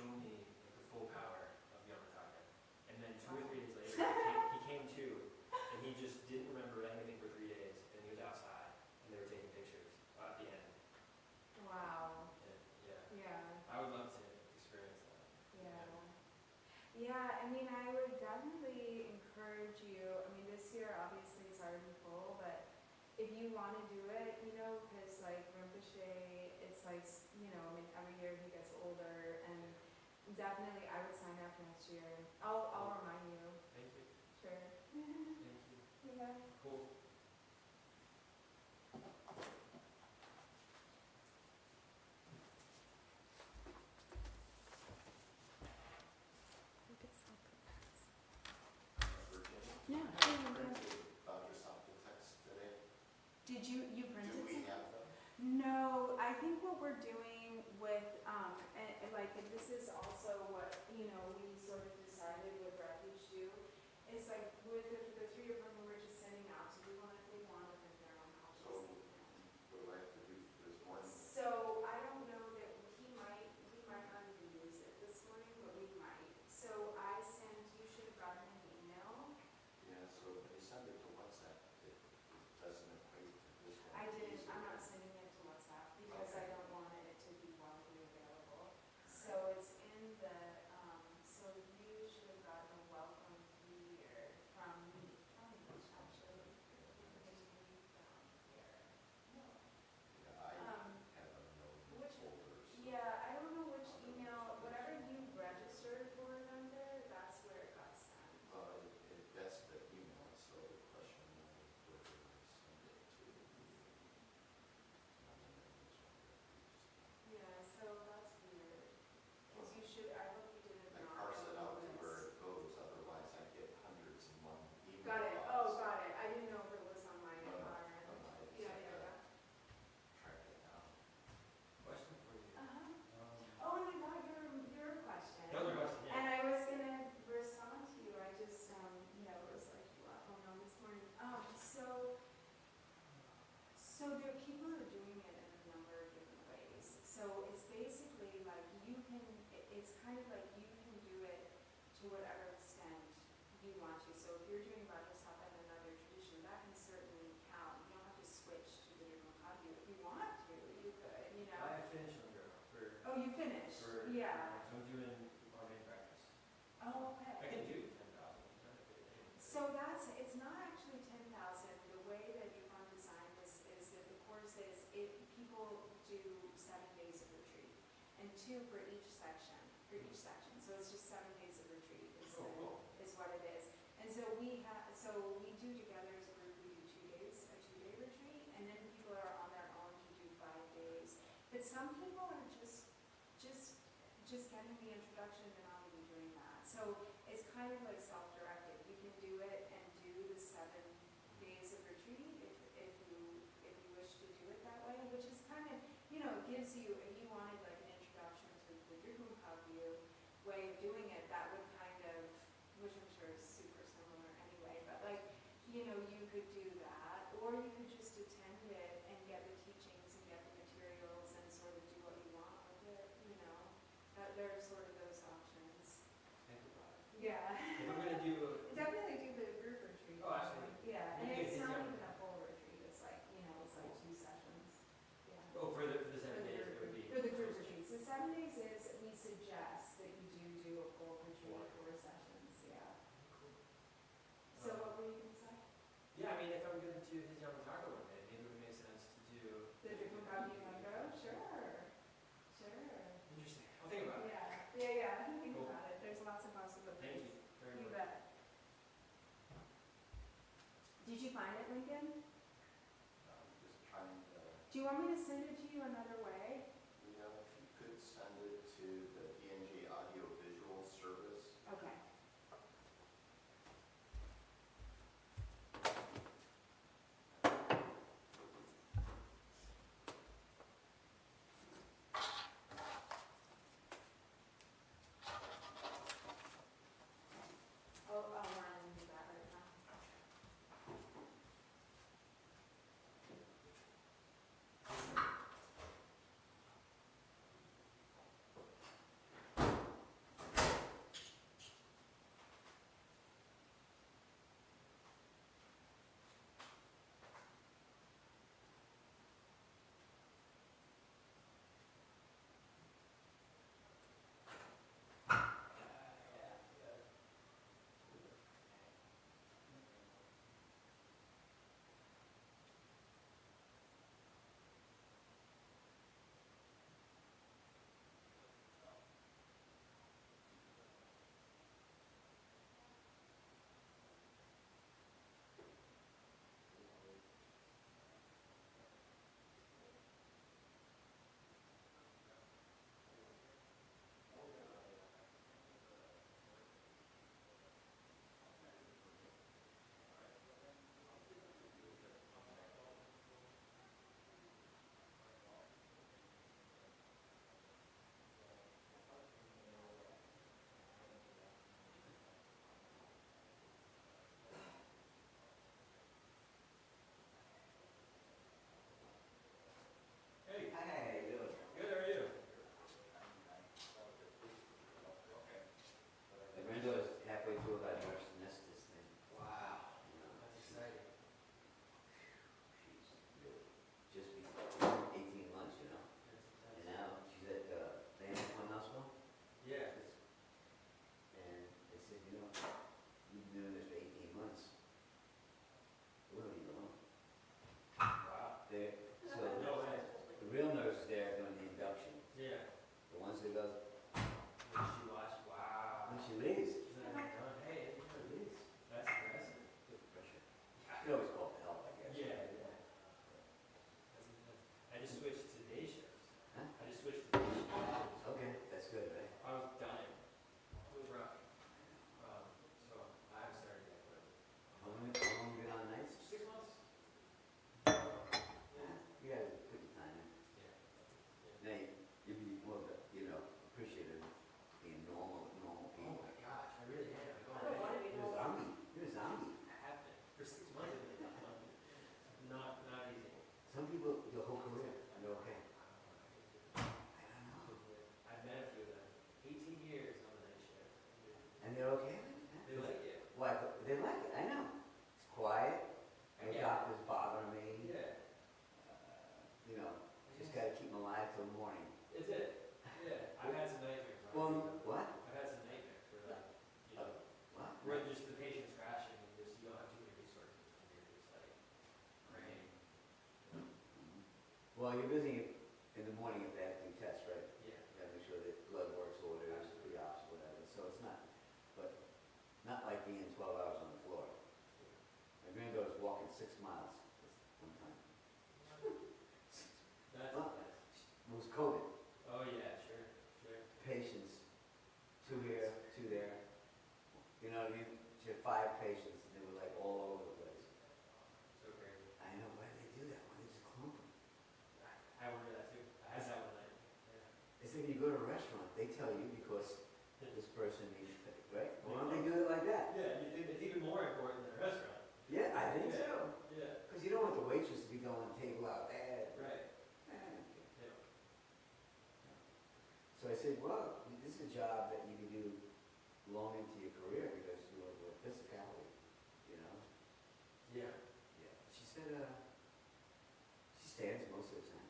show me like, the full power of Yamataka. And then 2 or 3 days later, he came to, and he just didn't remember anything for 3 days, and he was outside, and they were taking pictures at the end. Wow. And, yeah. Yeah. I would love to experience that. Yeah. Yeah, I mean, I would definitely encourage you. I mean, this year obviously it's already full, but if you want to do it, you know, because like Rinpoche, it's like, you know, I mean, every year he gets older, and definitely I would sign up next year. I'll remind you. Thank you. Sure. Thank you. Yeah. Cool. Yeah. Did you printed Do we some? have them? No, I think what we're doing with, and like, and this is also what, you know, we sort of decided with Refuge too, is like, with the 3 of them, we were just sending out to people, and if they want to print their own So, copies. what do I have to do for this morning? So, I don't know that, we might not even use it this morning, but we might. So, I sent, you should have gotten an email. Yeah, so if they send it to WhatsApp, it doesn't equate to this one. I didn't, easily. I'm not sending it to WhatsApp because Okay. I don't want it to be widely available. So it's in the, so you should have gotten a welcome here from me, actually. Maybe from here. No. Yeah, I Um, have a no which- folders. Yeah, I don't know which email, whatever you registered for them there, that's where it got sent. That's the email, so the question is, where do I send it to? Yeah, so that's weird. Because you should, I hope you did it I not. parse it out to notice. where it goes, otherwise I get hundreds in one email. Got it. box. Oh, got it. I didn't know if it was on my No, no, our no, end. no, I just Yeah, have yeah, to yeah. track it down. Question for you. Oh, and I got your question. Another question, yeah. And I was gonna respond to you. I just, you know, it was like a lot going on this morning. So there are people who are doing it in a number of different ways. So it's basically like you can, it's kind of like you can do it to whatever extent you want to. So if you're doing Rajasthan in another tradition, that can certainly count. You don't have to switch to the different copy. If you want to, you could, you know. I finished on Drupon for. Oh, you finished? For, Yeah. So I'm doing our main practice. Oh, okay. I can do 10,000. So that's, it's not actually 10,000. The way that Drupon designed this is that the course is, people do 7 days of retreat and 2 for each section, So it's just 7 days of retreat is what it is. And so we do together as a group, we do 2 days, a 2-day retreat, and then people are on their own to do 5 days. But some people are just getting the introduction and not even doing that. So it's kind of like self-directed. You can do it and do the 7 days of retreat if you wish to do it that way, which is kind of, you know, gives you, if you wanted like an introduction to the Drupon way of doing it, that would kind of, which I'm sure is super similar anyway, but like, you know, you could do that, or you could just attend it and get the teachings and get the materials and sort of do what you want with it, you know. There are sort of those options. Think about it. Yeah. If I'm going to do. Definitely do the group retreat. Oh, absolutely. Yeah, and You it's can not do even a full retreat, it's like, you know, it's like 2 sessions. Yeah. Oh, for the 7 days, it would be. For the group retreats. The 7 days is, we suggest that you do a full retreat, 4 sessions, yeah. So what were you going to say? Yeah, I mean, if I'm going to do his Yamataka one day, maybe it would make sense to do. The Drupon Copy Mango? Sure. Interesting. I'll think about it. Yeah, think Cool. about it. There's lots of possibilities. Thank you very You much. bet. Did you find it, Lincoln? Just trying to, Do you want me to send it to you another way? you know, if you could send it to the DNG Audio Visual Service. Okay. Oh, I'll run and do that right now. they tell you because this person needs to pay, right? Why don't they do it like that? Yeah, it's even more important than a restaurant. Yeah, I think so. Yeah, Because you don't want the waitress to be going table out there. right, Eh, yeah. So I said, well, this is a job that you can do long into your career because you have a physicality, you know? Yeah. Yeah. She said, she stands most of the time.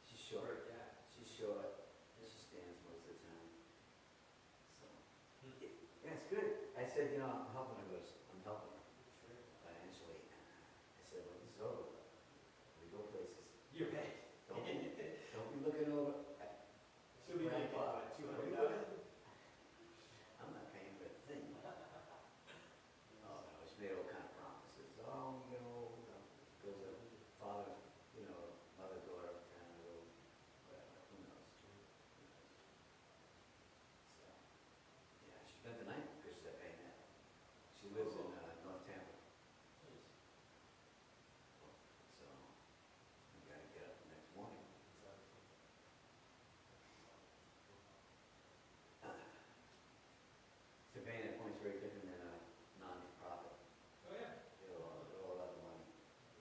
She's short. Sure, yeah. She's short. She stands most of the time. So, yeah, it's good. I said, you know, I'm helping her. I'm helping her Sure. financially. I said, when this is over, we go places. You're paid. Don't be looking over. She'll be paid, Grandpa. what, 200,000? I'm not paying for a thing. Oh, no, she made all kind of promises. Oh, you know, goes a father, you know, mother, daughter, kind of little, whatever, who knows? Who knows? So, yeah, she spent the night because they're paying that. She lives in North Tampa, Nice. so we gotta get up the next morning. Savannah Point's very different than a non-profit. Oh, yeah. They're all about the money.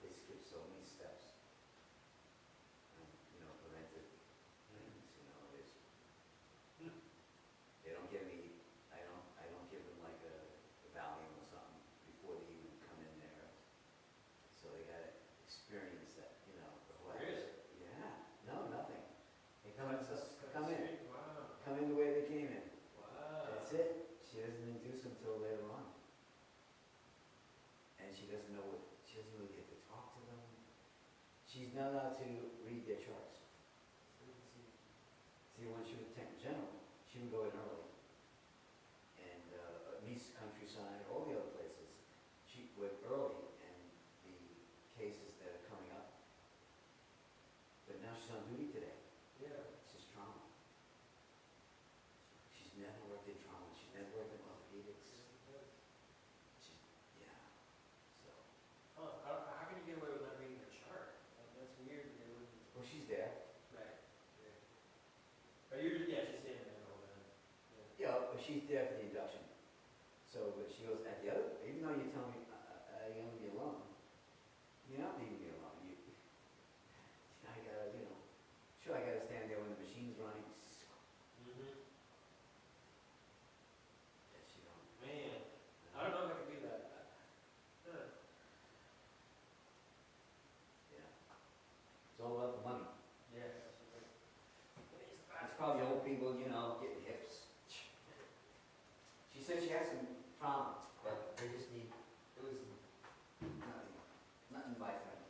They skip so many steps. You know, preventive things, you know, there's, they don't give me, I don't give them like a Valium or something before they even come in there. So they gotta experience that, you know, the whole. Really? Yeah, no, nothing. They come in, Cut come in, straight? Wow. come in the way they came in. Wow. That's it. She doesn't induce them until later on. And she doesn't really get to talk to them. She's not allowed to read their charts. See, when she was Tech General, she would go in early. And Nice Countryside, all the other places, she went early and the cases that are coming up. But now she's on duty today. Yeah. It's just trauma. She's never worked in trauma. She's never worked in orthopedics. She's, yeah. So, Huh, how can you get away with not reading their chart? That's weird. They wouldn't. well, she's there. Right. Yeah. But you're, yeah, she's staying there all the time. Yeah. Yeah, but she's there for the induction. So, but she goes, at the other, even though you tell me, you're gonna be alone, you're not leaving me alone. I gotta, you know, sure, I gotta stand there when the machine's running. Mm-hmm. Yes, you don't. Man, I don't know if I can do that. Yeah. It's all about the money. Yeah. It's probably old people, you know, getting hips. She said she has some trauma, but they just need, it was nothing by friend.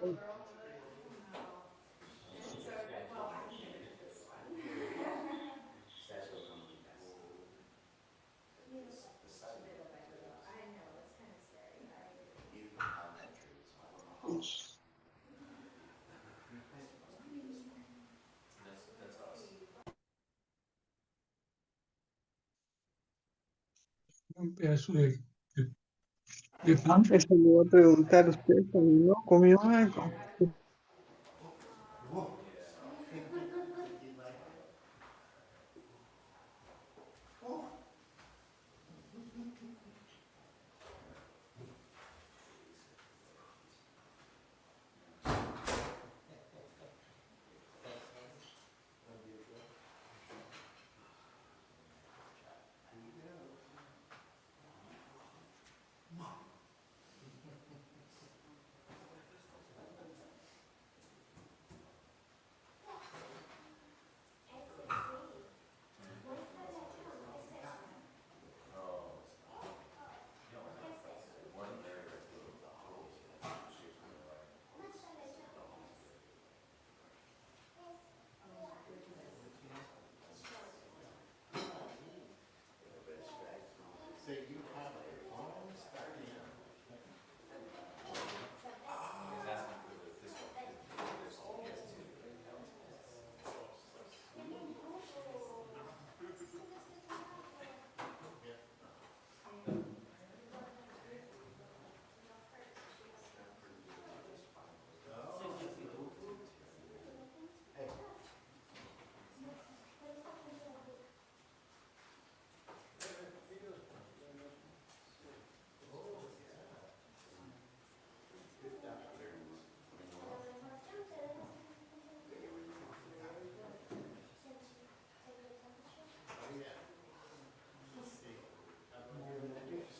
No. And so, well, I can finish this one. That's what comes with that. Little by little. I know, it's kind of scary. I agree. You can climb that tree, so I don't know how. That's us. Antes se le iba a preguntar a usted, ¿comió? ¿Comió algo? So you have a phone starting. Oh, yeah.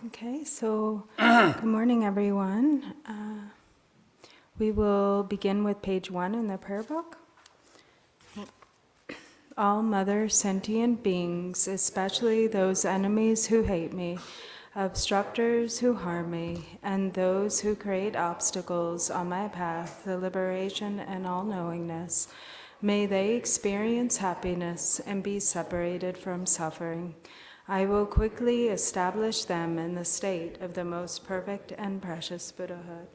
Okay, so good morning, everyone. We will begin with page 1 in the prayer book. All mother sentient beings, especially those enemies who hate me, obstructors who harm me, and those who create obstacles on my path to liberation and all-knowingness, may they experience happiness and be separated from suffering. I will quickly establish them in the state of the most perfect and precious Buddhahood.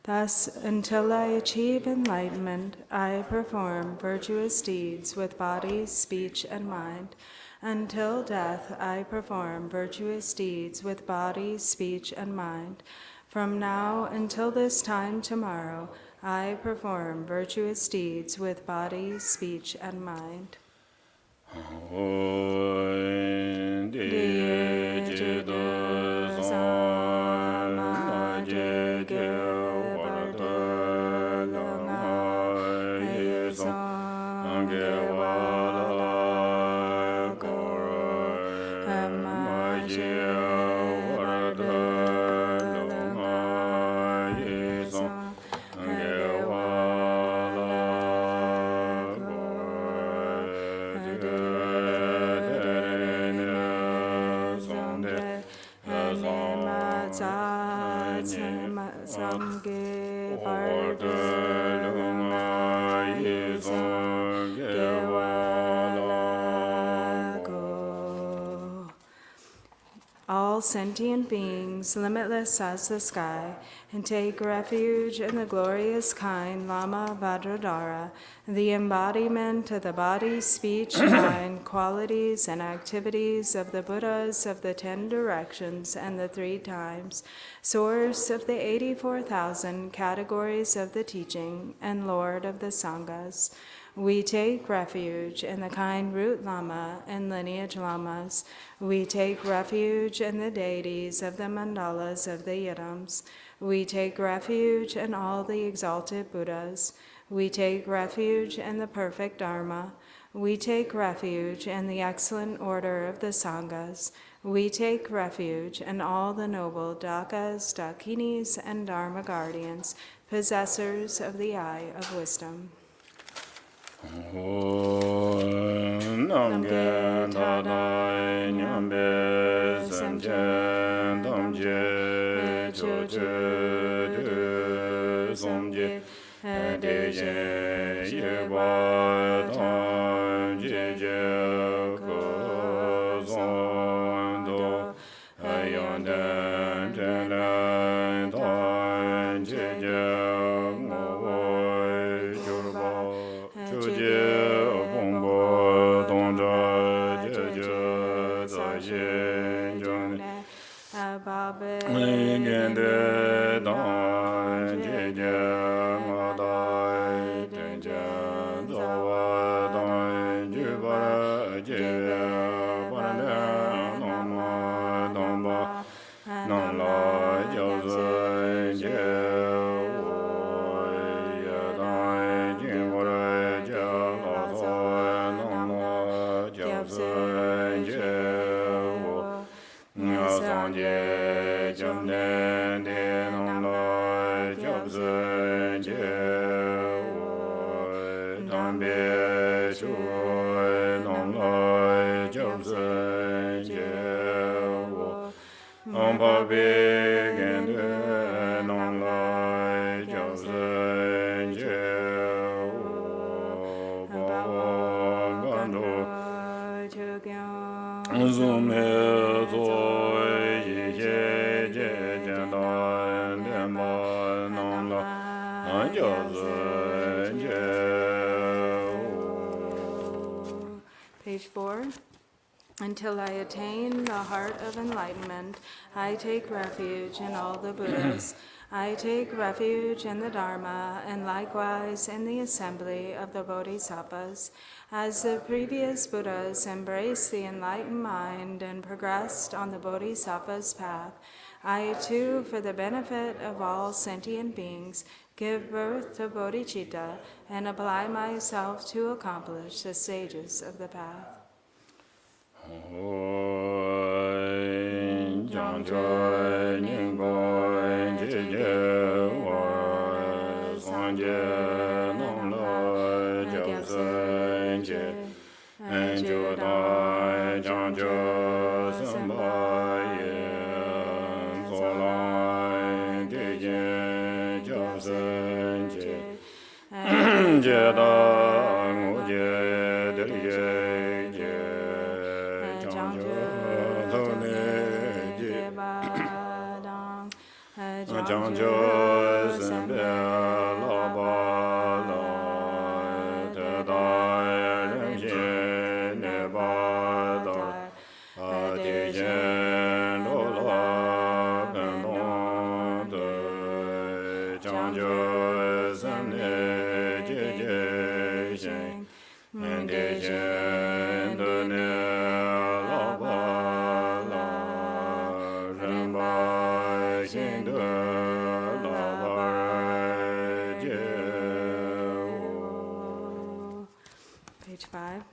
Thus, until I achieve enlightenment, I perform virtuous deeds with body, speech, and mind. Until death, I perform virtuous deeds with body, speech, and mind. From now until this time tomorrow, I perform virtuous deeds with body, speech, and mind. All sentient beings, limitless as the sky, and take refuge in the glorious kind Lama Vajradhara, the embodiment of the body, speech, mind, qualities, and activities of the Buddhas of the 10 directions and the 3 times, source of the 84,000 categories of the teaching, and Lord of the Sanghas. We take refuge in the kind root Lama and lineage Lamas. We take refuge in the deities of the mandalas of the Yidams. We take refuge in all the exalted Buddhas. We take refuge in the perfect Dharma. We take refuge in the excellent order of the Sanghas. We take refuge in all the noble Dakas, Dakinis, and Dharma guardians, possessors of the eye of wisdom. Namge Tadai Nyambe Samje Damje Choche Somje Deje Yeba Tamje Kozondo Ayandan Telan Tamje Sanje Dambe Shui Nong Lai Jiao Zhen Jie Wo Ompa Bi Gen De Nong Lai Jiao Zhen Jie Wo Pa Wo Gan Do Zu Me Zo Yi Jie Jie Jian Dan Dian Ba Nong Lai Jiao Zhen Jie. Page 4. Until I attain the heart of enlightenment, I take refuge in all the Buddhas. I take refuge in the Dharma, and likewise in the assembly of the Bodhisattvas. As the previous Buddhas embraced the enlightened mind and progressed on the Bodhisattva's path, I too, for the benefit of all sentient beings, give birth to bodhicitta and apply myself to accomplish the stages of the path. Page 5.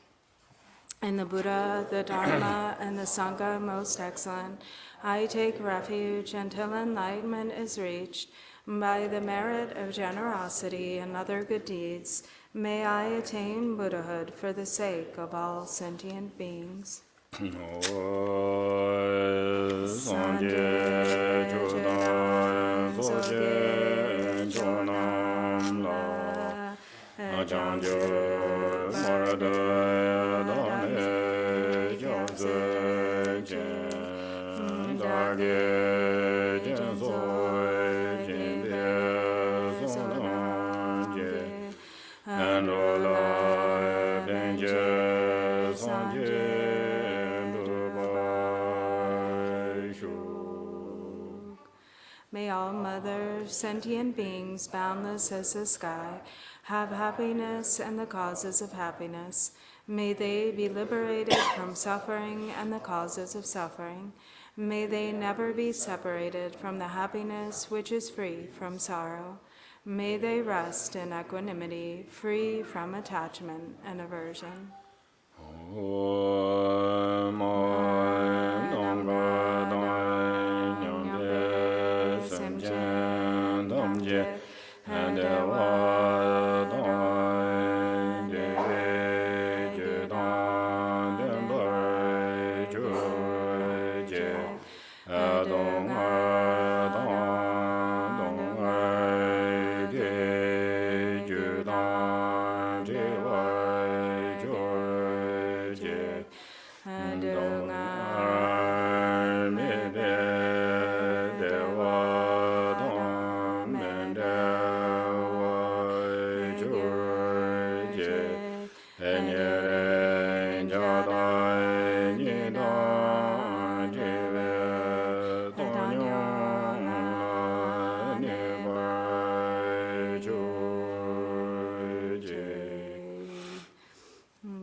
In the Buddha, the Dharma, and the Sangha most excellent, I take refuge until enlightenment is reached. By the merit of generosity and other good deeds, may I attain Buddhahood for the sake of all sentient beings. May all mother sentient beings, boundless as the sky, have happiness and the causes of happiness. May they be liberated from suffering and the causes of suffering. May they never be separated from the happiness which is free from sorrow. May they rest in equanimity, free from attachment and aversion.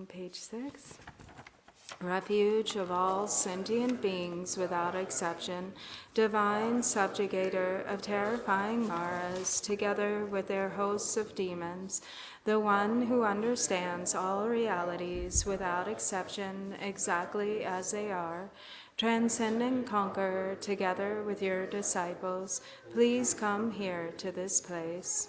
Page 6. Refuge of all sentient beings without exception, divine subjugator of terrifying Maras, together with their hosts of demons, the one who understands all realities without exception exactly as they are, transcendent conqueror, together with your disciples, please come here to this place.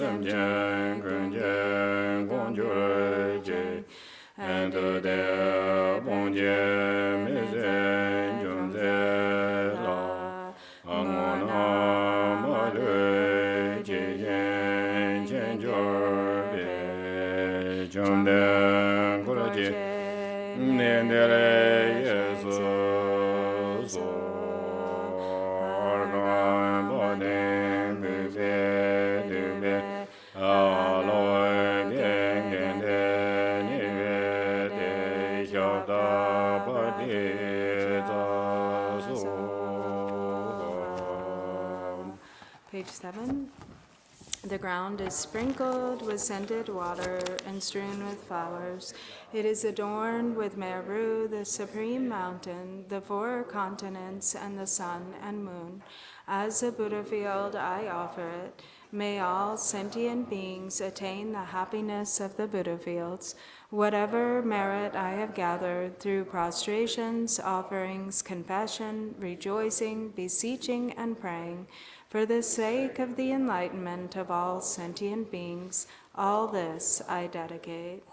sem jen gun jen gong ju je and de bon je me zen jun ze la angon ma le je yen jen jor be jun de gu je ne de le yesu so organ body me ve de be aloy bien gen de ni ve de da ba de da so. Page 7. The ground is sprinkled with scented water and strewn with flowers. It is adorned with Meru, the supreme mountain, the 4 continents, and the sun and moon. As a Buddha field, I offer it. May all sentient beings attain the happiness of the Buddha fields. Whatever merit I have gathered through prostrations, offerings, confession, rejoicing, beseeching, and praying, for the sake of the enlightenment of all sentient beings, all this I dedicate.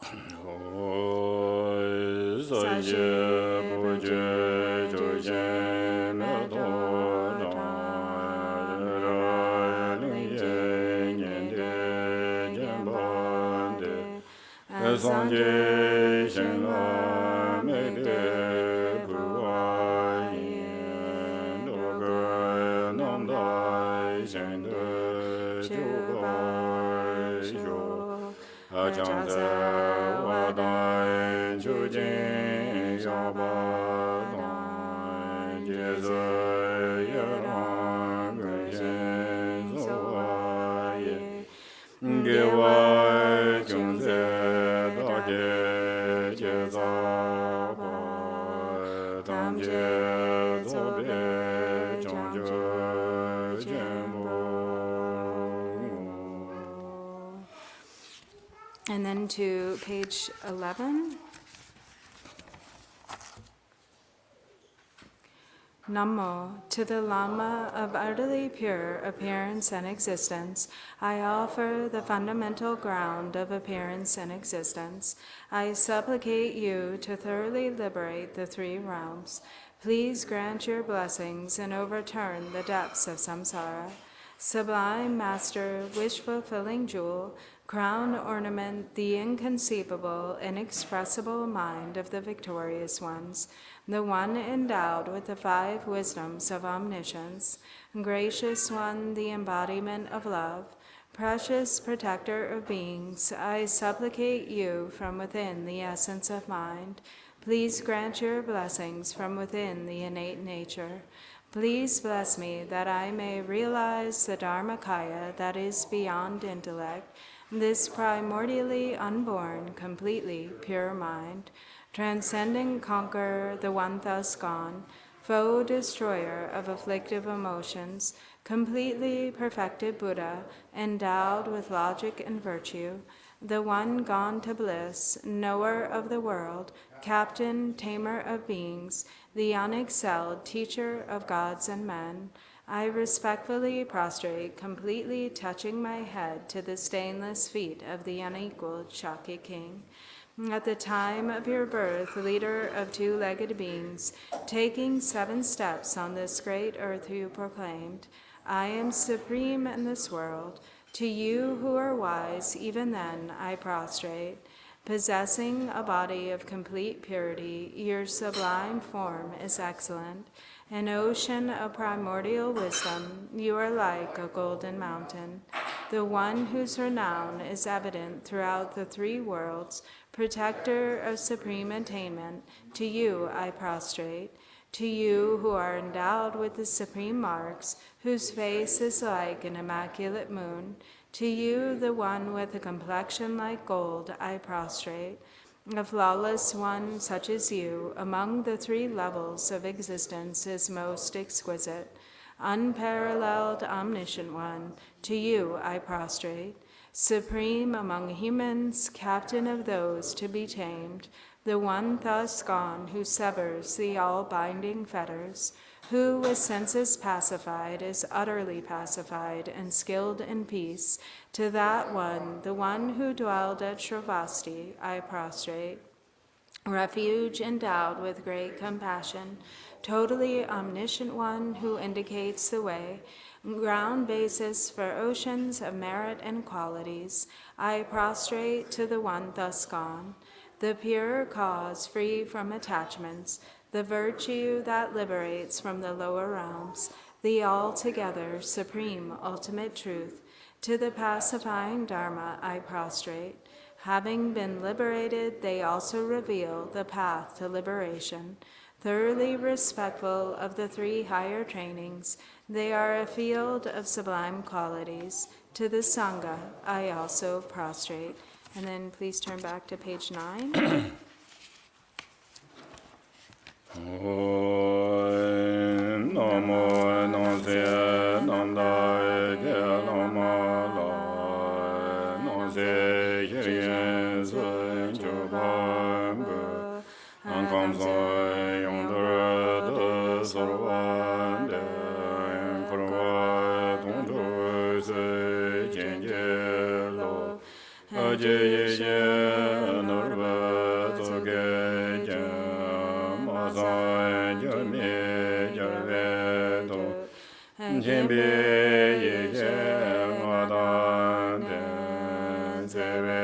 And then to page 11. Namo, to the Lama of utterly pure appearance and existence, I offer the fundamental ground of appearance and existence. I supplicate you to thoroughly liberate the 3 realms. Please grant your blessings and overturn the depths of samsara. Sublime Master, wish-fulfilling jewel, crown ornament the inconceivable, inexpressible mind of the victorious ones, the one endowed with the 5 wisdoms of omniscience, gracious one, the embodiment of love, precious protector of beings, I supplicate you from within the essence of mind. Please grant your blessings from within the innate nature. Please bless me that I may realize the Dharmakaya that is beyond intellect, this primordially unborn, completely pure mind, transcending conqueror, the one thus gone, foe destroyer of afflictive emotions, completely perfected Buddha, endowed with logic and virtue, the one gone to bliss, knower of the world, captain, tamer of beings, the unexcelled teacher of gods and men, I respectfully prostrate, completely touching my head to the stainless feet of the unequaled Shakya king. At the time of your birth, leader of 2-legged beings, taking 7 steps on this great earth you proclaimed, I am supreme in this world. To you who are wise, even then I prostrate. Possessing a body of complete purity, your sublime form is excellent. An ocean of primordial wisdom, you are like a golden mountain. The one whose renown is evident throughout the 3 worlds, protector of supreme attainment, to you I prostrate. To you who are endowed with the supreme marks, whose face is like an immaculate moon, to you, the one with a complexion like gold, I prostrate. A flawless one such as you, among the 3 levels of existence, is most exquisite. Unparalleled, omniscient one, to you I prostrate. Supreme among humans, captain of those to be tamed, the one thus gone who severs the all-binding fetters, who with senses pacified is utterly pacified and skilled in peace, to that one, the one who dwelled at Shravasti, I prostrate. Refuge endowed with great compassion, totally omniscient one who indicates the way, ground basis for oceans of merit and qualities, I prostrate to the one thus gone, the pure cause free from attachments, the virtue that liberates from the lower realms, the altogether supreme ultimate truth, to the pacifying Dharma I prostrate. Having been liberated, they also reveal the path to liberation. Thoroughly respectful of the three higher trainings, they are a field of sublime qualities. To the Sangha, I also prostrate. And then please turn back to page 9. Namo Nase Namdai Lama Nase Hiryen Sun Chubambu Ankam Soy Yondra De Sarvande Kurva Tongju Se Jenje Lo Aje Ye Nurva Tsoge Jem Mazan Jame Jarvedo Jembe Ye Madan Den Seve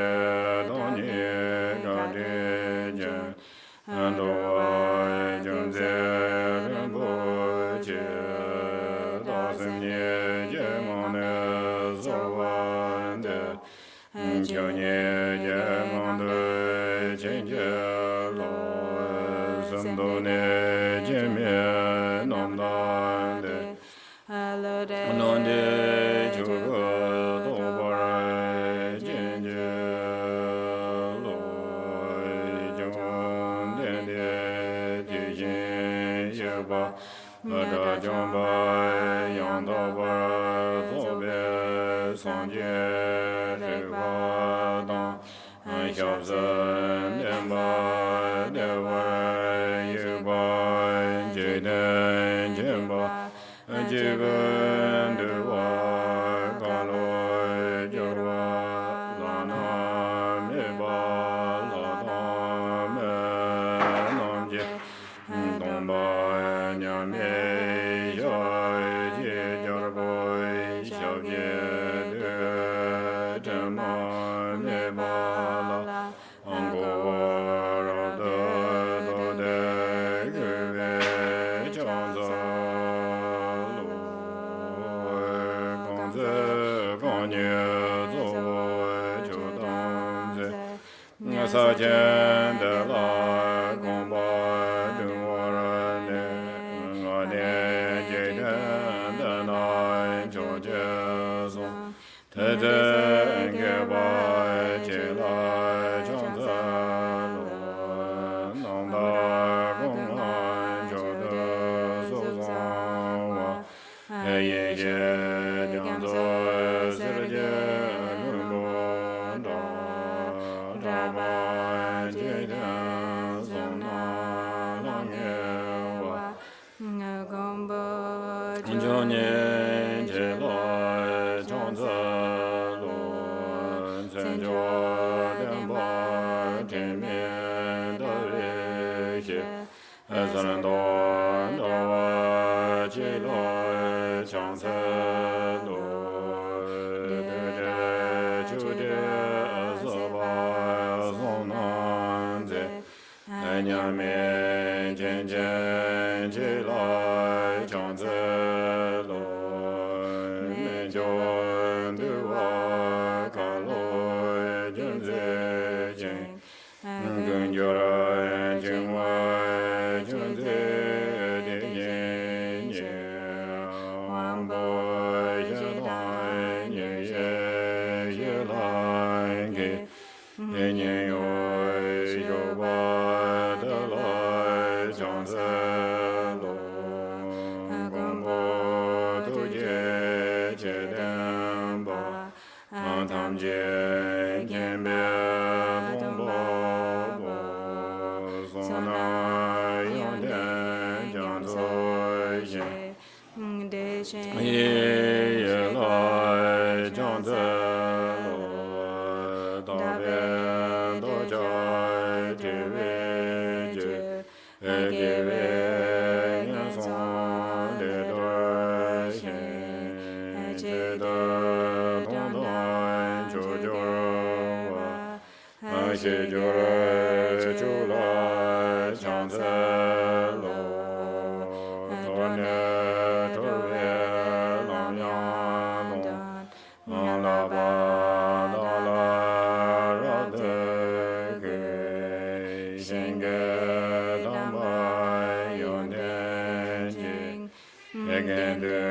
Donye Gade Jem Ando Jumze Rinpoche Dasim Jemane Zorvande Jonye Jemande Jenje Lo Sundone Jemye Namdande Nonde Juga Dobare Jenje Lo Jonde Dijen Yeba Ada Jomba Yanda Bara Zobe Sanje Revadan Shabzan Demba Dewa Yeba Jeden Jemba Jiben Dewa Kalo Jorwa Lana Meba Lada Menamje Domba Nyame Jai Jorboy Shabje Dema Meba Angora Do De Guve Chanza Sa chen de la gong ba du wa ra ne nga ne je den de na jo je song te te ge ba je la chang za lo nong da gong la jo de so zang wa ye ye jiang zo se je nu bo da ba Jonye Jela Changza Lo Zenjo Demba Jemie Dare She Zalando Dawa Jela Changza Lo De Jude Azaba Zonanze Nyame Jen Jela Changza Lo Menjon Dewa Kalo Junze Jen Gunjora Jingwa Junze De Yen Wambo Yelan Ye Yelan Ge Yen Yo Yoba De La Changza Lo Tam je kembe bombo bo ye lai chang tse lo da ben do jai je we je e ge we nyan son de do shen e che de dong dong jo jo wa a che jo re chu lai chang tse lo do ne do we long yang dong la ba da la ra de ge shen ge dang ba yon de jing ye gen de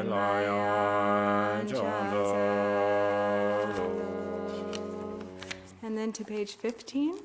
la yang chong de lo. And then to page 15.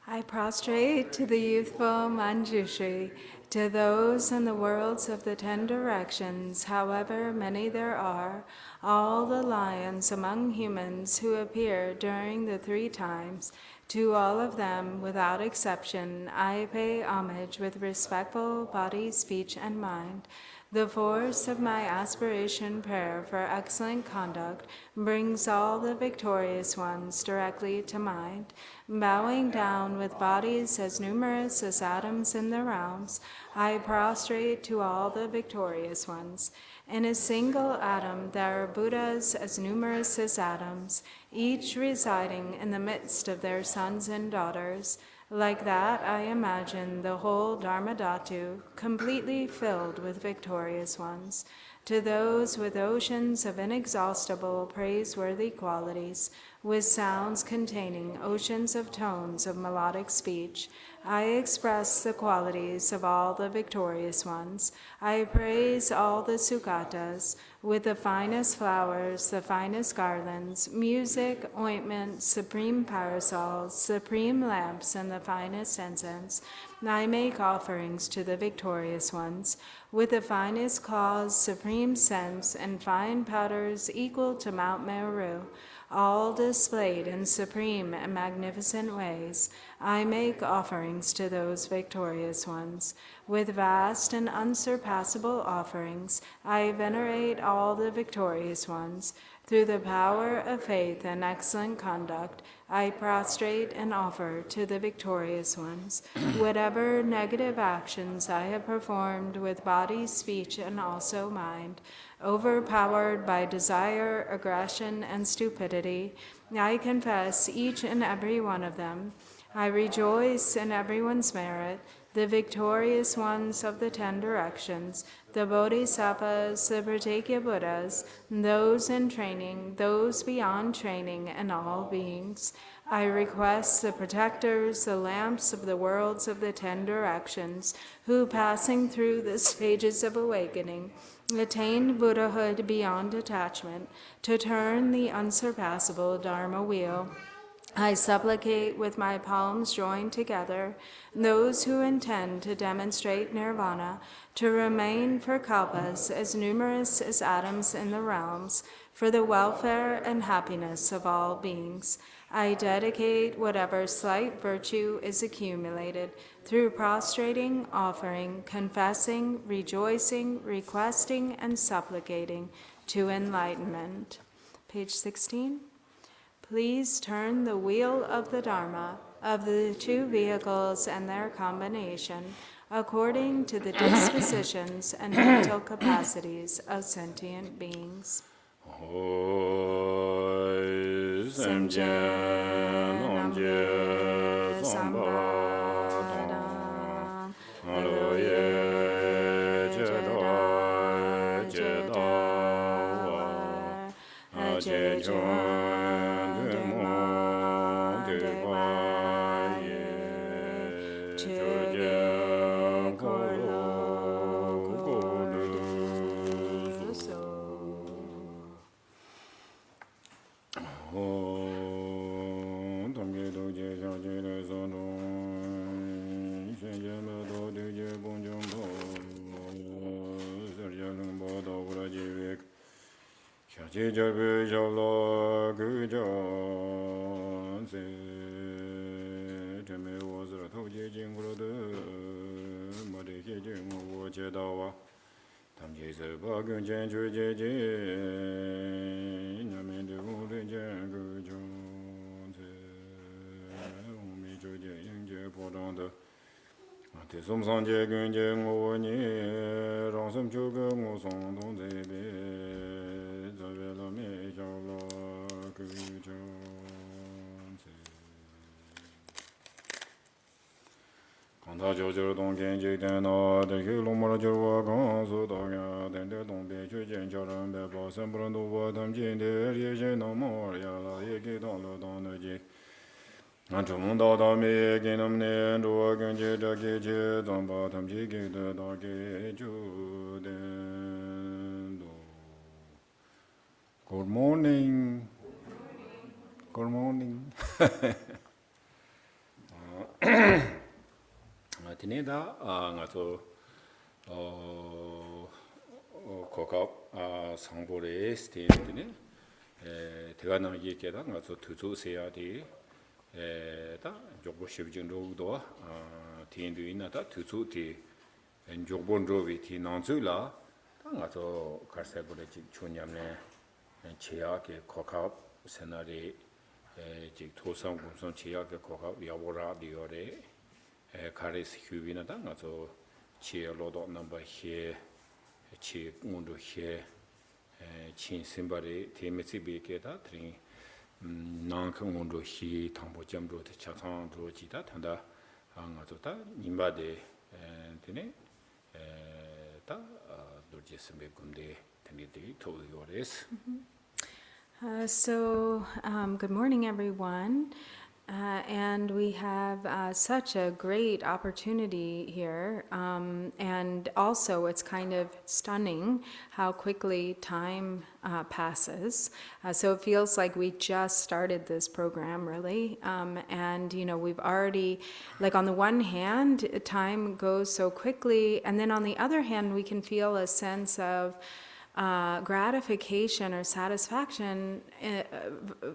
I prostrate to the youthful Manjushri, to those in the worlds of the 10 directions, however many there are, all the lions among humans who appear during the 3 times. To all of them, without exception, I pay homage with respectful body, speech, and mind. The force of my aspiration prayer for excellent conduct brings all the victorious ones directly to mind. Bowing down with bodies as numerous as atoms in the realms, I prostrate to all the victorious ones. In a single atom there are Buddhas as numerous as atoms, each residing in the midst of their sons and daughters. Like that, I imagine the whole Dharmadhatu completely filled with victorious ones. To those with oceans of inexhaustible praiseworthy qualities, with sounds containing oceans of tones of melodic speech, I express the qualities of all the victorious ones. I praise all the Sugatas with the finest flowers, the finest garlands, music, ointment, supreme parasols, supreme lamps, and the finest incense. I make offerings to the victorious ones with the finest cloths, supreme scents, and fine powders equal to Mount Meru, all displayed in supreme and magnificent ways. I make offerings to those victorious ones. With vast and unsurpassable offerings, I venerate all the victorious ones. Through the power of faith and excellent conduct, I prostrate and offer to the victorious ones whatever negative actions I have performed with body, speech, and also mind. Overpowered by desire, aggression, and stupidity, I confess each and every one of them. I rejoice in everyone's merit, the victorious ones of the 10 directions, the Bodhisattvas, the Pratyeka Buddhas, those in training, those beyond training, and all beings. I request the protectors, the lamps of the worlds of the 10 directions, who, passing through the stages of awakening, attained Buddhahood beyond attachment, to turn the unsurpassable Dharma wheel. I supplicate with my palms joined together those who intend to demonstrate nirvana, to remain for kalpas as numerous as atoms in the realms, for the welfare and happiness of all beings. I dedicate whatever slight virtue is accumulated through prostrating, offering, confessing, rejoicing, requesting, and supplicating to enlightenment. Page 16. Please turn the wheel of the Dharma of the 2 vehicles and their combination according to the dispositions and mental capacities of sentient beings. je je mu wo je da wa tam je se ba gun jen ju je je nya men de wu de jen gu jun ze wu mi ju je yin je po dong de te som sang je gun je ngo ni rong som ju ge ngo song dong de de za ve la me jiao la gu jun ze Kanda Jojo Dong Genji Dana, the Hilomara Jova Gansu Daga, then the Dong Be Jujen Jaran Beba, Sembrando Wadam Jin, the Rijan no more, Yala, Yaki Don the Jik. Antumunda Dami, Ginam Ne, and Genji, the Giji, Don Batam Jiki, the Dagi Juden. Good morning. Good morning. Tineda ngato kokap 상보레 스테이트네 대가나 얘기다 ngato 투주세야 돼 다 조고 십진로도 티인도 있나다 투주티 엔조본로비 티난줄라 ngato 카세보레 촌냠네 제약의 kokap 세나리 직 토성 공성 제약의 kokap 야보라 디오레 카레스 휴비나다 가서 치로도 넘버 해 치 운도 해 친심바리 테메시비케다 트리 난큰 운도 히 당보점도 차상도 지다 탄다 가서다 님바데 되네 다 도지스메 군데 테니들이 토요레스 So, good morning, everyone. And we have such a great opportunity here. And also, it's kind of stunning how quickly time passes. So it feels like we just started this program, really. And, you know, we've already, like on the one hand, time goes so quickly. And then on the other hand, we can feel a sense of gratification or satisfaction,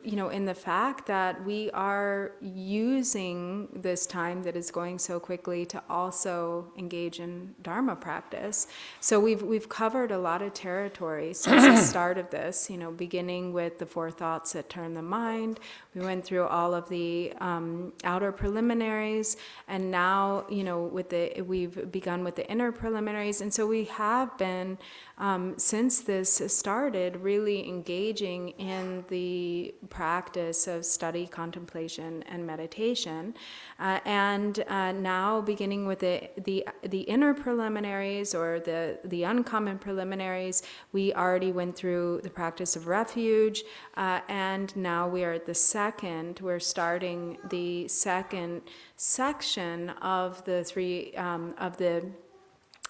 you know, in the fact that we are using this time that is going so quickly to also engage in Dharma practice. So we've covered a lot of territory since the start of this, you know, beginning with the 4 thoughts that turn the mind. We went through all of the outer preliminaries, and now, you know, we've begun with the inner preliminaries. And so we have been, since this started, really engaging in the practice of study, contemplation, and meditation. And now, beginning with the inner preliminaries, or the uncommon preliminaries, we already went through the practice of refuge, and now we are at the second. We're starting the second section of the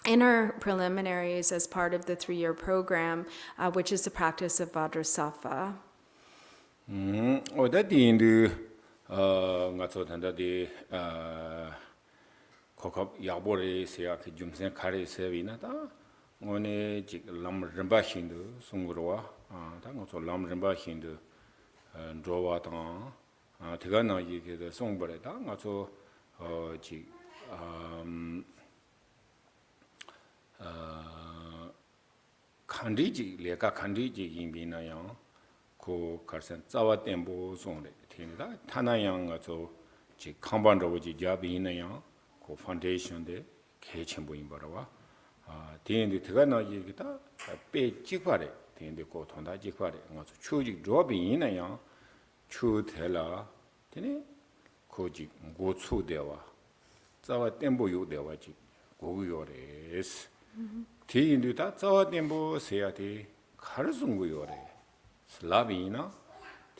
inner preliminaries as part of the 3-year program, which is the practice of Vajrasattva. 어디인데 ngato tandadi kokap 야보레 세야케 좀생 카레 세비나다 오네 직 람르바 힌두 송그로와 다 ngato 람르바 힌두 드로와다 대가나 얘기게 송버레다 ngato 직 칸디지 레가 칸디지 임비나요 고 가선 짜와 템보 송레 테니다 타나양 가서 지 컴반로지 자비나요 고 파운데이션데 개침보인 바라와 데인데 들어가나 얘기다 빼 찍바래 데인데 고 돈다 찍바래 가서 추직 로비나요 추텔라 데네 고지 고추대와 짜와 템보 요대와지 고요레스 데인데 다 짜와 템보 세야데 가르송고요레 슬라비나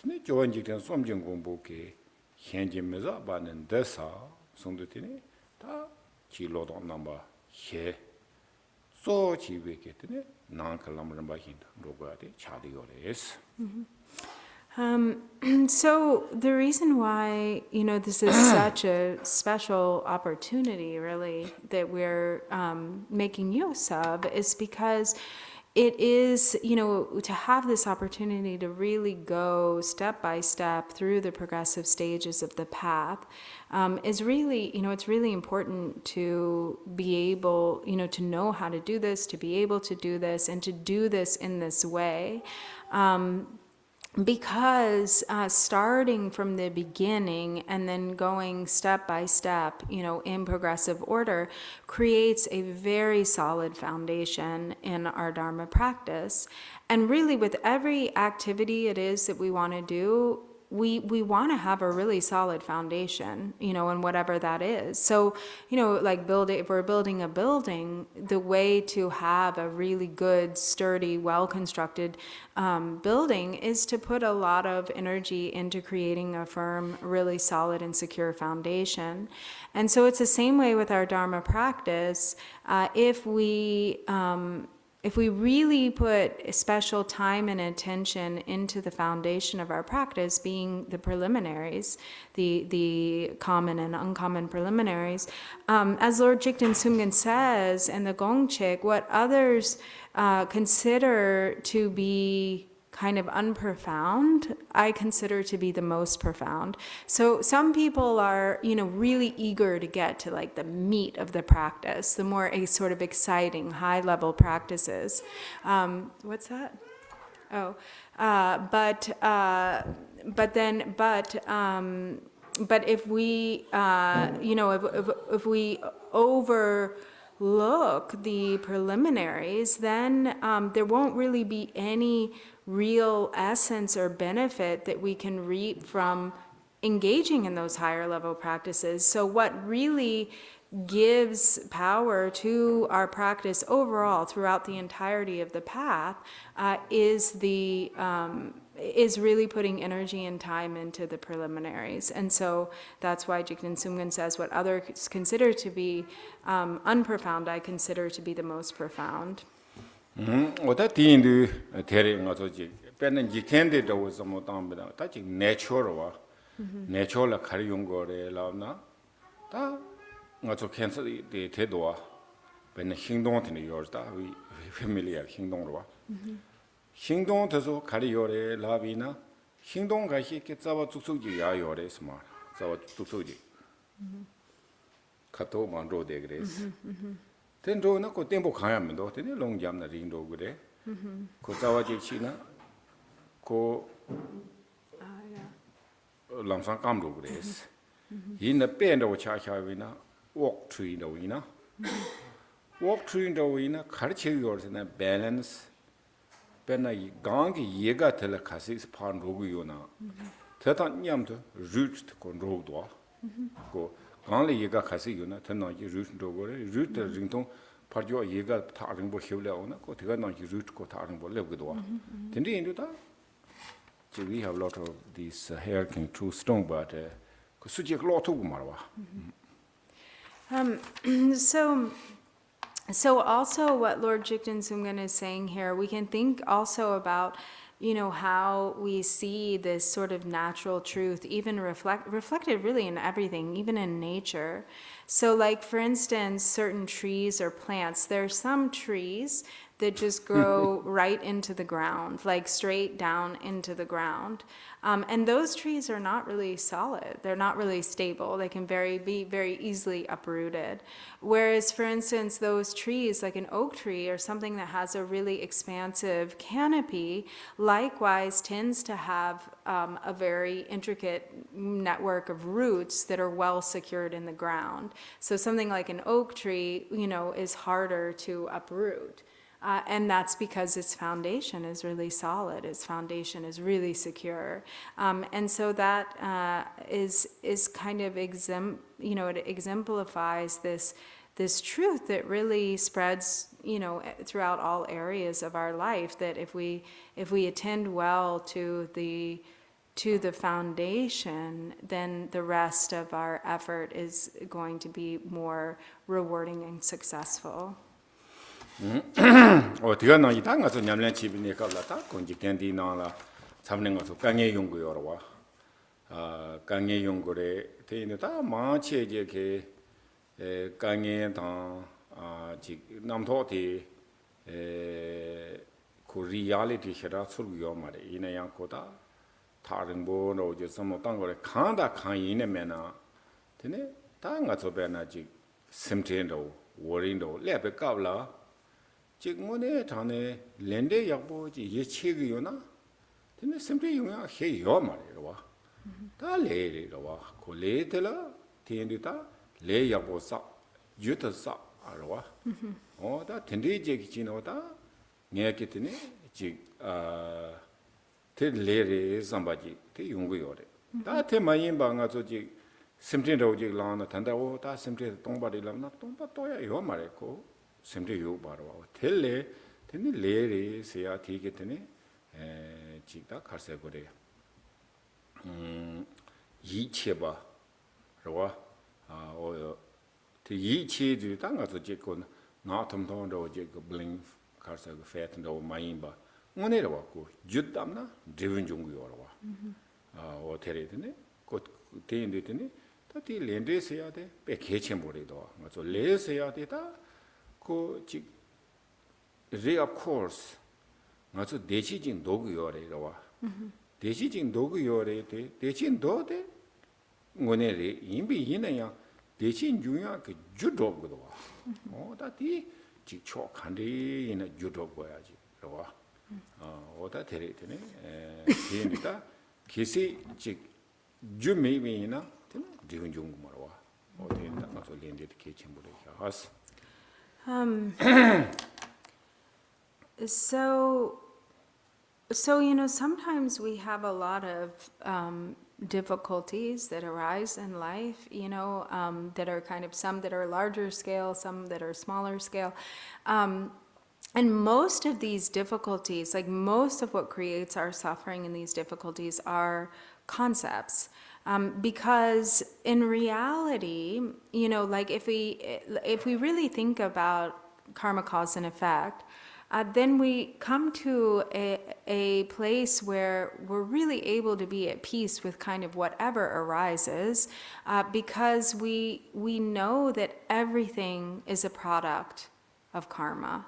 tene joan jikten somjing gongbo ke hianjin meza banen desa songdo tene ta chi lodong namba he so chi weke tene nang kalam ramba hin roga de chadi yores. So the reason why, you know, this is such a special opportunity, really, that we're making use of is because it is, to have this opportunity to really go step by step through the progressive stages of the path is really, it's really important to be able, to know how to do this, to be able to do this, and to do this in this way. Because starting from the beginning and then going step by step, in progressive order, creates a very solid foundation in our Dharma practice. And really, with every activity it is that we want to do, we want to have a really solid foundation, in whatever that is. So, like if we're building a building, the way to have a really good, sturdy, well-constructed building is to put a lot of energy into creating a firm, really solid and secure foundation. And so it's the same way with our Dharma practice. If we really put special time and attention into the foundation of our practice, being the preliminaries, the common and uncommon preliminaries, as Lord Jigten Sumgön says in the Gongchik, what others consider to be kind of unprofound, I consider to be the most profound. So some people are, really eager to get to like the meat of the practice, the more sort of exciting, high-level practices. What's that? Oh, but if we, if we overlook the preliminaries, then there won't really be any real essence or benefit that we can reap from engaging in those higher level practices. So what really gives power to our practice overall throughout the entirety of the path is really putting energy and time into the preliminaries. And so that's why Jigten Sumgön says what others consider to be unprofound, I consider to be the most profound. 어다 디인도 대리 가서지 빼는 지캔데 더 좀 담보다 다지 내추럴와 내추럴 가리용 거래 라나 다 가서 캔슬이 대도와 빼는 행동한테 요르다 위 패밀리아 행동으로와 행동 돼서 가리요래 라비나 행동 가시 이렇게 잡아 쭉쭉이 야요래 스마 잡아 쭉쭉이 카토 만로데 그래스 텐도나 고 템포 가야면도 되네 롱잠나 링도 그래 고 자와지 치나 고 람상 감도 그래스 이나 뺀도 차차위나 walk tree 위나 walk tree 위나 가르치요르나 밸런스 벤나 이 강기 예가 될 가시스 판 로그요나 대단 냠도 루트 고 로도 고 강리 예가 가시요나 전나지 루트도 거래 루트 링통 파죠 예가 다른 거 해려오나 고 대가 나지 루트 고 다른 거 레고도 근데 인도다 we have a lot of these hierarchy through stone but 그 수직 로트 고 말와 So also what Lord Jigten Sumgön is saying here, we can think also about, how we see this sort of natural truth, even reflected really in everything, even in nature. So like, for instance, certain trees or plants, there are some trees that just grow right into the ground, like straight down into the ground. And those trees are not really solid. They're not really stable. They can be very easily uprooted. Whereas, for instance, those trees, like an oak tree or something that has a really expansive canopy, likewise tends to have a very intricate network of roots that are well secured in the ground. So something like an oak tree, is harder to uproot. And that's because its foundation is really solid, its foundation is really secure. And so that is kind of it exemplifies this truth that really spreads, throughout all areas of our life, that if we attend well to the foundation, then the rest of our effort is going to be more rewarding and successful. 어디가 나이 당가서 냠len 집이네 갑라다 건지견디 나라 잡는 것도 강에 연구여와 강에 연구래 되는다 마치에게 강에 다 지 남토티 reality shara surgyo mare ina yang koda taring bo no je samo tangore khanda khan yin me na tene ta nga so be na ji simtin do worrying do le be ka la ji ngone thane lende yak bo ji ye che gi yo na tene simtin yo ya he yo mare wa ta le ro wa ko le de la tin du ta le yak bo sa yu ta sa ro wa da tende je gi no da nghe tene ji te le somebody te yungu yore da te mayin ba nga so ji simtin ro ji la na tanda o da simtin tong ba de la na tong ba to ya yo ma re ko simtin yo ba ro te le tene le re se ya ti ke tene ji da khar se go re yi che ba ro o te yi che ji da nga so ji ko na thom thom ro ji ko bling khar se go fet ndo mayin ba 오늘에 왔고 주담나 driven 중국이 와라 호텔에네 곧 대인들이 다디 렌드에서 해야 돼. 배 개체 모래도 맞죠. 레에서 해야 되다. 그즉 re of course 맞죠. 대시진 도구요래로 와. 대시진 도구요래 돼. 대신 도대 오늘에 인비 이나야 대신 중요한 그 주도거든 와. 다디 직초 간디나 주도 거야지. 와. 오다 데리더니 얘니다 기시 즉 주메이나 지금 좀 말아 와 어디다 가서 렌데 개체 모래 하스 So you know, sometimes we have a lot of difficulties that arise in life, you know, that are kind of some that are larger scale, some that are smaller scale. And most of these difficulties, like most of what creates our suffering in these difficulties are concepts. Because in reality, you know, like if we really think about karma, cause, and effect, then we come to a place where we're really able to be at peace with kind of whatever arises, because we know that everything is a product of karma.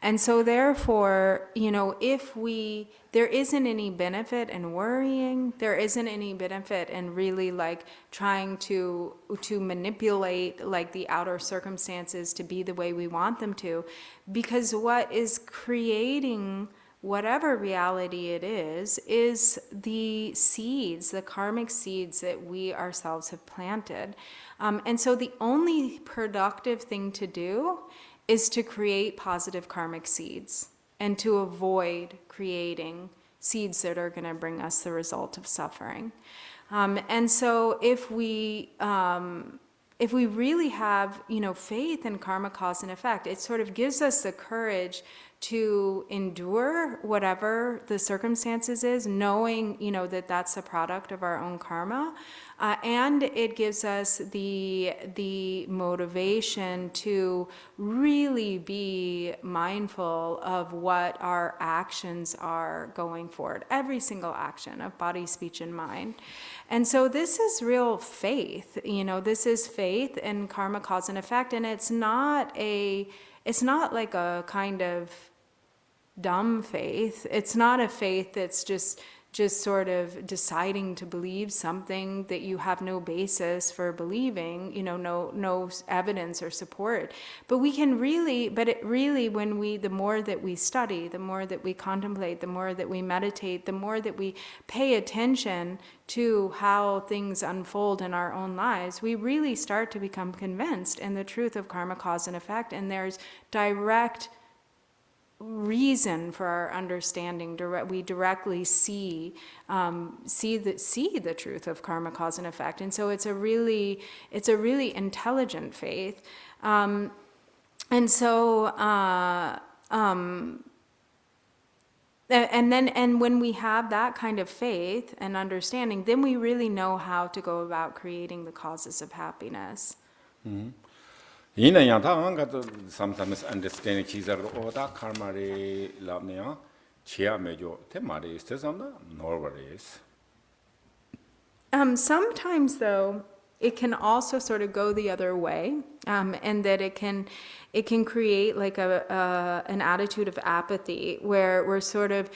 And so therefore, you know, there isn't any benefit in worrying, there isn't any benefit in really like trying to manipulate like the outer circumstances to be the way we want them to, because what is creating whatever reality it is the seeds, the karmic seeds that we ourselves have planted. And so the only productive thing to do is to create positive karmic seeds and to avoid creating seeds that are going to bring us the result of suffering. And so if we really have, you know, faith in karma, cause, and effect, it sort of gives us the courage to endure whatever the circumstances is, knowing, you know, that that's a product of our own karma. And it gives us the motivation to really be mindful of what our actions are going forward, every single action of body, speech, and mind. And so this is real faith, you know, this is faith in karma, cause, and effect, and it's not like a kind of dumb faith. It's not a faith that's just sort of deciding to believe something that you have no basis for believing, you know, no evidence or support. But the more that we study, the more that we contemplate, the more that we meditate, the more that we pay attention to how things unfold in our own lives, we really start to become convinced in the truth of karma, cause, and effect. And there's direct reason for our understanding. We directly see the truth of karma, cause, and effect. And so it's a really intelligent faith. And when we have that kind of faith and understanding, then we really know how to go about creating the causes of happiness. Mm-hmm. 이는 양타가 sometimes understanding 치자로 오다 karma리 람네요 치아메죠 테마리 스테삼나 norways. Sometimes though it can also sort of go the other way, and that it can create like an attitude of apathy where we're sort of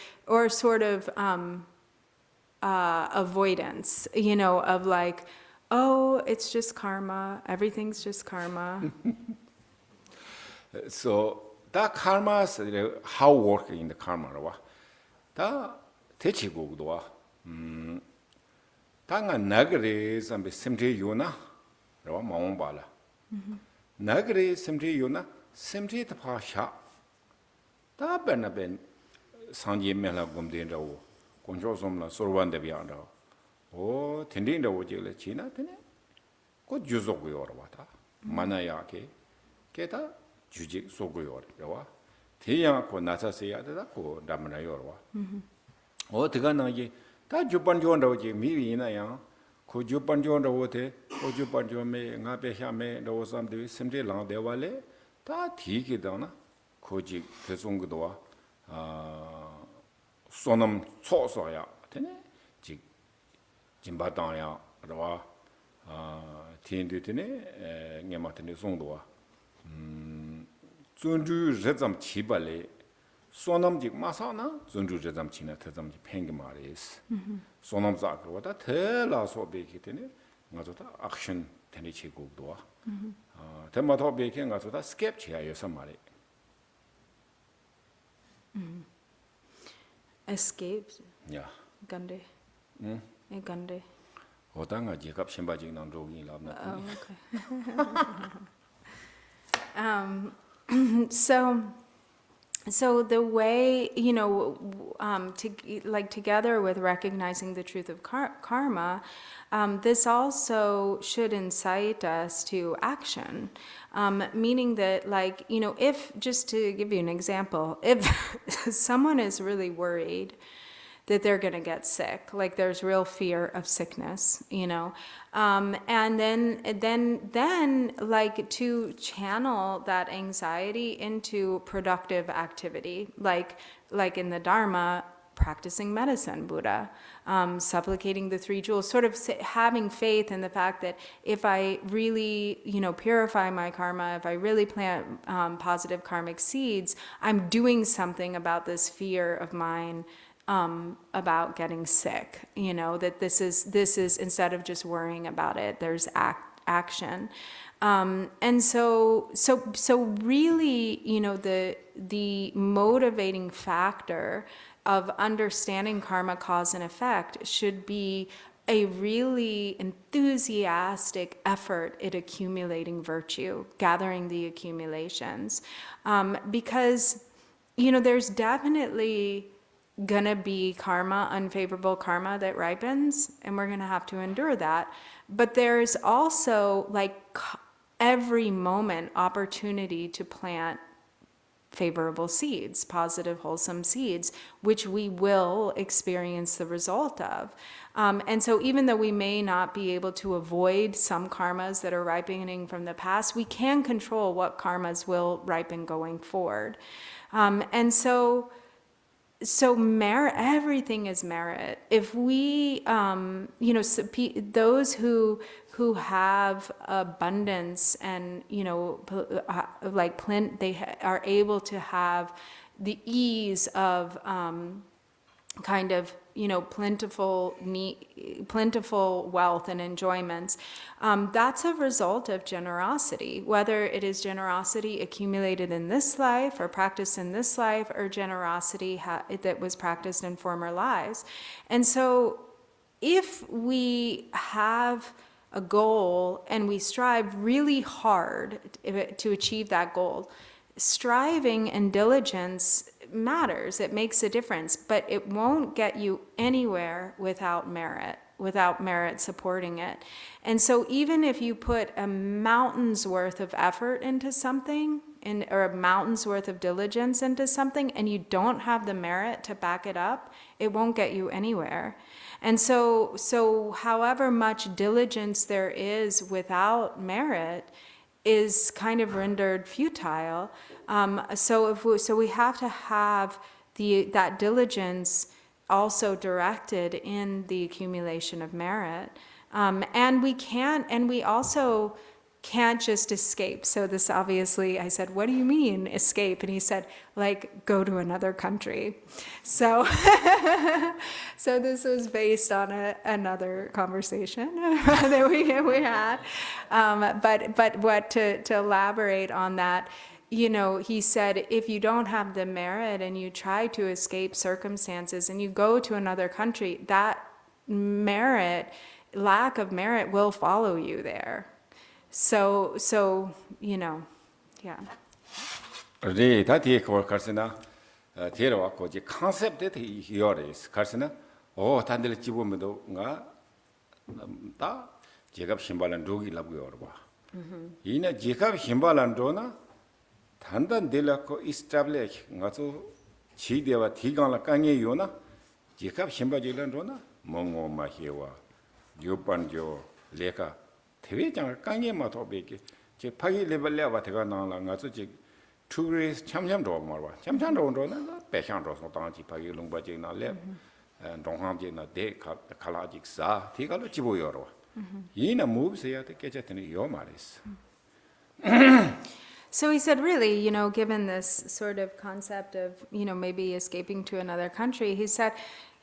avoidance, you know, of like, oh, it's just karma, everything's just karma. So that karma is how work in the karma, right? That teaching tanga nagari zambi simti yuna, rawa maombala. Nagari simti yuna, simti tapasha. Ta ben sanji mela gumdin rawo, control somla sorwan de bianda. Oh, tending the wojil china, tene. Ko juzogu yorwata, manayake, keta, jujik sogu yorwa. Tiya ko nasa sayada ko damana yorwa. Oh, Tiganaji. 다 주반조한다고 지 미위나야 그 주반조한다고 그 주반조메 나베 샤메 로삼데 심데랑 대발레 다 디기다나 거지 대송도와 소놈 초소야 되네 지 진바당야 라와 티엔드티네 녜마트네 송도와 존주 제잠 치발레 소남직 마사나 존주제잠 치나 태잠지 팽기 말이스 소남 자크로다 텔라소 베기테네 가조다 액션 테니 치고도와 테마토 베기 가조다 스캡치야 요서 말이 Escape 야 gande e gande 오당아 지갑 신바직 남조기 랍나 okay. So the way, you know, together with recognizing the truth of karma, this also should incite us to action, meaning that, like, you know, if, just to give you an example, if someone is really worried that they're going to get sick, like there's real fear of sickness, you know, and then like to channel that anxiety into productive activity, like in the Dharma, practicing medicine, Buddha, supplicating the 3 jewels, sort of having faith in the fact that if I really, you know, purify my karma, if I really plant positive karmic seeds, I'm doing something about this fear of mine about getting sick, you know, that this is instead of just worrying about it, there's action. And so really, you know, the motivating factor of understanding karma cause and effect should be a really enthusiastic effort at accumulating virtue, gathering the accumulations. Because, you know, there's definitely gonna be karma, unfavorable karma that ripens, and we're gonna have to endure that. But there's also, like, every moment opportunity to plant favorable seeds, positive, wholesome seeds, which we will experience the result of. And so even though we may not be able to avoid some karmas that are ripening from the past, we can control what karmas will ripen going forward. And so merit, everything is merit. If we, you know, those who have abundance and, you know, like they are able to have the ease of kind of, you know, plentiful wealth and enjoyments, that's a result of generosity, whether it is generosity accumulated in this life or practiced in this life, or generosity that was practiced in former lives. And so if we have a goal and we strive really hard to achieve that goal, striving and diligence matters. It makes a difference, but it won't get you anywhere without merit supporting it. And so even if you put a mountain's worth of effort into something, or a mountain's worth of diligence into something, and you don't have the merit to back it up, it won't get you anywhere. And so however much diligence there is without merit is kind of rendered futile. So we have to have that diligence also directed in the accumulation of merit. And we also can't just escape. So this obviously, I said, what do you mean escape? And he said, like, go to another country. So, so this was based on another conversation that we had. But what to elaborate on that, he said, if you don't have the merit and you try to escape circumstances and you go to another country, that lack of merit will follow you there. So yeah. 네, 다 뒤에 걸 가르치나 데려왔고 이제 컨셉에 히어리스 가르치나 단들 집으면도가 다 제가 힘발란 로기 라고요 봐. 이나 제가 힘발란 로나 단단 데라고 이스타블리시 가서 지대와 디강라 강에 요나 제가 힘발질란 로나 멍어마 해와 요반조 레카 대회장을 강에만 도베게 제 파기 레벨에 와대가 나라 가서 제 tourist 참참도 말와 참참도는 배상도서 당지 파기 롱바지나 레 동함지나 데 칼라직사 디가로 지보여로 이나 무브세야 때 깨졌더니 요 말이스. So he said, really, given this sort of concept of, maybe escaping to another country, he said,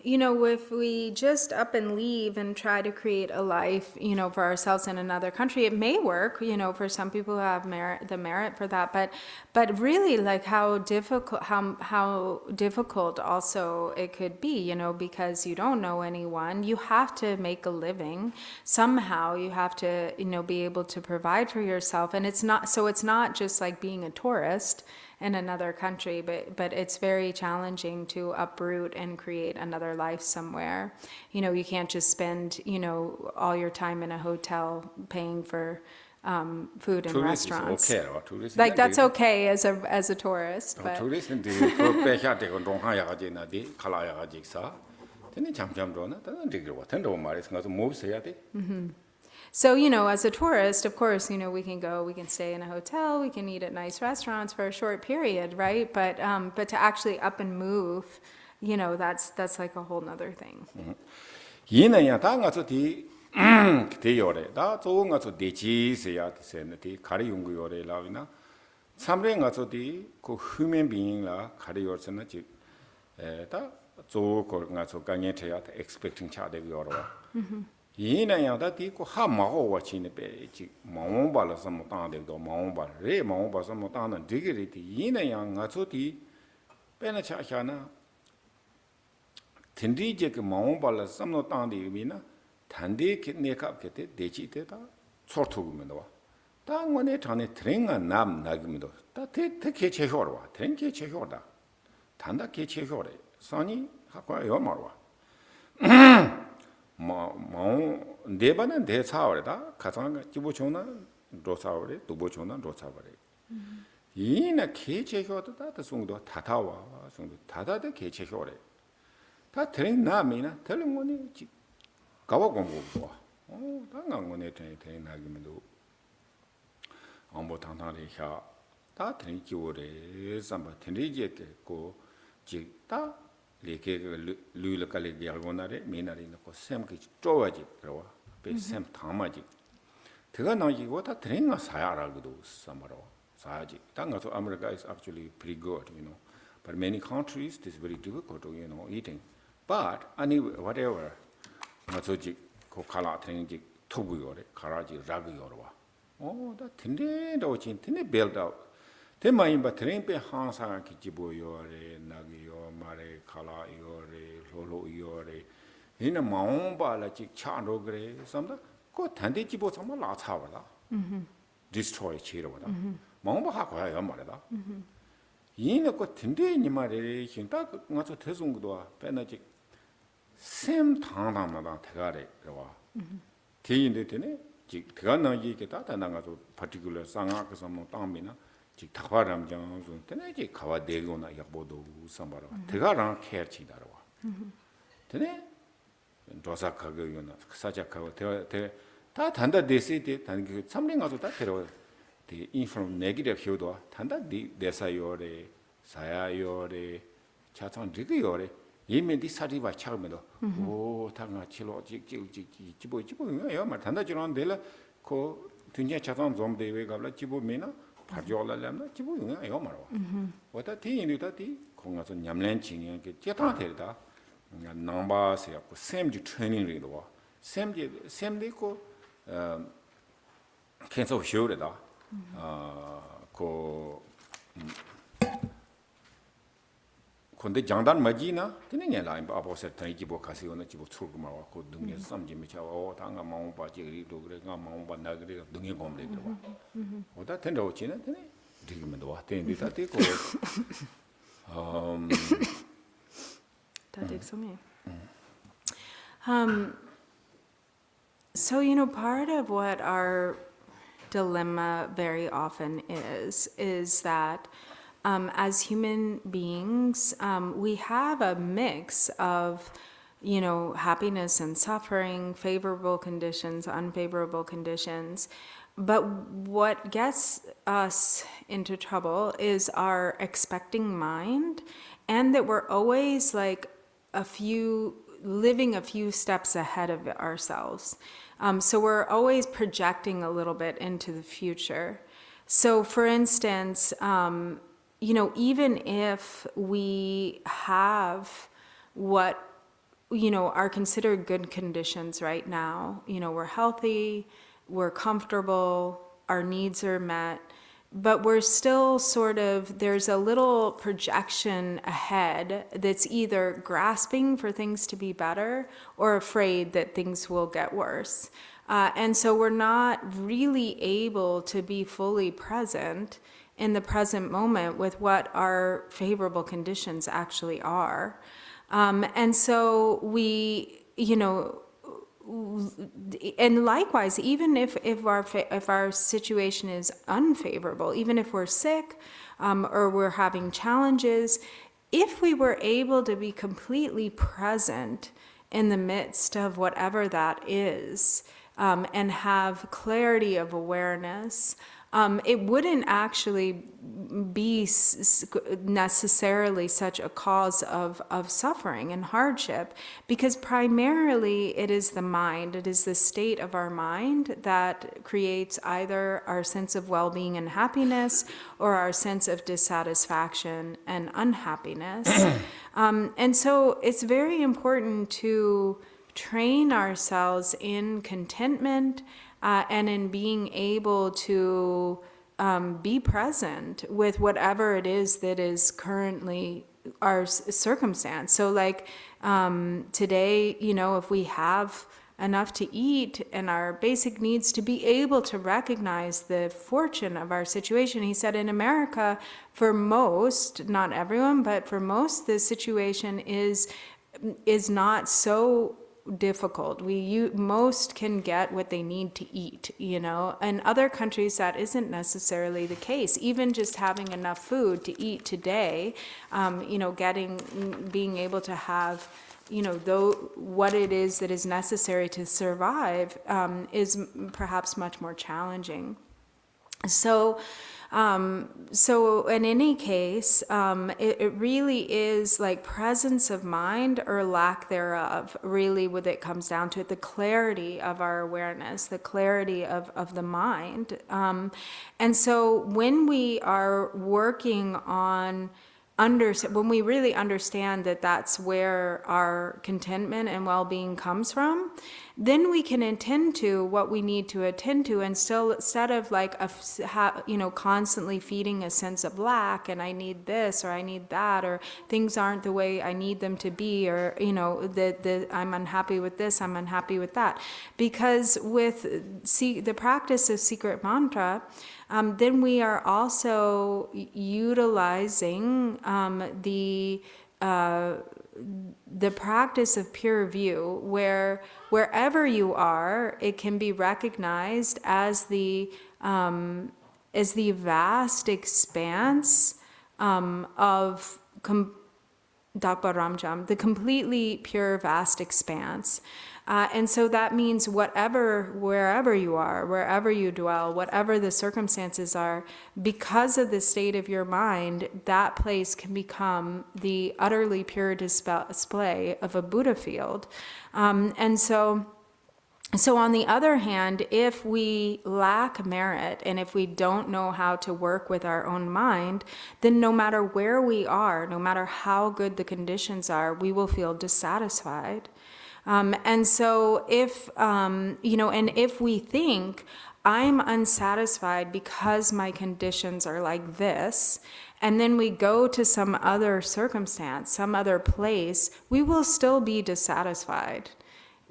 if we just up and leave and try to create a life, for ourselves in another country, it may work, for some people who have the merit for that, but really, like how difficult also it could be, because you don't know anyone, you have to make a living somehow, you have to, be able to provide for yourself, and it's not just like being a tourist in another country, but it's very challenging to uproot and create another life somewhere. You can't just spend, all your time in a hotel paying for food in restaurants. Tourist is okay, tourist. Like that's okay as a tourist, but tourist 인데 그 배샤되고 동하야가지나디 칼라야가직사. 근데 잠잠도나 다른 데로 텐도 말해서 가서 뭐 해야 돼? So, as a tourist, of course, we can stay in a hotel, we can eat at nice restaurants for a short period, right? But to actually up and move, that's like a whole nother thing. 이내야 다 가서 대요래. 다 좋은 가서 대지세야 되는데 가리 연구요래 라위나 삼래 가서 그 human being라 가리 요르서는 다 좋고 가서 강에 돼야 expecting 차대고 요러. 이내야 다 뒤고 하마고 와치네 배지 마음발서 못 따는데도 마음발 레 마음발서 못 따는 되게리 이내야 가서 배나 차샤나 텐디제 그 마음발서 못 따는데 의미나 단대 내갑게 대지대다 소토구면도 와 당원에 전에 트랭가 남 나기면도 다 대게 제효로 와 트랭게 제효다 단다게 제효래 선이 하고 요 말와 네번은 대사월다 가상가 지보초나 로사월에 두보초나 로사월에 이나 개체효도 다 송도 다다와 송도 다다데 개체효래 다 트랭 남이나 틀린 거니 가와 공부고 당한 거네 트랭 나기면도 아무 당당히야 다 트랭 지오래 삼바 트랭지에 고 직다 लेके लुल कले गेलगोनारे मेनारी नको same के 쪼와지 그러와 베셈 타마지 그가 나기고 다 드링가 사야라고도 삼아로 사야지 당가서 America is actually pretty good, but many countries this is very difficult, eating, but anyway whatever 맞서지 그 칼라 트레이닝 토부요래 가라지 라그요와 다 든데도 진데 벨다 대마인바 트레인페 항상 기지보요래 나기요 말에 칼라요래 로로요래 이는 마음발라지 차로 그래 섬다 그 단대 집어 정말 나차와라 destroy 치러와라 마음바 하고야 말이다 이는 그 든데니 말에 신다 가서 대송도 빼나지 샘 당당마다 대가래 그와 대인데 되네 지 그가 나기게 다 나가서 particular 상하그 섬 땅미나 다바람장 좀 때내지 가와 대고나 약보도 삼바라 대가랑 캐치다라와 되네 도사카고 요나 사자카고 다 단다 데시데 단그 삼ling 가서 다 데려 대 인폼 네기티브 효도 단다 데사요레 사야요레 차창 리그요레 예면 디사리바 차면도 오 당아 치로 지보 요 말탄다 지론 데라 코 든야 차선 좀 대외 가라 지보 메나 파조라람나 지보 요 말어 왔다 티인이다티 공가서 냠랜 칭이 게 제타 데다 남바세야 그 샘지 트레이닝리도 와 샘데고 캔서 쇼르다 근데 장단 맞이나 그냥 라인 바보서 타이지보 가시오나 지보 출구마와 그 등에 섬지미 차와 당가 마음 바지 그리도 그래가 마음 바나 그래 등에 검대 들어 오다 텐데 오치는 되네 되기면 와 텐데 다 되고 That takes me. So, part of what our dilemma very often is that as human beings, we have a mix of, happiness and suffering, favorable conditions, unfavorable conditions. But what gets us into trouble is our expecting mind, and that we're always like living a few steps ahead of ourselves. So we're always projecting a little bit into the future. So for instance, even if we have what, are considered good conditions right now, we're healthy, we're comfortable, our needs are met, but we're still there's a little projection ahead that's either grasping for things to be better or afraid that things will get worse. And so we're not really able to be fully present in the present moment with what our favorable conditions actually are. And so we, and likewise, even if our situation is unfavorable, even if we're sick or we're having challenges, if we were able to be completely present in the midst of whatever that is, and have clarity of awareness, it wouldn't actually be necessarily such a cause of suffering and hardship, because primarily it is the mind, it is the state of our mind that creates either our sense of well-being and happiness or our sense of dissatisfaction and unhappiness. And so it's very important to train ourselves in contentment and in being able to be present with whatever it is that is currently our circumstance. So like today, if we have enough to eat and our basic needs, to be able to recognize the fortune of our situation. He said in America, for most, not everyone, but for most, the situation is not so difficult. Most can get what they need to eat, In other countries, that isn't necessarily the case. Even just having enough food to eat today, being able to have, what it is that is necessary to survive is perhaps much more challenging. So in any case, it really is like presence of mind or lack thereof, really what it comes down to, the clarity of our awareness, the clarity of the mind. And so when we are working on when we really understand that that's where our contentment and well-being comes from, then we can attend to what we need to attend to, and still, instead of like constantly feeding a sense of lack and I need this or I need that, or things aren't the way I need them to be, or I'm unhappy with this, I'm unhappy with that. Because with the practice of secret mantra, then we are also utilizing the practice of pure view, where wherever you are, it can be recognized as the vast expanse of Dakpa Ramjam, the completely pure, vast expanse. And so that means wherever you are, wherever you dwell, whatever the circumstances are, because of the state of your mind, that place can become the utterly pure display of a Buddha field. And so on the other hand, if we lack merit and if we don't know how to work with our own mind, then no matter where we are, no matter how good the conditions are, we will feel dissatisfied. And so if, and if we think, I'm unsatisfied because my conditions are like this, and then we go to some other circumstance, some other place, we will still be dissatisfied,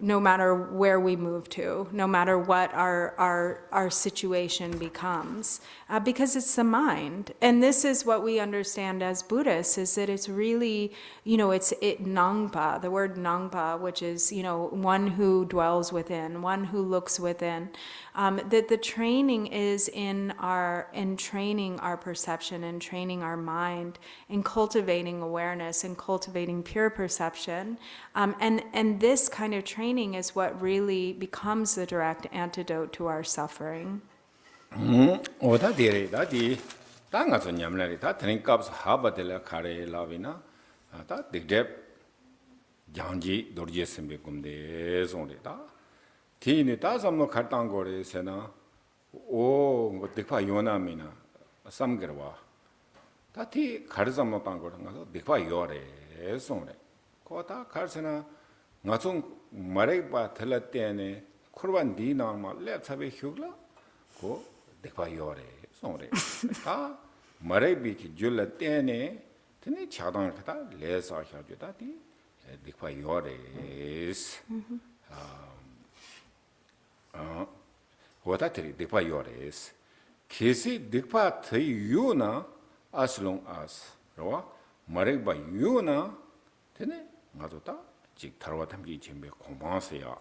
no matter where we move to, no matter what our situation becomes, because it's the mind. And this is what we understand as Buddhists, is that it's really, it's Nangpa, the word Nangpa, which is, one who dwells within, one who looks within. That the training is in training our perception and training our mind, in cultivating awareness and cultivating pure perception. And this kind of training is what really becomes the direct antidote to our suffering. 오다 디레 다디 땅가서 냠라리 다 드링값 하바델라 카레 라비나 다 딕뎁 장지 도르제스메 꿈데 손레다 티니 다섬노 카탄고레 세나 오 딕파 요나미나 삼게르와 다티 카르섬노 땅고르 가서 딕파 요레 손레 코다 카르세나 나총 마레바 텔라테네 쿠르반 디나마 렙사베 휴글라 고 딕파 요레 손레 다 마레비키 줄라테네 테네 차당 카타 레사 하주다티 딕파 요레스 Watatri dikpa yores. Kesi dikpa te yuna as long as rawa marekba yuna tene ngazota jik tarwa tamki jimbe kombanseya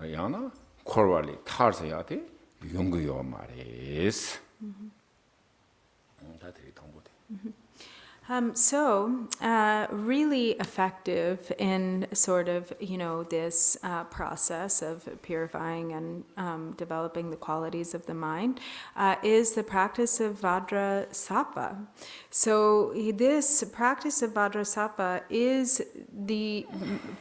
yana korwali tarseya te yunguyo mares. Tatri tongbote. Really effective in sort of, this process of purifying and developing the qualities of the mind is the practice of Vajrasattva. So this practice of Vajrasattva is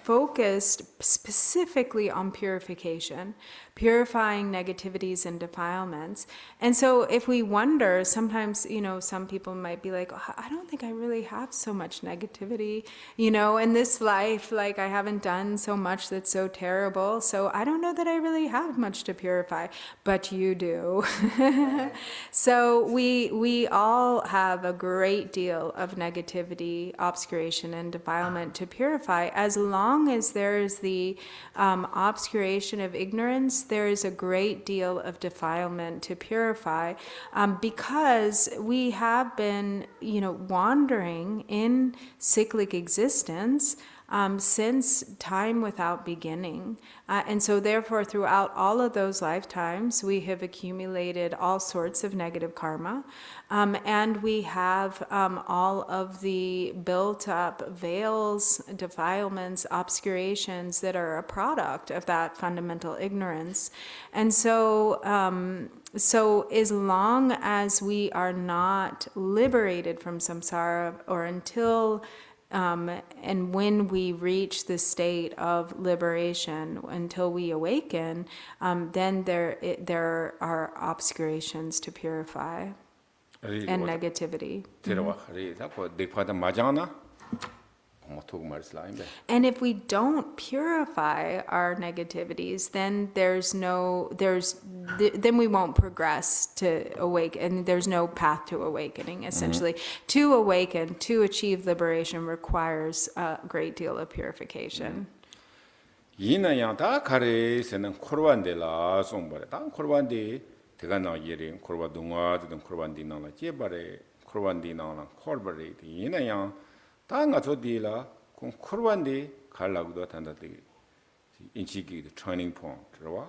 focused specifically on purification, purifying negativities and defilements. And so if we wonder, sometimes, some people might be like, oh, I don't think I really have so much negativity, in this life, like I haven't done so much that's so terrible, so I don't know that I really have much to purify, but you do. So we all have a great deal of negativity, obscuration, and defilement to purify. As long as there is the obscuration of ignorance, there is a great deal of defilement to purify, because we have been, wandering in cyclic existence since time without beginning. And so therefore, throughout all of those lifetimes, we have accumulated all sorts of negative karma, and we have all of the built up veils, defilements, obscurations that are a product of that fundamental ignorance. And so, as long as we are not liberated from samsara, or until and when we reach the state of liberation, until we awaken, then there are obscurations to purify and negativity. And if we don't purify our negativities, then then we won't progress to awaken, and there's no path to awakening, essentially. To awaken, to achieve liberation, requires a great deal of purification. 이나야다 가레세는 코르반데라 송바레 다 코르반디 대가나 예린 코르바 동아든 코르반디나나 제바레 코르반디나나 코르바레 이나야 다가 저디라 공 코르반디 갈라고도 단다디 인치기 트레이닝 포인트와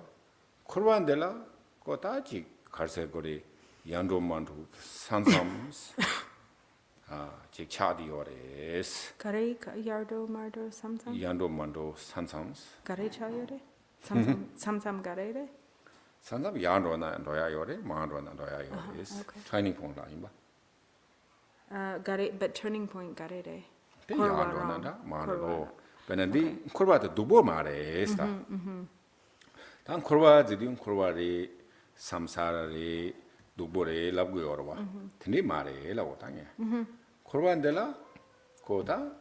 코르반데라 거다지 갈세거리 양도만도 산삼스 즉 차디오레스 Gare yardo mardo samsam. 양도만도 산삼스 Gare chayore. Samsam garere. 산삼 양도나 로야요레 마로나 로야요레스 okay. 트레이닝 폰라 임바 Gare, but turning point garere. 데 Korwa 양도나다 wrong. 마로 Korwa. 베네디 콜바도 두보 마레스다 단 콜바들이 콜바리 삼사라리 두보레 랍고요로와 드니 마레라고 당해 콜바인데라 고다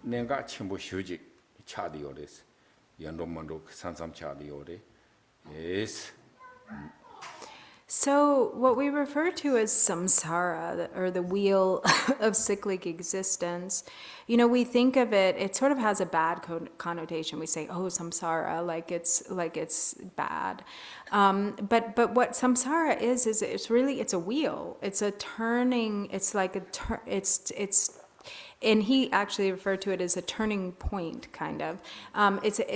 내가 침부 휴직 차디오레스 연dom만도 산삼 차디오레 예스 So, what we refer to as samsara, or the wheel of cyclic existence, you know, we think of it, it sort of has a bad connotation. We say, oh, samsara, like it's bad. But what samsara is it's really, it's a wheel. It's a turning, it's like it's and he actually referred to it as a turning point, kind of.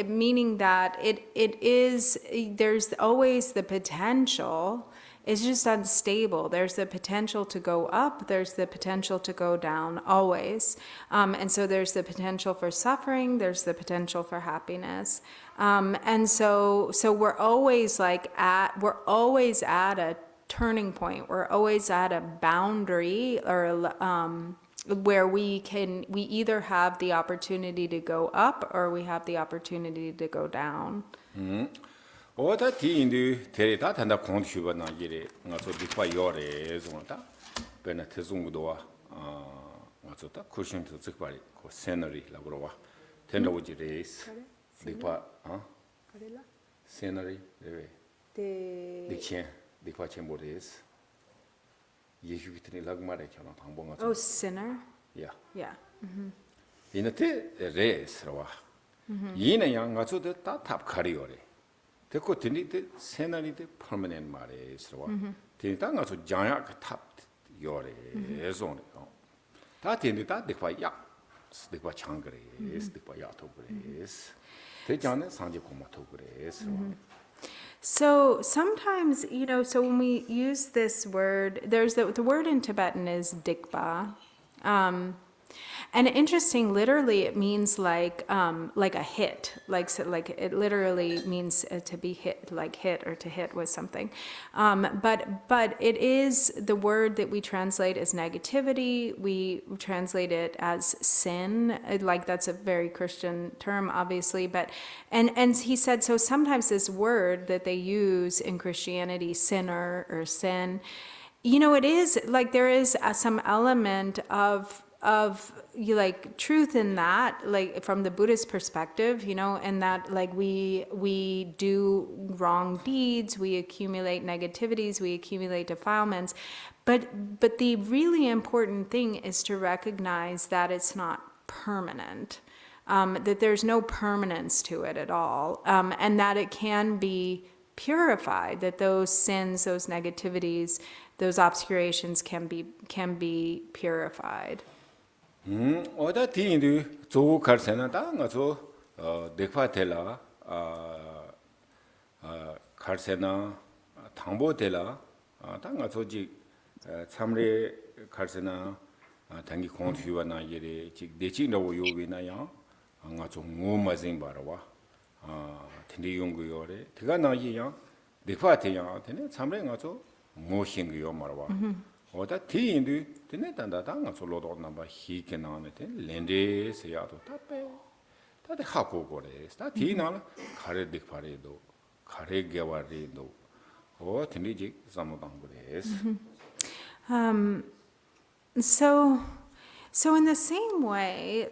Meaning that there's always the potential. It's just unstable. There's the potential to go up. There's the potential to go down, always. And so there's the potential for suffering. There's the potential for happiness. And so we're always we're always at a turning point. We're always at a boundary, or where we either have the opportunity to go up or we have the opportunity to go down. 오다 디인도 데리다 단다 공투가 나기래 가서 디파 요래 좀다 베나 태송도와 맞었다 쿠션도 즉발이 그 세너리 라고와 텐더우지레스 디파 세너리 레베 디첸 디파 쳔보레스 예수기트니 락마레 저런 방법가 Oh, sinner? 야 Yeah. 이너테 레스로와 이는 양가서도 다 탑카리오레 됐고 드니데 세나리데 퍼머넨트 말에서와 드니다 가서 장야 탑 요레 에존 다 드니다 데파 야 데파 창그레스 데파 야토 그레스 대장은 상지 고마토 그레스 So sometimes, you know, so when we use this word, there's the word in Tibetan is dikpa. And interesting, literally it means like a hit, like it literally means to be hit, like hit or to hit with something. But it is the word that we translate as negativity. We translate it as sin, like that's a very Christian term, obviously. But and he said, so sometimes this word that they use in Christianity, sinner or sin, you know, it is like there is some element of you like truth in that, like from the Buddhist perspective, you know, and that like we do wrong deeds, we accumulate negativities, we accumulate defilements, but the really important thing is to recognize that it's not permanent, that there's no permanence to it at all, and that it can be purified, that those sins, those negativities, those obscurations can be purified. 오다 디인도 조 갈세나다 가서 데파텔라 갈세나 당보텔라 당가서지 참레 갈세나 당기 공투와나 예레 지 내치노 요비나야 가서 고마진 바라와 텐디 용구요레 드가 나이야 데파테야 테네 참레 가서 모싱기요 말와 오다 디인도 드네 단다당 솔로도 남바 히케 나메테 렌데스야도 타페 다데 하고고레 다 디나 카레 딕파레도 카레 게와리도 오 드니지 사모당고레스 So in the same way,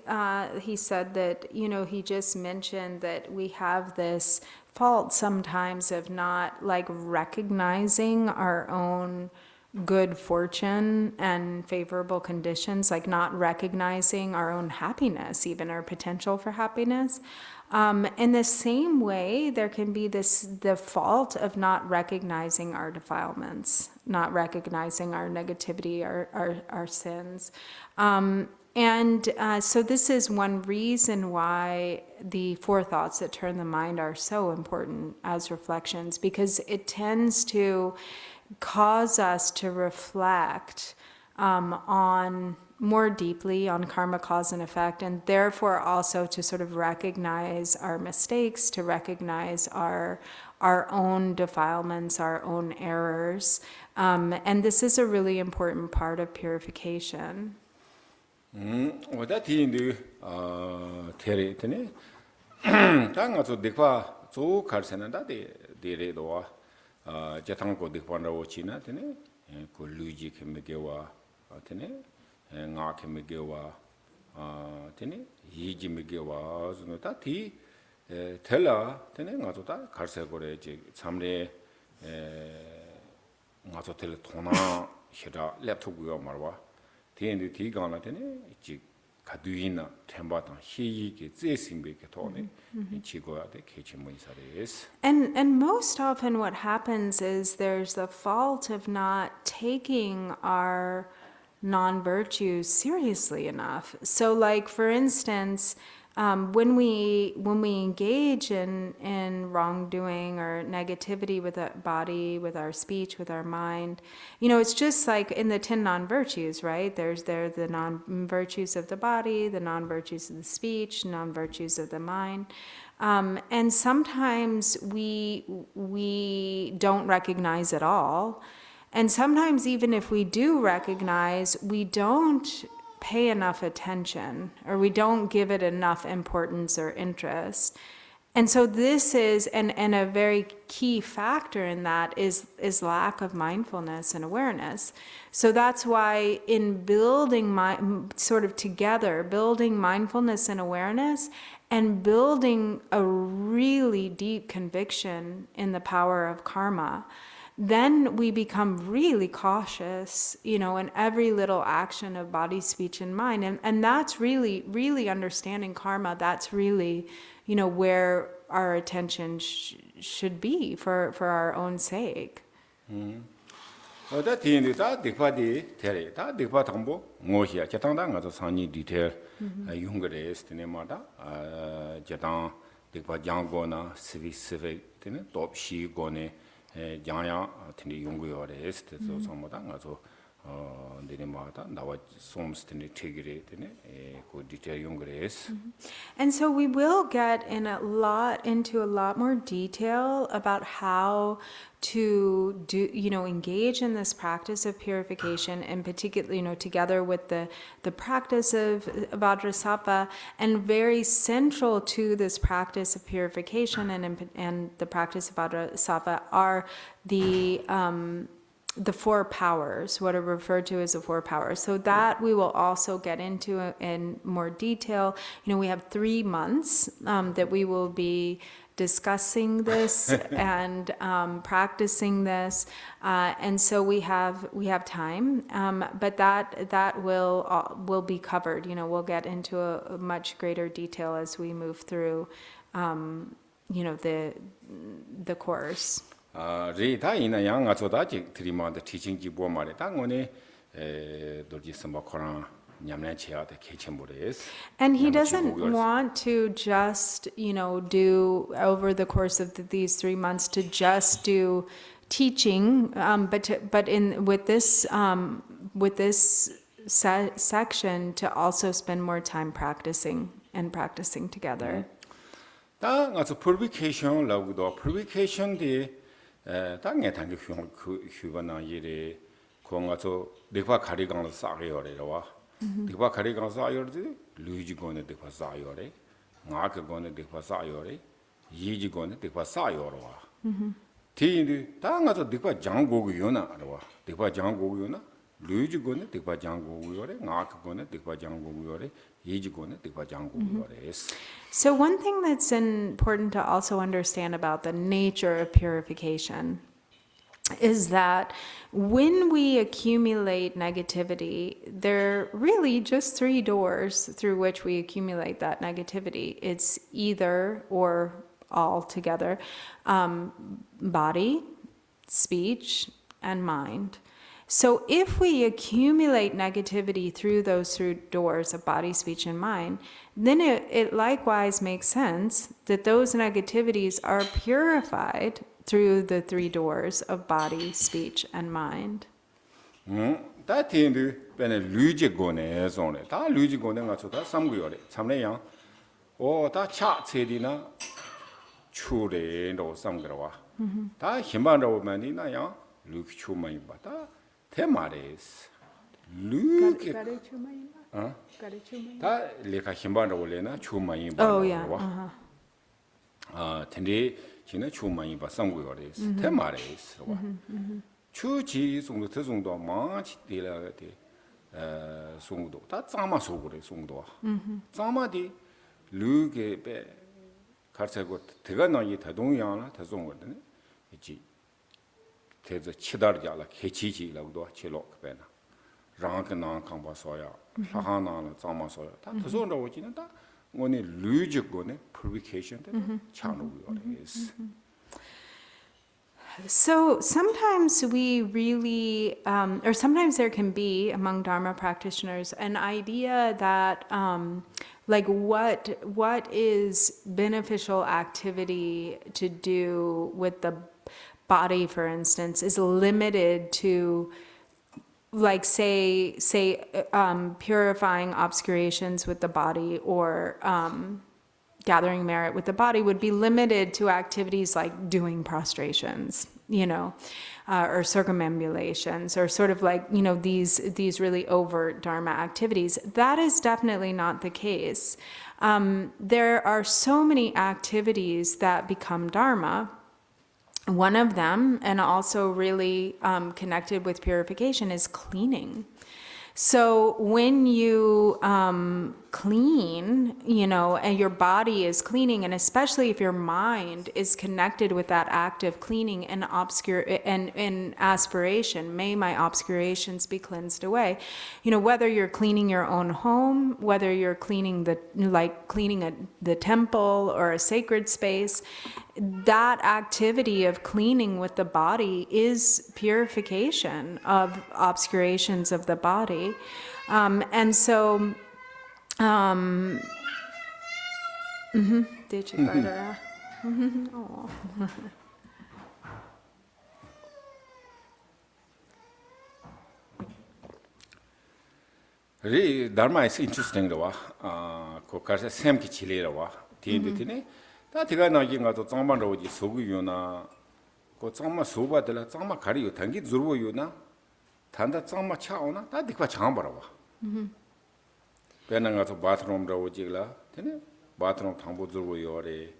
he said that, you know, he just mentioned that we have this fault sometimes of not like recognizing our own good fortune and favorable conditions, like not recognizing our own happiness, even our potential for happiness. In the same way, there can be the fault of not recognizing our defilements, not recognizing our negativity, our sins. So this is one reason why the four thoughts that turn the mind are so important as reflections, because it tends to cause us to reflect on more deeply on karma, cause and effect, and therefore also to sort of recognize our mistakes, to recognize our own defilements, our own errors. And this is a really important part of purification. 오다 티인데 테레트네 당가서 데파 조 갈세나다 데레도와 제탕고 데파나오 치나 테네 고 루지 케메게와 테네 nga 케메게와 테네 이지 메게와즈노다 티 텔라 테네 nga조다 갈세고레 지 참레 nga조 텔 토나 히라 랩토고요 말와 대인들 뒤가나 되네 이 가두이나 템바다 희이게 제심베게 도네 지고야 돼 개침문사레스. And most often what happens is there's the fault of not taking our non-virtues seriously enough. So like for instance, when we engage in wrongdoing or negativity with our body, with our speech, with our mind, it's just like in the 10 non-virtues, right? There's the non-virtues of the body, the non-virtues of the speech, non-virtues of the mind. And sometimes we don't recognize it all. And sometimes even if we do recognize, we don't pay enough attention, or we don't give it enough importance or interest. And so this is, and a very key factor in that is lack of mindfulness and awareness. So that's why in building sort of together, building mindfulness and awareness, and building a really deep conviction in the power of karma, then we become really cautious, in every little action of body, speech, and mind. And that's really, really understanding karma. That's really, where our attention should be for our own sake. 다 티인데 다 데파디 테레 다 데파 당보 뭐시야 제탕당 가서 산이 디테일 용거레스 테네마다 제탕 데파 장고나 스비스베 테네 톱시 고네 양양 텐데 용구요래 에스테서 sommo다 가서 내리마다 나와 솜스테네 테기레 테네 그 디테일 용거레스. And so we will get into a lot more detail about how to do, engage in this practice of purification, and particularly, together with the practice of Vajrasattva, and very central to this practice of purification and the practice of Vajrasattva are the 4 powers, what are referred to as the 4 powers. So that we will also get into in more detail. We have 3 months that we will be discussing this and practicing this, and so we have time, but that will be covered. We'll get into a much greater detail as we move through, the course. 다 이나 양가 조다지 드리마드 티칭지 보마레 당원에 돌지 스마코랑 냠내치야데 개침부레스. And he doesn't want to just, do over the course of these 3 months to just do teaching, but with this section to also spend more time practicing together. 다 가서 purification 라고도 purification 디 당에 단계 휴가나 일에 공가서 내가 가리강을 싸게요래와 내가 가리강 싸요래 루지고네 내가 싸요래 나그고네 내가 싸요래 이지고네 내가 싸요래와 뒤인데 당가서 내가 장고고요나와 내가 장고고요나 루지고네 내가 장고고요래 나그고네 내가 장고고요래 이지고네 내가 장고고요래. So one thing that's important to also understand about the nature of purification is that when we accumulate negativity, there are really just 3 doors through which we accumulate that negativity. It's either or all together, body, speech, and mind. So if we accumulate negativity through those 3 doors of body, speech, and mind, then it likewise makes sense that those negativities are purified through the 3 doors of body, speech, and mind. 다 텐데 베네 루지고네 손에 다 루지고네 가서 다 삼고요래 참내양 오다 체디나 추레로 삼그러와 다 힘만으로 만이나야 루키 추마이 바다 대마레스 루키 다 레카 힘만으로 올래나 추마이 바다 Oh, yeah. 텐데 지나 추마이 바 삼고요래 대마레스 와 추지 송도 특송도 많이 되라게 송도 다 짱마 소고래 송도 짱마디 루게 베 가르쳐고 대가 나이 대동양나 대송거든 이지 대저 치다르자라 개치지라고도 치로 그배나 랑그나 강바서야 하하나나 짱마서야 다 대송도 오지는 다 오늘 루지고네 purification 때 차노고요 So sometimes we really, or sometimes there can be among Dharma practitioners an idea that, like, what is beneficial activity to do with the body, for instance, is limited to, like, say, purifying obscurations with the body, or gathering merit with the body would be limited to activities like doing prostrations, or circumambulations, or sort of like, these really overt Dharma activities. That is definitely not the case. There are so many activities that become Dharma. One of them, and also really connected with purification, is cleaning. So when you clean, and your body is cleaning, and especially if your mind is connected with that act of cleaning and aspiration, may my obscurations be cleansed away. Whether you're cleaning your own home, whether you're cleaning the temple or a sacred space, that activity of cleaning with the body is purification of obscurations of the body. And so, Really, Dharma is interesting. Because same kichile tiende 다 제가 나긴 가서 정말로 오지 소구요나 그 정말 소바들 정말 가리요 단기 줄고요나 단다 정말 차오나 다 디과 장 봐라 봐. 배는 가서 바트룸으로 오지라 되네 바트룸 당보 줄고요래.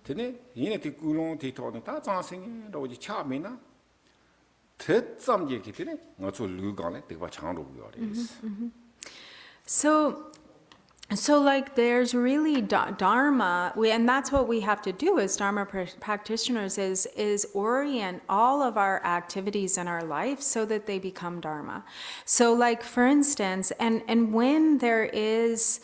되네 이네 디꾸롱 디토는 다 장생이로 오지 차미나 대점지 기되네 어저 루간에 디과 장으로 오요래. So like there's really Dharma, and that's what we have to do as Dharma practitioners is orient all of our activities in our life so that they become Dharma. So like for instance, and when there is,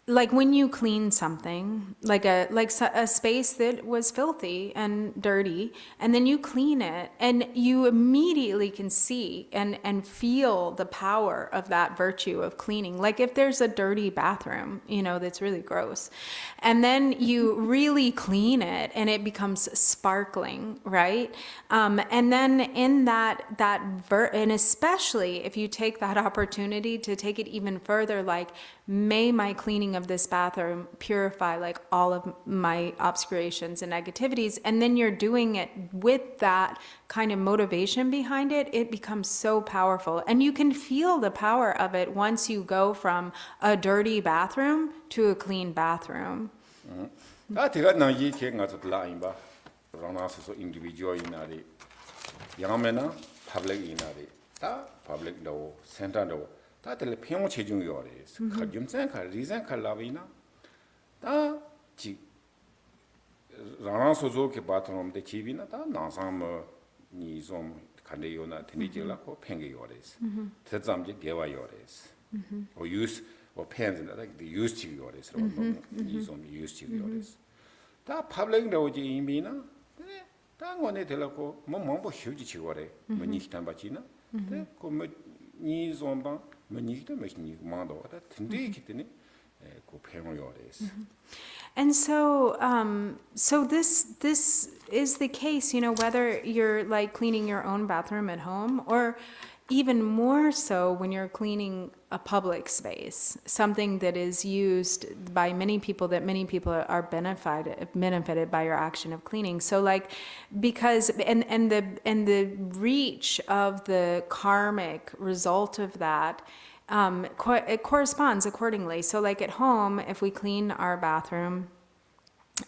like when you clean something, like a space that was filthy and dirty, and then you clean it, and you immediately can see and feel the power of that virtue of cleaning. Like if there's a dirty bathroom, that's really gross, and then you really clean it, and it becomes sparkling, right? And then in and especially if you take that opportunity to take it even further, like, may my cleaning of this bathroom purify like all of my obscurations and negativities, and then you're doing it with that kind of motivation behind it, it becomes so powerful. And you can feel the power of it once you go from a dirty bathroom to a clean bathroom. 제가 나이 가서 라인바 라나서 individual 이나리 양면나 public 이나리 다 public로 센터로 다들 평 체중이요래. 가점생 갈 리젠 갈라비나 다지 라나소조게 바트롬데 집이나 다 나삼 니좀 간대요나 드니질라고 팽게요래. 대잠지 대와요래. 오 유스 오 펜즈나 다 유스 지요래. 니좀 유스 지요래. 다 public로 오지 이미나 다 원에 들라고 뭐뭐 휴지 지요래. 뭐 니기탄 바치나. 그 니좀 방 And so, so this is the case, whether you're like cleaning your own bathroom at home, or, even more so when you're cleaning a public space, something that is used by many people, that many people are benefited by your action of cleaning. So like, because, and the reach of the karmic result of that, it corresponds accordingly. So like at home, if we clean our bathroom,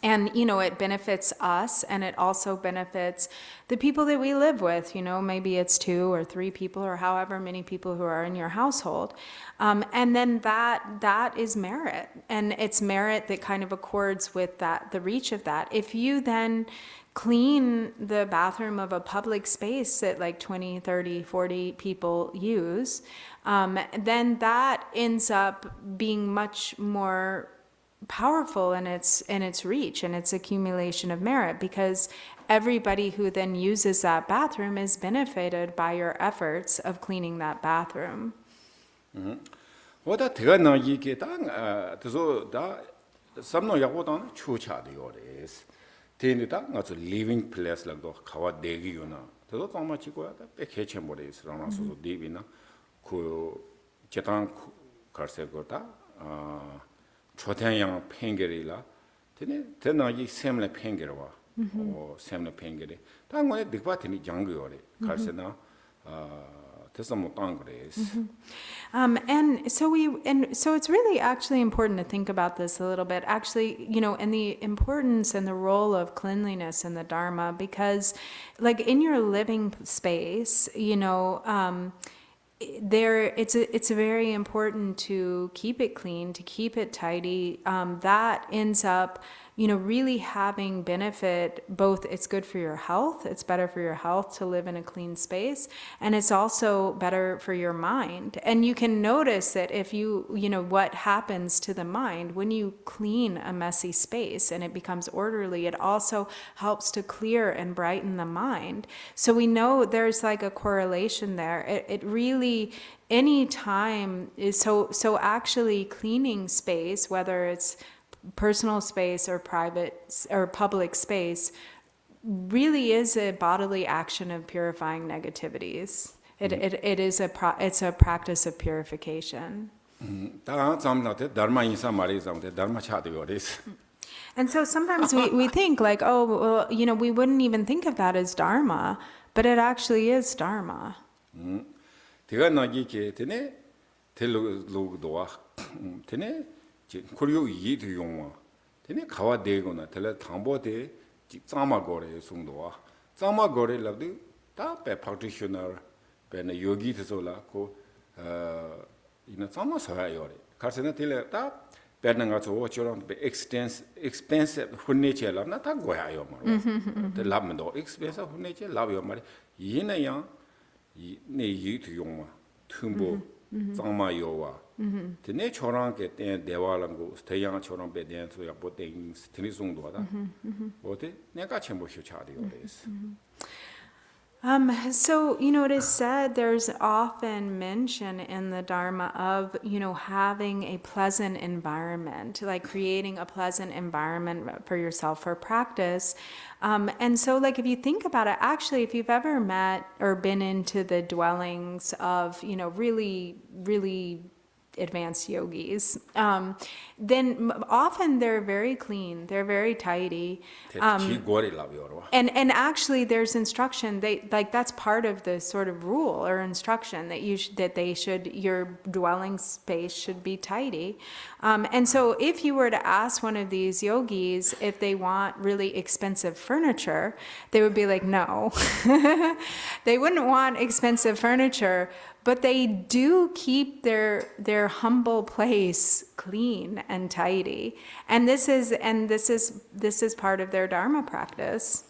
and, it benefits us, and it also benefits the people that we live with, maybe it's 2 or 3 people or however many people who are in your household. And then that is merit, and it's merit that kind of accords with the reach of that. If you then clean the bathroom of a public space that like 20, 30, 40 people use, then that ends up being much more powerful in its reach and its accumulation of merit, because everybody who then uses that bathroom is benefited by your efforts of cleaning that bathroom. Oda tega na yike ta so da samno yagodan chucha de yores. Teni ta nga so living place la do kawa degi yuna. So tama chiko ta pe keche mores rana so devi na ko chetan karse go ta 초태양 팽개리라 되네 되나기 샘래 팽개라와 샘래 팽개리 당원에 득바트니 장거래 갈세나 됐어 못 당그레스 and so it's really actually important to think about this a little bit, actually, and the importance and the role of cleanliness in the Dharma, because like in your living space, it's very important to keep it clean, to keep it tidy. That ends up, really having benefit. Both it's good for your health, it's better for your health to live in a clean space, and it's also better for your mind. And you can notice that if what happens to the mind when you clean a messy space and it becomes orderly, it also helps to clear and brighten the mind. So we know there's like a correlation there. It really, any time is so actually cleaning space, whether it's personal space or private or public space, really is a bodily action of purifying negativities. It's a practice of purification. And so sometimes we think like, oh, well, we wouldn't even think of that as dharma, but it actually is dharma. 그리고 이도 용와 되네 가와 되거나 텔레 당보대 짱마거래 송도와 짱마거래라도 다배 practitioner 배는 여기 들어라 고 이나 짱마서야요래 가서는 텔레 다 배는 가서 저런 expensive furniture 다 고야요 말. 그 라면도 expensive furniture 라요 말. 이내야 이내 이도 용와 tumbo 짱마요와 드네 초랑게 때 대화랑고 대양처럼 배대서 야보대 스트리 정도다. 어때? 내가 첨부 효차돼요. So, it is said, there's often mention in the Dharma of, having a pleasant environment, like creating a pleasant environment for yourself for practice. And so, like, if you think about it, actually, if you've ever met or been into the dwellings of, really, really advanced yogis, then often they're very clean, they're very tidy, and actually there's instruction, that's part of the sort of rule or instruction that your dwelling space should be tidy. And so if you were to ask one of these yogis if they want really expensive furniture, they would be like, no. They wouldn't want expensive furniture, but they do keep their humble place clean and tidy. And this is part of their Dharma practice.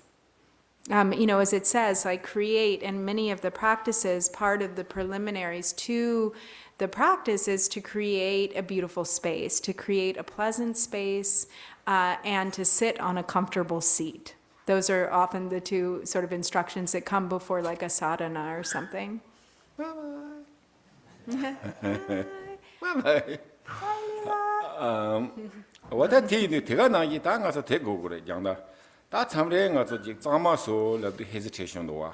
As it says, like create, and many of the practices, part of the preliminaries to the practice is to create a beautiful space, to create a pleasant space, and to sit on a comfortable seat. Those are often the two sort of instructions that come before like a sadhana or something. 와다 대가 나기 당가서 대고 그래 양다 다 참래 가서 지 짱마서 럽도 헤지테이션도 와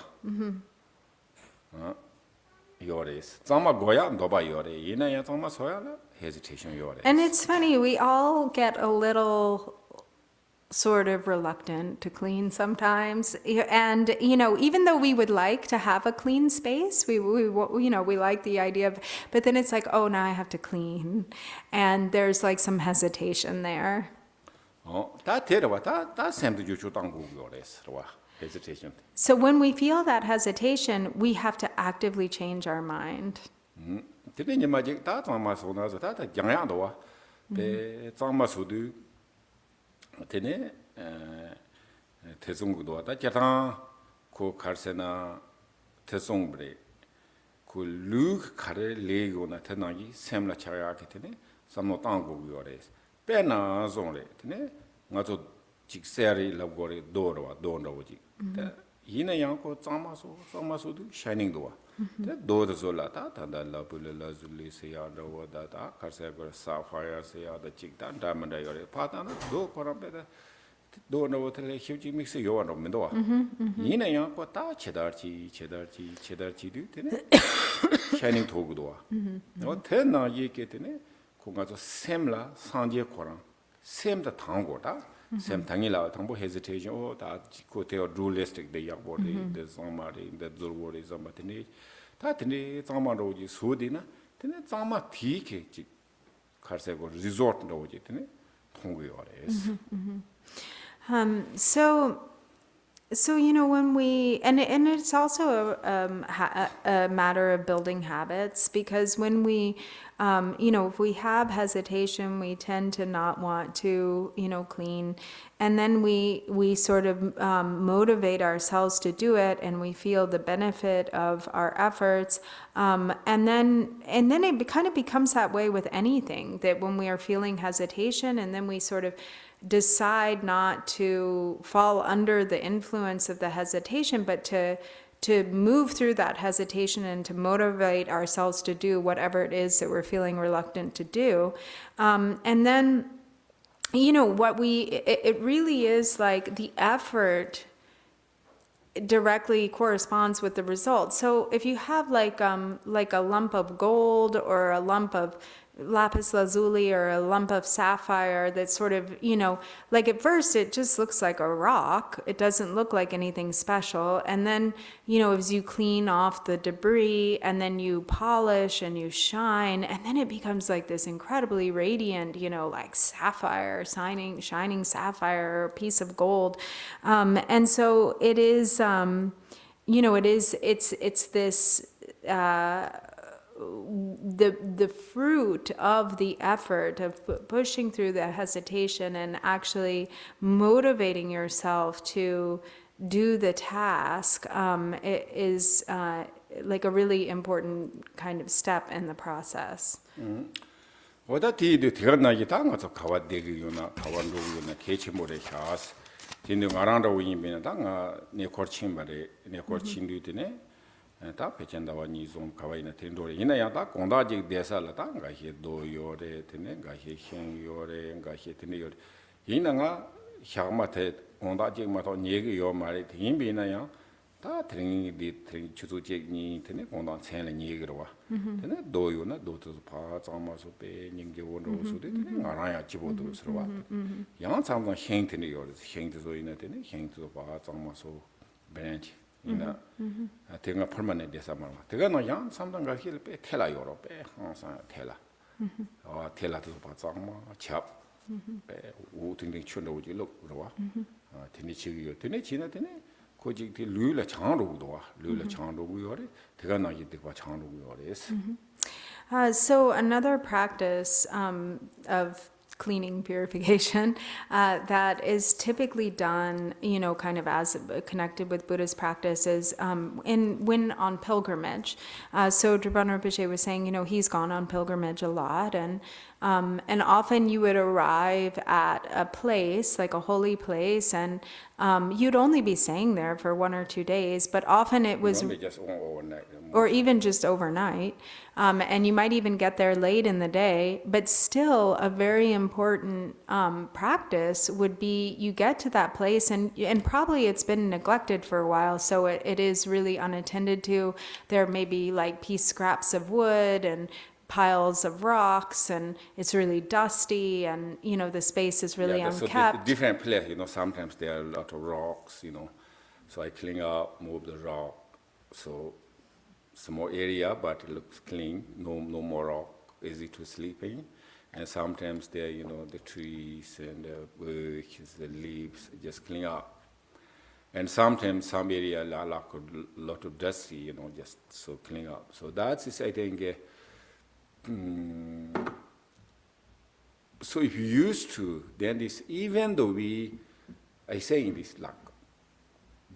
요레스. 장마 고야 너바 요레. 이나야 장마 소야라 hesitation 요레스. And it's funny, we all get a little sort of reluctant to clean sometimes. And, even though we would like to have a clean space, we like the idea of, but then it's like, oh, now I have to clean. And there's like some hesitation there. 다 데려와. 다 샘도 주주 당고 요레스. 와. hesitation. So when we feel that hesitation, we have to actively change our mind. 근데 이제 마직 다 장마 소나서 다 양양도 와. 배 장마 소도 되네. 대송구도 왔다. 제가 그 갈세나 대송브레 그 루크 카레 레고나 테나기 샘라 차야게 되네. 삼노 땅고 요레스. 빼나 zon래 되네. 가서 직세리 럽고리 도로와 도로지. 이내 양고 장마소도 샤이닝도 와. 도도 솔라다 다다 라불 라줄리세야도 다다 카세고 사파야세야도 직다 다만다 요레 파다나 도 코라베다 도노텔레 휴지 믹스 요원도 민도와. 이내 양고 다 체다르지도 되네. 샤이닝 도구도 와. 어 테나 얘기 되네. 고가서 샘라 상제 코랑 샘다 당고다. 샘 당일라 당보 hesitation 다 코테어 dualistic 데 약보리 데 상마리 데 줄보리 잠바티니 다티니 상마로지 소디나 테네 상마 디케 지 카르세고 리조트 노지 테네 통고요레스. So when we and it's also a matter of building habits, because when we if we have hesitation, we tend to not want to clean, and then we sort of motivate ourselves to do it, and we feel the benefit of our efforts, and then it kind of becomes that way with anything, that when we are feeling hesitation, and then we sort of decide not to fall under the influence of the hesitation, but to move through that hesitation and to motivate ourselves to do whatever it is that we're feeling reluctant to do. And then, it really is like the effort directly corresponds with the result. So if you have like a lump of gold or a lump of lapis lazuli or a lump of sapphire that sort of, like at first it just looks like a rock. It doesn't look like anything special. And then, as you clean off the debris and then you polish and you shine, and then it becomes like this incredibly radiant, like sapphire, shining sapphire, or piece of gold. And so it is, it's this, the fruit of the effort of pushing through the hesitation and actually motivating yourself to do the task it is like a really important kind of step in the process. 어다티도 대가나기 당가서 가와되기요나 가완도요나 개체모레 샤스 진도 가란다고 이미는 당가 네 거친말에 네 거친류드네 다 배전다와 니좀 가와이나 텐도레 이나야다 공다직 대살라다 가히 도요레 테네 가히 형요레 가히 테네요 이나가 샤마테 공다직 마도 니게요 말이 힘비나야 다 트레이닝이 트레이닝 추조직니 테네 공다 챤레 니게로 와 테네 도요나 도도 파 자마서 베 닝게원로 소데 테네 나라야 지보도 서와 양 참고 형테네요 형도 이나 테네 형도 파 자마서 벤치 이나 대가 펄만에 대해서 말마 대가 나양 삼단가 힐베 텔라요로 베 항상 텔라 텔라도 바짱마 찹베 우등등 춘도지 lok로와 테니 지기요 테니 지나테네 고직티 류라 장로도와 류라 장로고요레 대가 나기 대가 장로고요레스. So another practice of cleaning purification that is typically done, kind of as connected with Buddhist practices when on pilgrimage. So Drupon Rinpoche was saying, he's gone on pilgrimage a lot, and And often you would arrive at a place, like a holy place, and you'd only be staying there for 1 or 2 days, but often it was, Normally just overnight. or even just overnight. And you might even get there late in the day, but still a very important practice would be you get to that place and probably it's been neglected for a while, so it is really unattended to. There may be like piece scraps of wood and piles of rocks, and it's really dusty, and the space is really unkept. So different place, sometimes there are a lot of rocks, so I clean up, move the rock, so small area, but it looks clean, no more rock, easy to sleep in. And sometimes there, the trees and the bushes, the leaves, just clean up. And sometimes some area like a lot of dusty, just so clean up. So that's, I think, so if you used to, then this, even though I say in this like,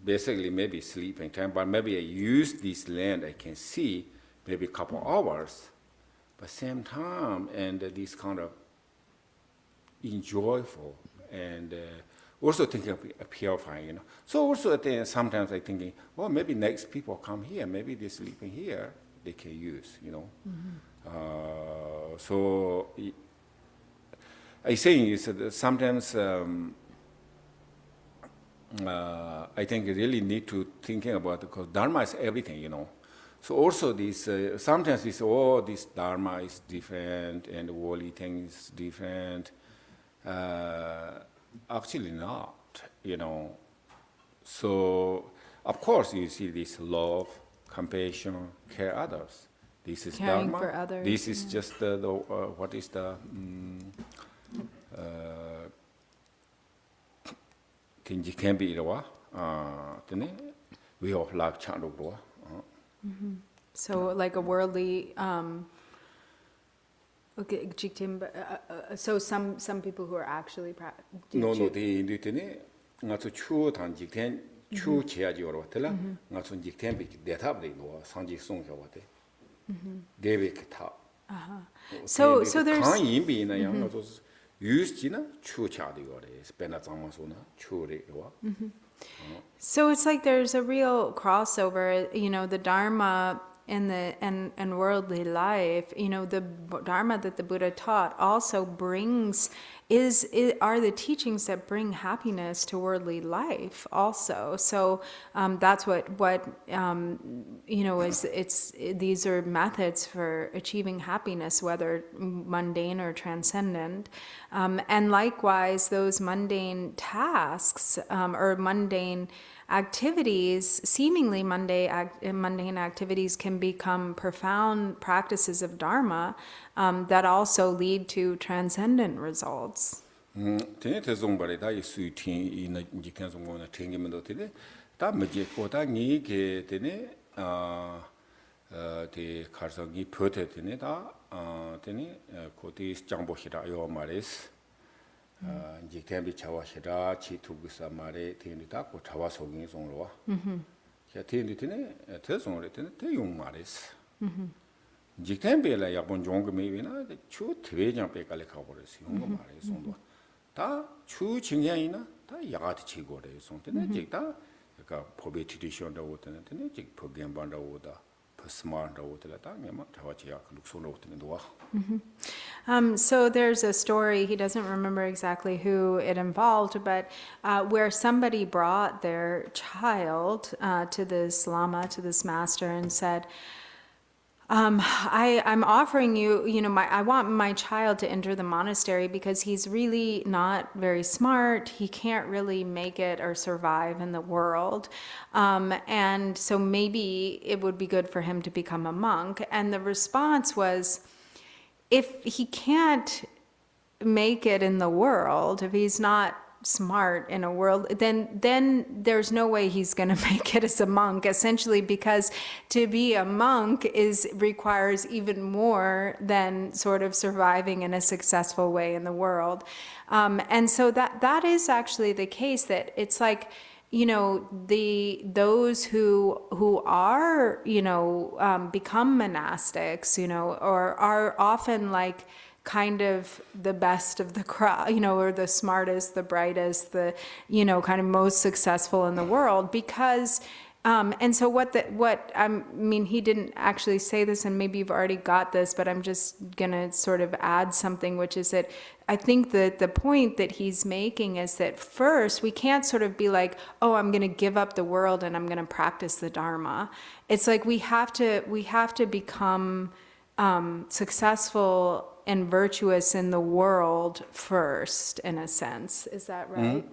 basically maybe sleeping time, but maybe I use this land, I can see maybe a couple hours, but same time, and this kind of enjoyable, and also thinking of purifying, So also then sometimes I thinking, well, maybe next people come here, maybe they sleeping here, they can use, So I saying is that sometimes I think you really need to thinking about, because Dharma is everything, So also this sometimes this this Dharma is different and worldly things different. Actually not, So of course you see this love, compassion, care others. This is Caring Dharma. for others, This is just what is the can be way of life chandu. So like a worldly, okay, so some people who are actually No, they nga so chu tan jikten chu cheya ji oro tela nga so jikten bi deta bi no sanji song ya wate. Debe kita. So there's kan yin bi na yang so use ji na chu cha di ore spena zama so na chu re wa. So it's like there's a real crossover, the Dharma and worldly life, the Dharma that the Buddha taught also are the teachings that bring happiness to worldly life also. So that's what these are methods for achieving happiness, whether mundane or transcendent. And likewise, those mundane tasks or mundane activities, seemingly mundane activities, can become profound practices of Dharma that also lead to transcendent results. Tene te zongbare da isu tin ina jikan zongona tengimen do tene da meje ko da ni ge tene de karsangi phote tene da tene ko ti jangbo hira yo mares jikan bi chawa hira chi tugusa mare tene da ko chawa sogin zongro ya tene te zongre tene te yung mares jikan bi la yabon jong me bina chu twe jang pe kale ka bores yung mares zongdo 다 추 증량이나 다 야가티 치고래 손때네 직다 그러니까 법의 트디션다고 때네 직 법견반다고 다 스마트라고 때다 면 다와지야 룩소로 때네 도와. So there's a story, he doesn't remember exactly who it involved, but where somebody brought their child to this lama, to this master, and said, I'm offering you, I want my child to enter the monastery because he's really not very smart. He can't really make it or survive in the world. And so maybe it would be good for him to become a monk. And the response was, if he can't make it in the world, if he's not smart in a world, then there's no way he's going to make it as a monk, essentially, because to be a monk requires even more than sort of surviving in a successful way in the world. And so that is actually the case, that it's like, those who are, become monastics, or are often like kind of the best of the crowd, you know, or the smartest, the brightest, the, you know, kind of most successful in the world. Because and so I mean, he didn't actually say this, and maybe you've already got this, but I'm just gonna sort of add something, which is that I think that the point that he's making is that first, we can't sort of be like, oh, I'm gonna give up the world and I'm gonna practice the Dharma. It's like we have to become successful and virtuous in the world first, in a sense. Is that right?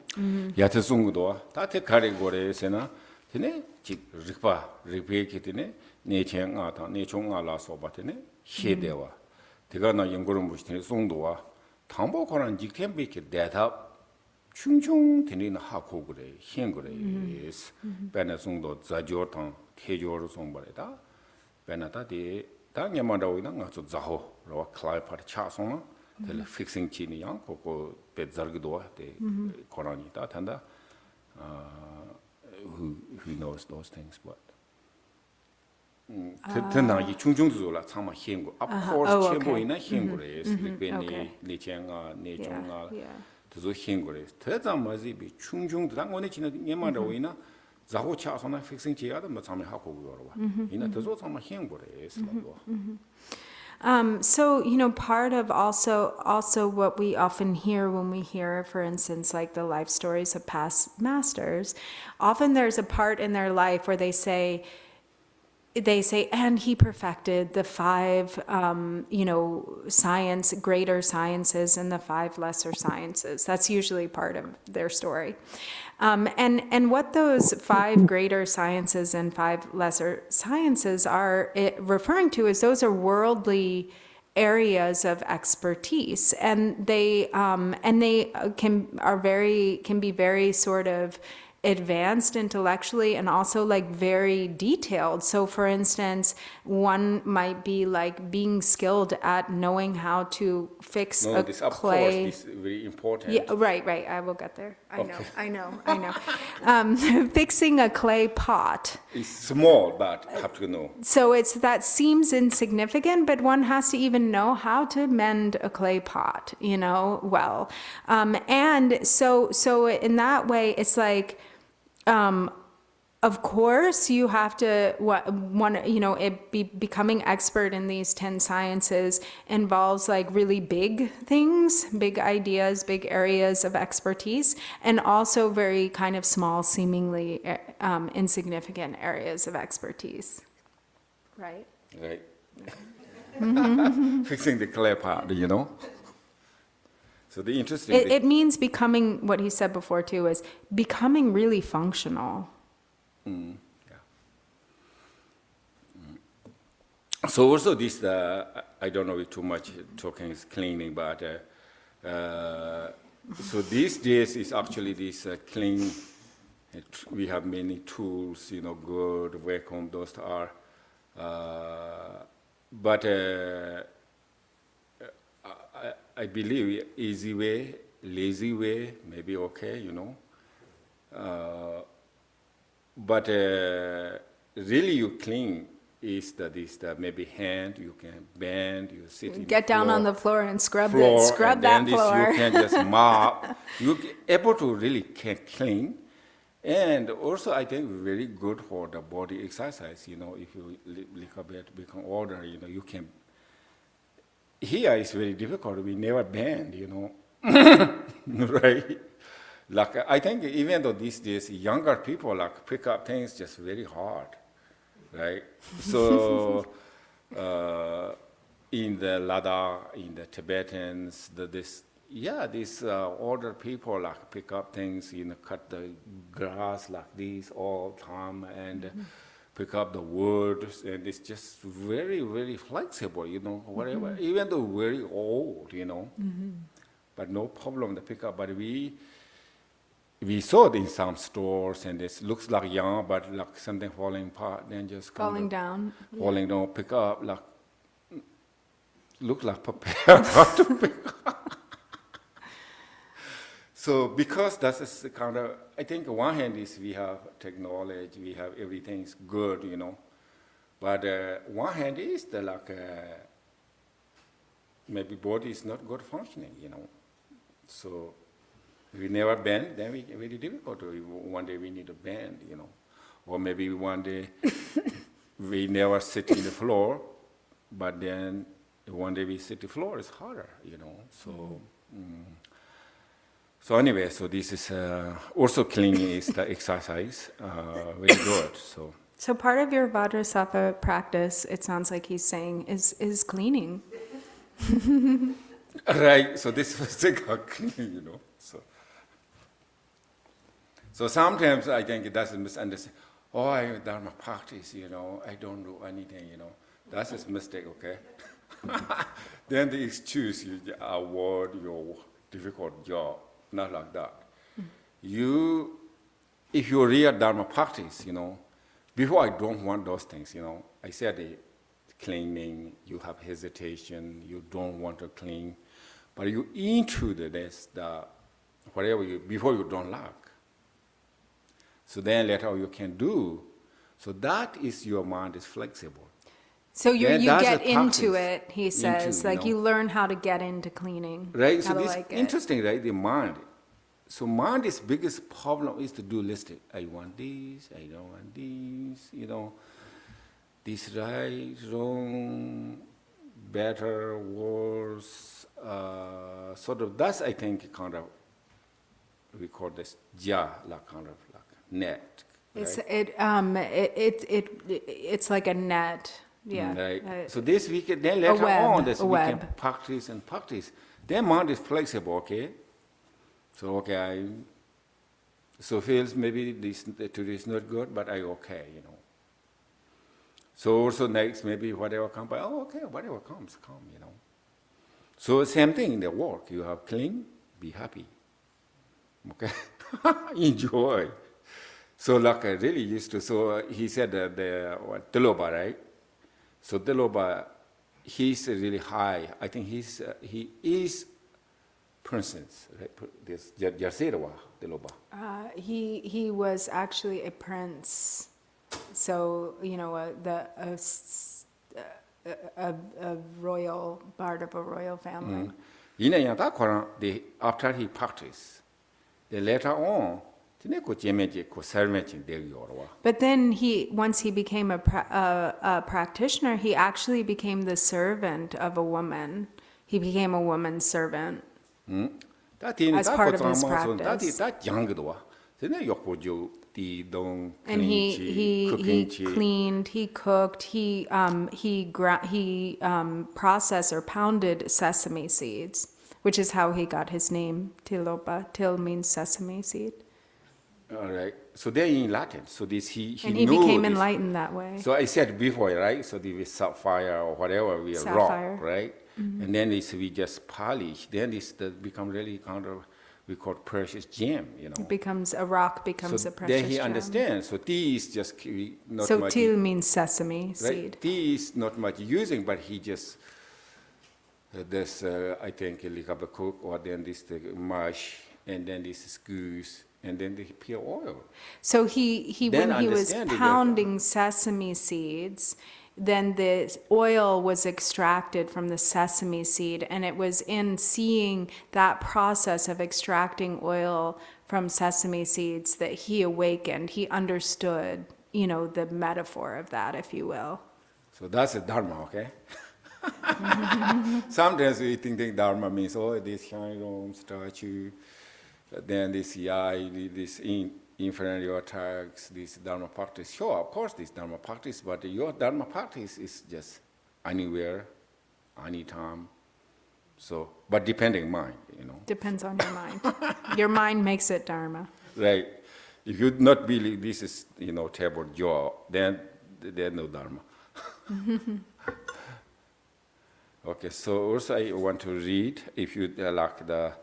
야트 송도 다테 카리고레세나 테네 지 리베케티네 네첸아타 네총아라소 바테네 헤데와 대가나 연구를 무시테네 송도와 당보코란 직템베케 데이터 충충 되는 하고 그래 현 그래 베나 송도 자조탄 태조로 송바레다 베나다디 당년마다오이나 가서 자호 로 클라이파르 차송나 텔 픽싱 치니양 고고 베자르기도 데 코란이다 탄다 who knows those things but tena 충중조라 참마 현고 of course 쳔보이나 현고레 스리베니 리첸아 네종아 그저 현고레 대자마지비 충중도 당원에 지는 년마다오이나 자호 차송나 픽싱 치야도 뭐 참에 하고 그러와 이나 그저 참마 현고레 스라도 So, you know, part of also what we often hear when we hear, for instance, like the life stories of past masters, often there's a part in their life where they say, and he perfected the 5, you know, greater sciences and the 5 lesser sciences. That's usually part of their story. And what those 5 greater sciences and 5 lesser sciences are referring to is those are worldly areas of expertise, and they can be very sort of advanced intellectually and also like very detailed. So for instance, one might be like being skilled at knowing how to fix a this clay. of course is very important. Yeah, right. I will get there. I know. Fixing a clay pot. It's small but have to know. So that seems insignificant, but one has to even know how to mend a clay pot, you know, well. And so in that way, it's like, of course, you have to becoming expert in these 10 sciences involves like really big things, big ideas, big areas of expertise, and also very kind of small, seemingly insignificant areas of expertise, right? Right. Fixing the clay pot, you know. So the interesting It means becoming, what he said before too, is becoming really functional. So also this, I don't know if too much talking is cleaning, but so these days is actually this clean. We have many tools, you know, good, welcome, those are. But I believe easy way, lazy way, maybe okay, you know. But really you clean is that maybe hand, you can bend, you sit in Get down floor, on the floor and scrub and that then floor. You can just mop. You able to really can clean. And also I think very good for the body exercise, you know, if you little bit become older, you know, you can. Here it's very difficult, we never bend, you know, right? Like, I think even though these days, younger people like pick up things just very hard, right? So, in the Ladakh, in the Tibetans, these older people like pick up things, you know, cut the grass like this all the time and pick up the wood, and it's just very, very flexible, you know, whatever, even though very old, you know, but no problem to pick up. But we saw it in some stores, and it looks like young, but like something falling apart, then just Falling down. falling down, pick up, like, look like prepared to pick up. So because that's kind of, I think one hand is we have technology, we have everything's good, you know. But one hand is the like, maybe body is not good functioning, you know. So we never bend, then we very difficult. One day we need to bend, you know. Or maybe one day we never sit in the floor, but then one day we sit the floor, it's harder, you know. So, so anyway, so this is also cleaning is the exercise, very good. So part of your Vajrasattva practice, it sounds like he's saying, is cleaning. Right, so this was the cleaning, you know. So sometimes I think it doesn't misunderstand. Oh, I have Dharma practice, you know, I don't do anything, you know. That's a mistake, okay? Then the excuse you avoid your difficult job, not like that. If you real Dharma practice, you know, before I don't want those things, you know. I said the cleaning, you have hesitation, you don't want to clean, but you into this, whatever before you don't like. So then later you can do. So that is your mind is flexible. So you get into practice. It, he says, like you learn how to get into cleaning. Right, so how to this like interesting, right, the mind. So mind's biggest problem is to do listing. I want this, I don't want this, you know. This right, wrong, better, worse. Sort of, that's, I think, kind of, we call this like kind of like net. Right? It's like a net. Yeah. Right. So this we can, then later on, this we can practice and practice. Then mind is flexible, okay? So, okay, so feels maybe today is not good, but I okay, you know. So also next, maybe whatever comes by, oh, okay, whatever comes, come, you know. So same thing in the work. You have clean, be happy. Okay? Enjoy. So like I really used to, so he said that Tiloba, right? So Tiloba, he's really high. I think he is princess, right? This Jarsedawa, Tiloba. He was actually a prince. So, you know, a royal, part of a royal family. After he practiced, then later on, but then once he became a practitioner, he actually became the servant of a woman. He became a woman's servant as part of his practice. And he cleaned, he cooked, he processed or pounded sesame seeds, which is how he got his name, Tilopa. Til means sesame seed. All right. So they're in Latin. So this he he became enlightened that way. So I said before, right? So the sapphire or whatever we rock, right? Mm-hmm. And then we just polish. Then this become really kind of we call precious gem, you know. It becomes a rock becomes a precious gem. Then he understands. So tea is just not so much. So til means sesame seed. Right? Tea is not much using, but he just this I think like a cook or then this the mash and then this is goose. And then the pure oil. So he when he was pounding sesame seeds, then the oil was extracted from the sesame seed, and it was in seeing that process of extracting oil from sesame seeds that he awakened. He understood, you know, the metaphor of that, if you will. So that's a dharma, okay? Sometimes we think dharma means, oh, this shrine statue. Then this this inferior tags, this dharma practice. Sure, of course, this dharma practice, but your dharma practice is just anywhere, anytime. So, but depending mind, you know. Depends on your mind. Your mind makes it dharma. Right. If you not believe this is, you know, table jaw, then there's no dharma. Okay. So also I want to read, if you like the.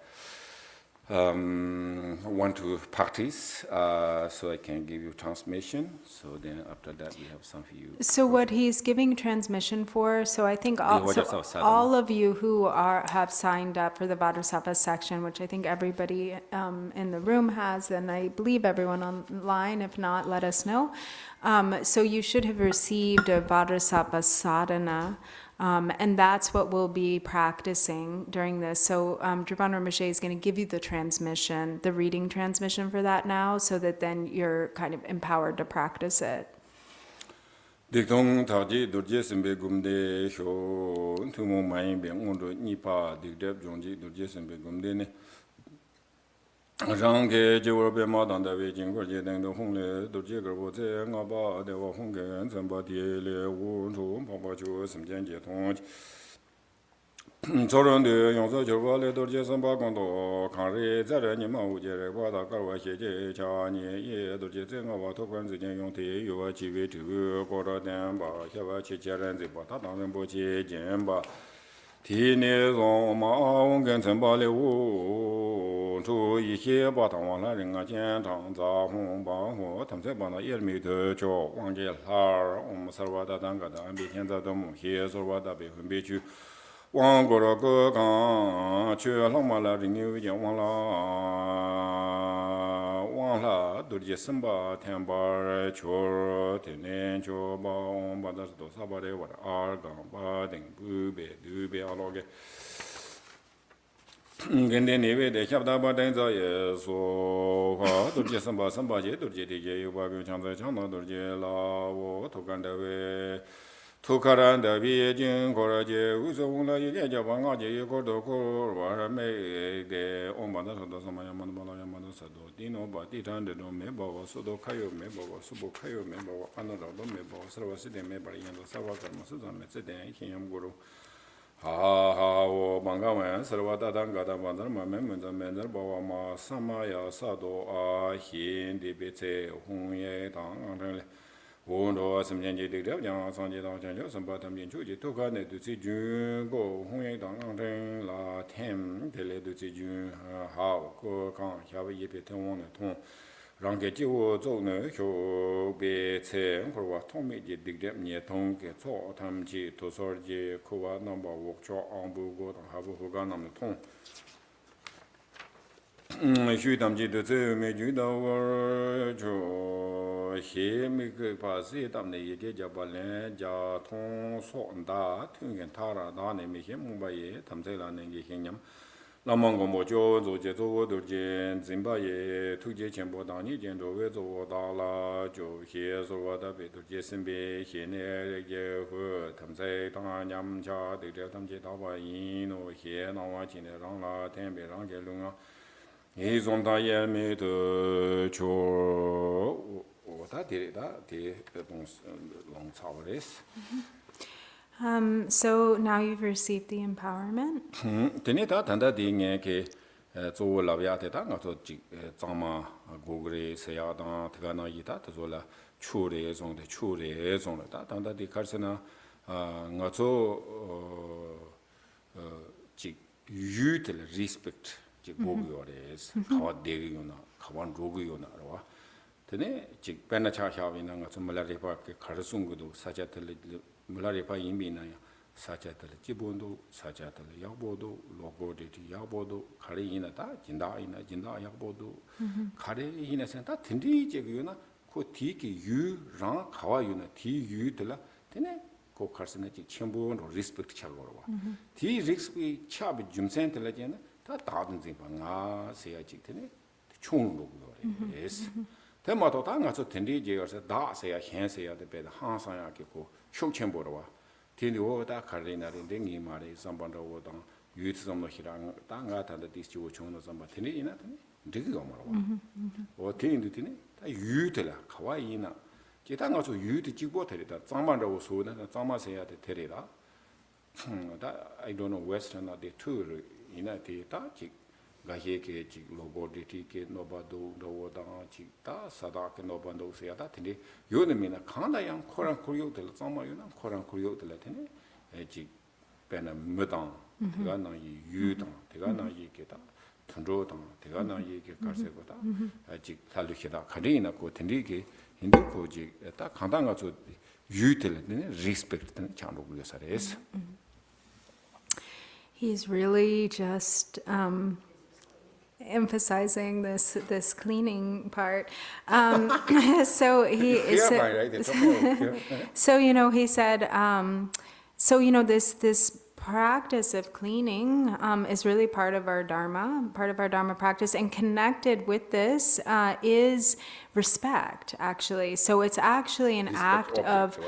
Want to practice, so I can give you transmission. So then after that we have some for you. So what he's giving transmission for, so I think all of you who have signed up for the Vajrasattva section, which I think everybody in the room has, and I believe everyone online, if not, let us know. So you should have received a Vajrasattva sadhana And that's what we'll be practicing during this. So Drupon Rinpoche is going to give you the transmission, the reading transmission for that now, so that then you're kind of empowered to practice it. Dikdong taji durje simbe gumde sho tumo mai be ngondo nipa dikdep jongji durje simbe gumde ne rangge jewo be ma dan da we jing go je deng do hong le durje ge bo ze nga ba de wo hong ge zhen ba die le wu zhu pa ba ju sim jian jie tong zhou ren de yong zhe jiu ba le durje san ba gong do kan ri zai re ni ma wu jie re ba da ga wa xie jie cha ni ye durje zhe nga ba to guan zi jian yong te yu wa ji wei zhu guo de dian ba xia ba qi jie ren zi ba ta dang ren bo jie jian ba ti ni zong ma wong gen chen ba le wu zhu yi xie ba tang wang la ren a jian tang za hong ba hu tam zhe ba na ye mi de zhou wang jie la om sa wa da dang ga da an bi tian za de mu xie so wa da bei hun bi ju 王国的歌刚，去浪马了，人有点忘了，都是什么天巴球，天天球吧，我把那是多少把的，我的二杠把顶不别都别阿拉个。跟的那位的下不大把等着也说话，都是什么节，都是这些有把个强在强那都是啦，我头干的位。 土卡兰的北京过了节，无所谓了，一点就把我这一个都过，我还没给我们那说的什么呀？么么了，么都是多，地农把地产的都没包括，速度开有没包括，速度开有没包括，按照这都没包括，是吧？是的没把人都是吧？怎么是咱们这点一天也不够。哈，我帮个完，是吧？大当个的，完了嘛，们这把我嘛什么呀？啥都啊，现的别在红叶当上了。 我罗什么年纪的了讲，上街当讲叫什么他们出去都看那都是军个红叶当成啦天的来都是军好个讲下边一边听我的通，让给就我做呢就别菜或者通没的的的你通给做他们去多少的可话那把我做安不过当还不好干那么通。 许他们记得这没遇到我就些没个把事他们也给家把人家通说大，听见他了，他那没些明白也，他们在那那个些人，那么我们就做这做我都见，真把也推荐全部当你见到我做大了，就些说我的别都见身边些那也和他们在当人家对着他们去打把赢咯，些那我今天让了天别让给弄啊。 一种大也没得就我打的东西弄差不多是。So now you've received the empowerment. 今天他谈到的眼给做老爷的，他我做张嘛，过个的是要当这个那一他做了处理中的，他谈到的开始呢，我做这语的 respect。 고기요 레스 가와 대기요나 가wan 로기요나 와 근데 직 배나 차샤비나 같은 말라리파 가르순 것도 사자들 말라리파 이미나야 사자들 기본도 사자들 야보도 로고데티 야보도 가리이나다 진다이나 야보도 가리이나 센다 든디 제기요나 그 디기 유랑 가와요나 디 유들라 근데 그 가르스나 직 첨부로 리스펙트 차고 와 디 리스펙트 차비 줌센들라잖아 다 다른 집 방아 세야지 되네 총으로 그래서 대마도 당가서 텐디지어서 다 세야 현세야 돼 항상야 고 쇼천 보러 와 텐디오다 가리나인데 니 말이 선반도 오다 유트섬도 히랑 땅가 단다 디스치고 총노 선바 텐디이나 되게 엄마로 와 텐디 되네 다 유트라 가와이나 기타가서 유트 찍고 되다 장만도 소나 장마세야 돼 되리다 다 I don't know western or the tour 이나티 다직 가게게 직 로보디티게 노바도 도다 직다 사다케 노반도 세야다 근데 요는미나 칸다양 코란 코리오들 정말요나 코란 코리오들 테네 직 배나 무당 내가 나이 유당 내가 나이 게다 던조당 내가 나이 게 갈세보다 직 살루시다 가리나 고 텐디게 힌두코지 딱 간단가 저 유들 네 리스펙트 장로 그려서레스 He's really just emphasizing this cleaning part. So he is. So he said, So, this practice of cleaning is really part of our Dharma practice, and connected with this is respect, actually. So it's actually an act of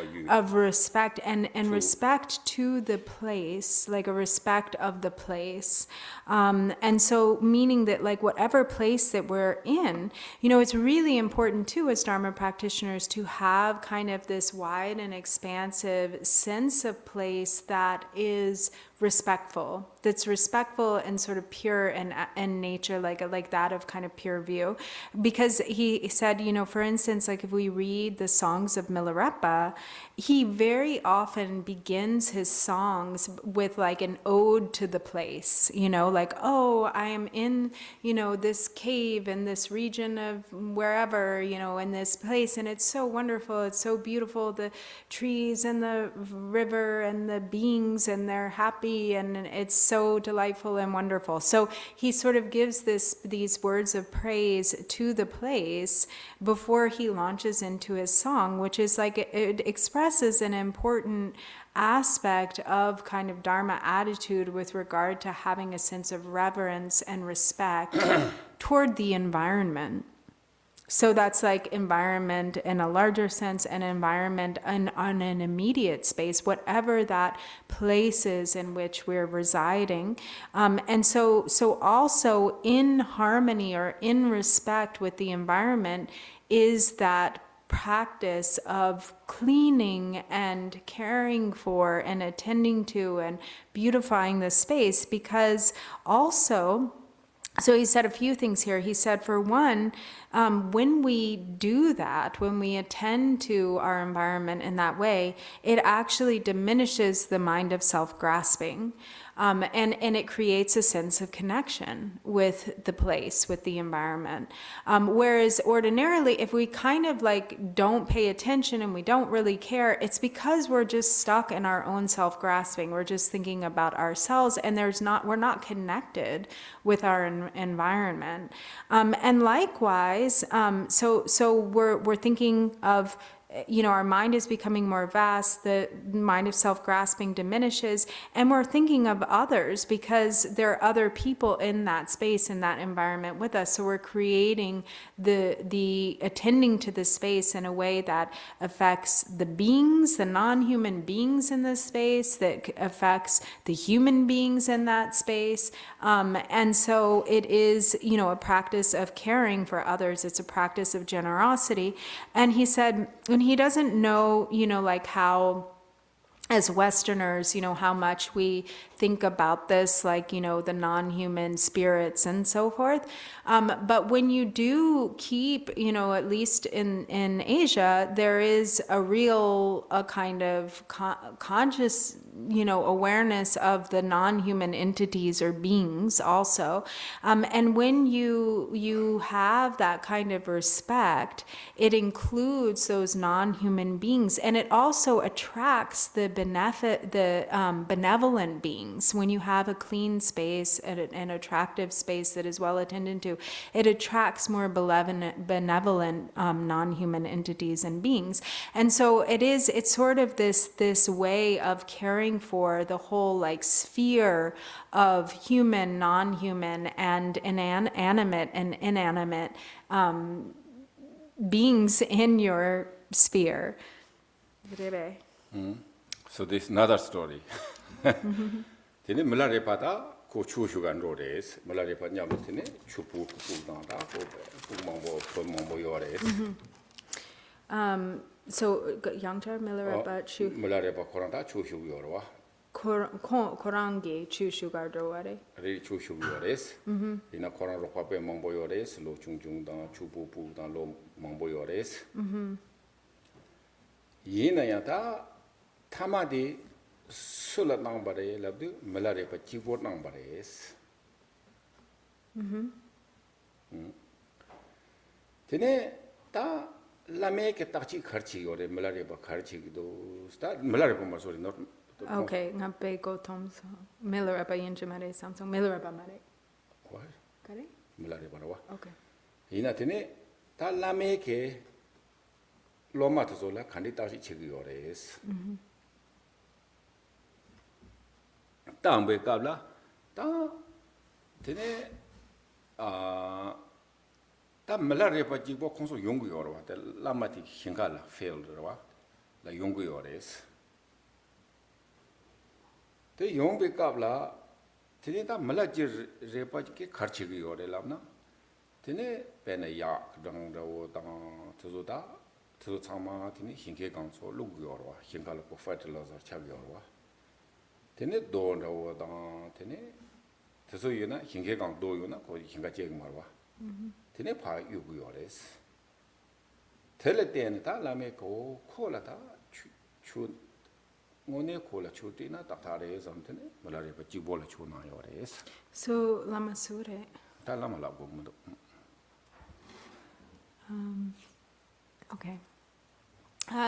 respect and respect to the place, like a respect of the place. And so meaning that like whatever place that we're in, it's really important too as Dharma practitioners to have kind of this wide and expansive sense of place that is respectful, that's respectful and sort of pure in nature, like that of kind of pure view. Because he said, for instance, like if we read the songs of Milarepa, he very often begins his songs with like an ode to the place, like, oh, I am in, this cave in this region of wherever, in this place, and it's so wonderful, it's so beautiful, the trees and the river and the beings, and they're happy, and it's so delightful and wonderful. So he sort of gives these words of praise to the place before he launches into his song, which is like it expresses an important aspect of kind of Dharma attitude with regard to having a sense of reverence and respect toward the environment. So that's like environment in a larger sense, and environment on an immediate space, whatever that place is in which we're residing. And so also in harmony or in respect with the environment is that practice of cleaning and caring for and attending to and beautifying the space. Because also, so he said a few things here. He said, for one, when we do that, when we attend to our environment in that way, it actually diminishes the mind of self-grasping. And it creates a sense of connection with the place, with the environment. Whereas ordinarily, if we kind of like don't pay attention and we don't really care, it's because we're just stuck in our own self-grasping. We're just thinking about ourselves, and we're not connected with our environment. And likewise, so we're thinking of, our mind is becoming more vast, the mind of self-grasping diminishes, and we're thinking of others because there are other people in that space, in that environment with us. So we're creating the attending to the space in a way that affects the beings, the non-human beings in the space, that affects the human beings in that space. And so it is, a practice of caring for others. It's a practice of generosity. And he said, and he doesn't know, like how, as Westerners, how much we think about this, like, the non-human spirits and so forth. But when you do keep, at least in Asia, there is a real kind of conscious, awareness of the non-human entities or beings also. And when you have that kind of respect, it includes those non-human beings, and it also attracts the benevolent beings. When you have a clean space and an attractive space that is well attended to, it attracts more benevolent non-human entities and beings. And so it's sort of this way of caring for the whole like sphere of human, non-human, and animate and inanimate beings in your sphere. So this is another story. Tene mulare pada ko chushugan rores, mulare pada nyamutine chupu kupudanda ko kumambo yores. So Yangtar Milarepa Chu Mulare pada koranda chushu yorwa. Korangi Chushugar Draware. Re chushu yores. Ina koran ropa pe mambo yores, lo chung da chupu pudan lo mambo yores. Yina yata tamadi sulat nang bare labdu melare pa keyboard nang bares. Tene ta lame ke tachi kharchi yore melare pa kharchi do sta melare pa masori not. Okay, ngape go Tom's Milarepa Yinjamare Samsung Milarepa Mare. What? Kare? Melare pa wa. Okay. Yina tene ta lame ke loma to zola khandi tachi chigi yores. 땅배 갑라 땅 되네 다 말라레파 지고 콘소 용구요로 왔다 라마티 흰갈라 페일드로 와 라 용구요레스 대 용배 갑라 되네 다 말라지 레파지게 가르치기요레 람나 되네 베네야 그당다고 당 저조다 저 참마 되네 흰게 강소 루구요로 와 흰갈로 퍼티라이저 차기요로 와 되네 도라고 당 되네 저소이나 흰게 강 도요나 거기 흰가 제기 말와 되네 파 유구요레스 텔레 때는 다 라메고 콜라다 추 오네 콜라 추티나 다타레 something 말아래 지볼라 추나요레스 So Lama Sure. 다 라마라고 뭐도 Okay.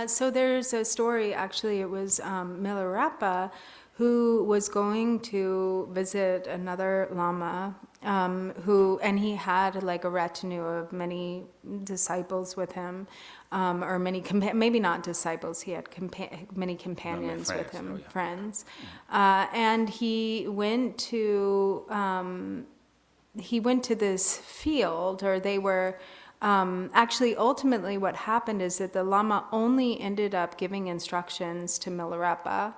So there's a story, actually, it was Milarepa who was going to visit another Lama and he had like a retinue of many disciples with him, or many, maybe not disciples, he had many companions with him, friends. And he went to this field, or they were, actually, ultimately what happened is that the Lama only ended up giving instructions to Milarepa.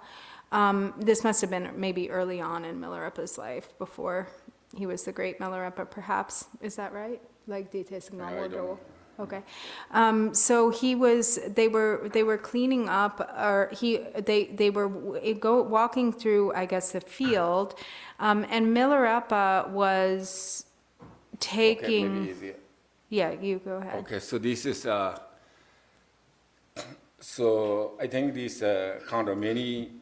This must have been maybe early on in Milarepa's life, before he was the great Milarepa, perhaps. Is that right? Like Okay. So they were cleaning up, or they were walking through, I guess, the field, and Milarepa was taking. Okay, maybe easier. Yeah, you go ahead. Okay, so this is so I think this kind of many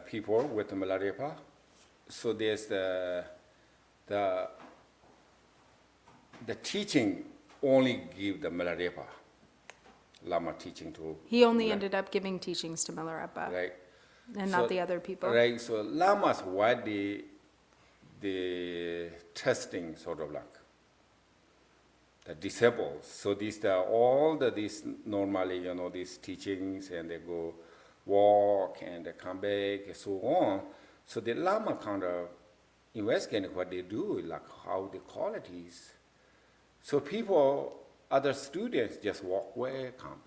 people with Milarepa. So there's the teaching only give the Milarepa Lama teaching to. He only ended up giving teachings to Milarepa, right, and so, not the other people. Right. So Lamas why the testing sort of like the disciples. So these these normally these teachings, and they go walk and they come back and so on. So the Lama kind of investigate what they do, like how the qualities. So other students just walk away, come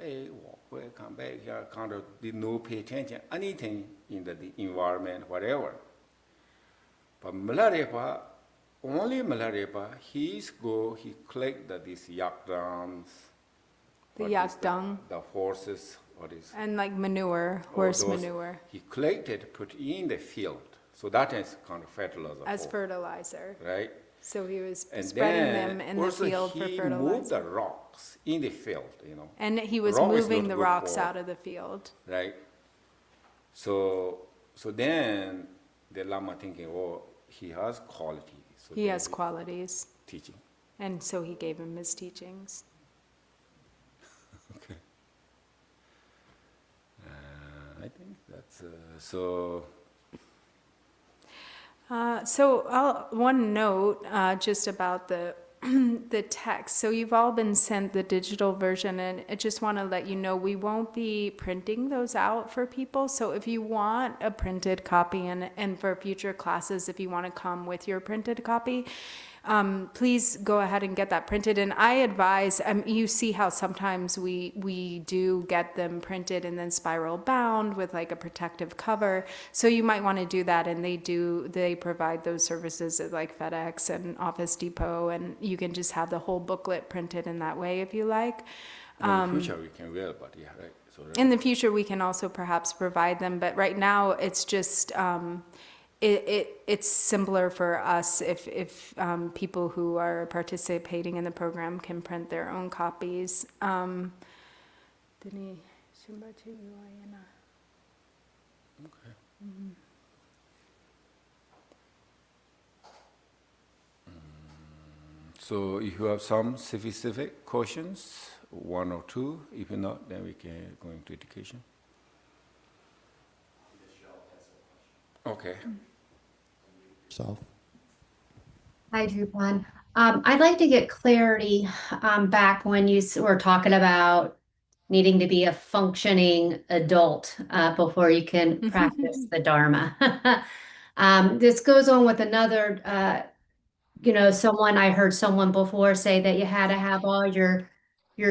back, here kind of did not pay attention anything in the environment, whatever. But Milarepa, only Milarepa, he collect these yak drums. The yak dung. The horses, what is. And like manure, horse manure. He collected, put in the field. So that is kind of fertilizer. As fertilizer. Right? So he was and spreading them in the field for fertilizer. He moved the rocks in the field, And he was moving the rocks out of the field. Right. So then the Lama thinking, he has qualities. So he has qualities. Teaching. And so he gave him his teachings. Okay. I think that's so. One note just about the the text. So you've all been sent the digital version, and I just want to let you know we won't be printing those out for people. So if you want a printed copy, and for future classes, if you want to come with your printed copy, please go ahead and get that printed. And I advise, you see how sometimes we do get them printed and then spiral bound with like a protective cover. So you might want to do that, and they provide those services at like FedEx and Office Depot, and you can just have the whole booklet printed in that way if you like. In the future we can wear, but yeah, right. So in the future we can also perhaps provide them, but right now it's just it's simpler for us if people who are participating in the program can print their own copies. Okay. So if you have some specific questions, one or two, if not, then we can go into education. Okay. Hi, Drupon. I'd like to get clarity back when you were talking about needing to be a functioning adult before you can practice the Dharma. This goes on with another, I heard someone before say that you had to have all your